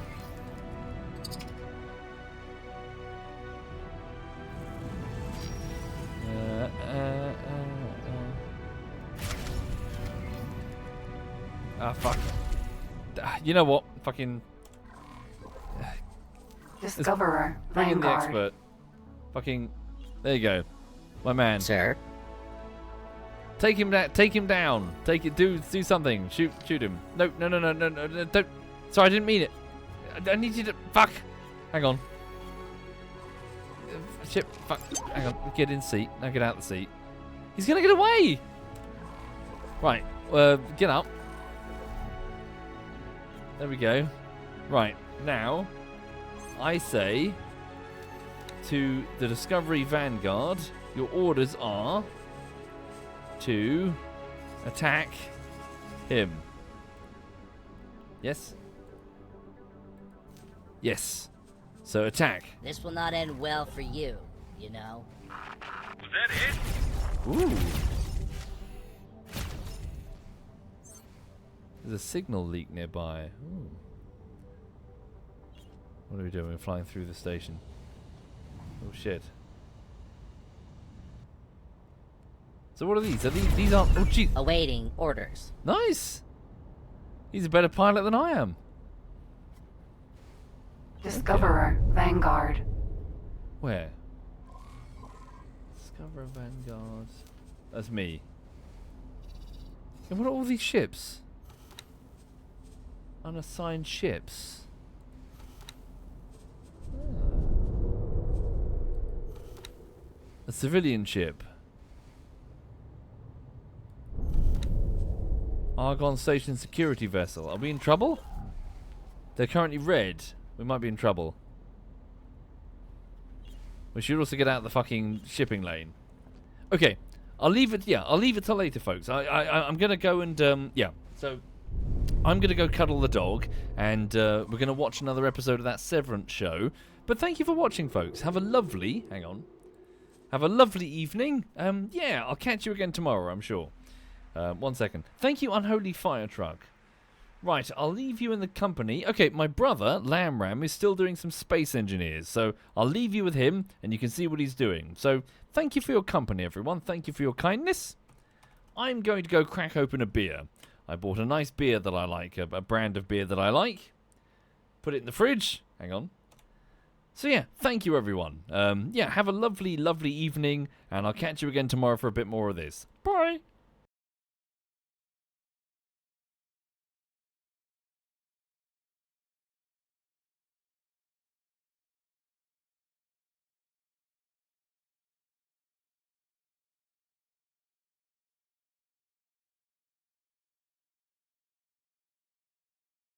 Speaker 8: You know what? Fucking
Speaker 2: Discoverer,
Speaker 8: bring in the
Speaker 2: Vanguard.
Speaker 8: expert. Fucking, there you go, my man.
Speaker 12: Sir?
Speaker 8: Take him down. Take him down. Take it. Do something. Shoot him. No. Don't. Sorry, I didn't mean it. I need you to. Fuck. Hang on. Shit. Fuck. Hang on. Get in seat. Now get out the seat. He's gonna get away. Right. Get up. There we go. Right. Now, I say to the Discovery Vanguard, your orders are to attack him. Yes? Yes. So attack.
Speaker 12: This will not end well for you, you know.
Speaker 4: Was that it?
Speaker 8: Ooh. There's a signal leak nearby. Ooh. What are we doing? We're flying through the station. Oh shit. So what are these? These aren't... Oh, jeez.
Speaker 12: Awaiting orders.
Speaker 8: Nice! He's a better pilot than I am.
Speaker 2: Discoverer, Vanguard.
Speaker 8: Where? Discover Vanguard. That's me. And what are all these ships? Unassigned ships. A civilian ship. Argon Station security vessel. Are we in trouble? They're currently red. We might be in trouble. We should also get out of the fucking shipping lane. Okay. I'll leave it, yeah, I'll leave it till later, folks. I'm gonna go and, yeah. So, I'm gonna go cuddle the dog, and we're gonna watch another episode of that Severance show. But thank you for watching, folks. Have a lovely, hang on. Have a lovely evening. Yeah, I'll catch you again tomorrow, I'm sure. 1 second. Thank you, Unholy Fire Truck. Right, I'll leave you in the company. Okay, my brother, Lamb Ram, is still doing some space engineers, so I'll leave you with him, and you can see what he's doing. So, thank you for your company, everyone. Thank you for your kindness. I'm going to go crack open a beer. I bought a nice beer that I like, a brand of beer that I like. Put it in the fridge. Hang on. So yeah, thank you, everyone. Yeah, have a lovely, lovely evening, and I'll catch you again tomorrow for a bit more of this. Bye!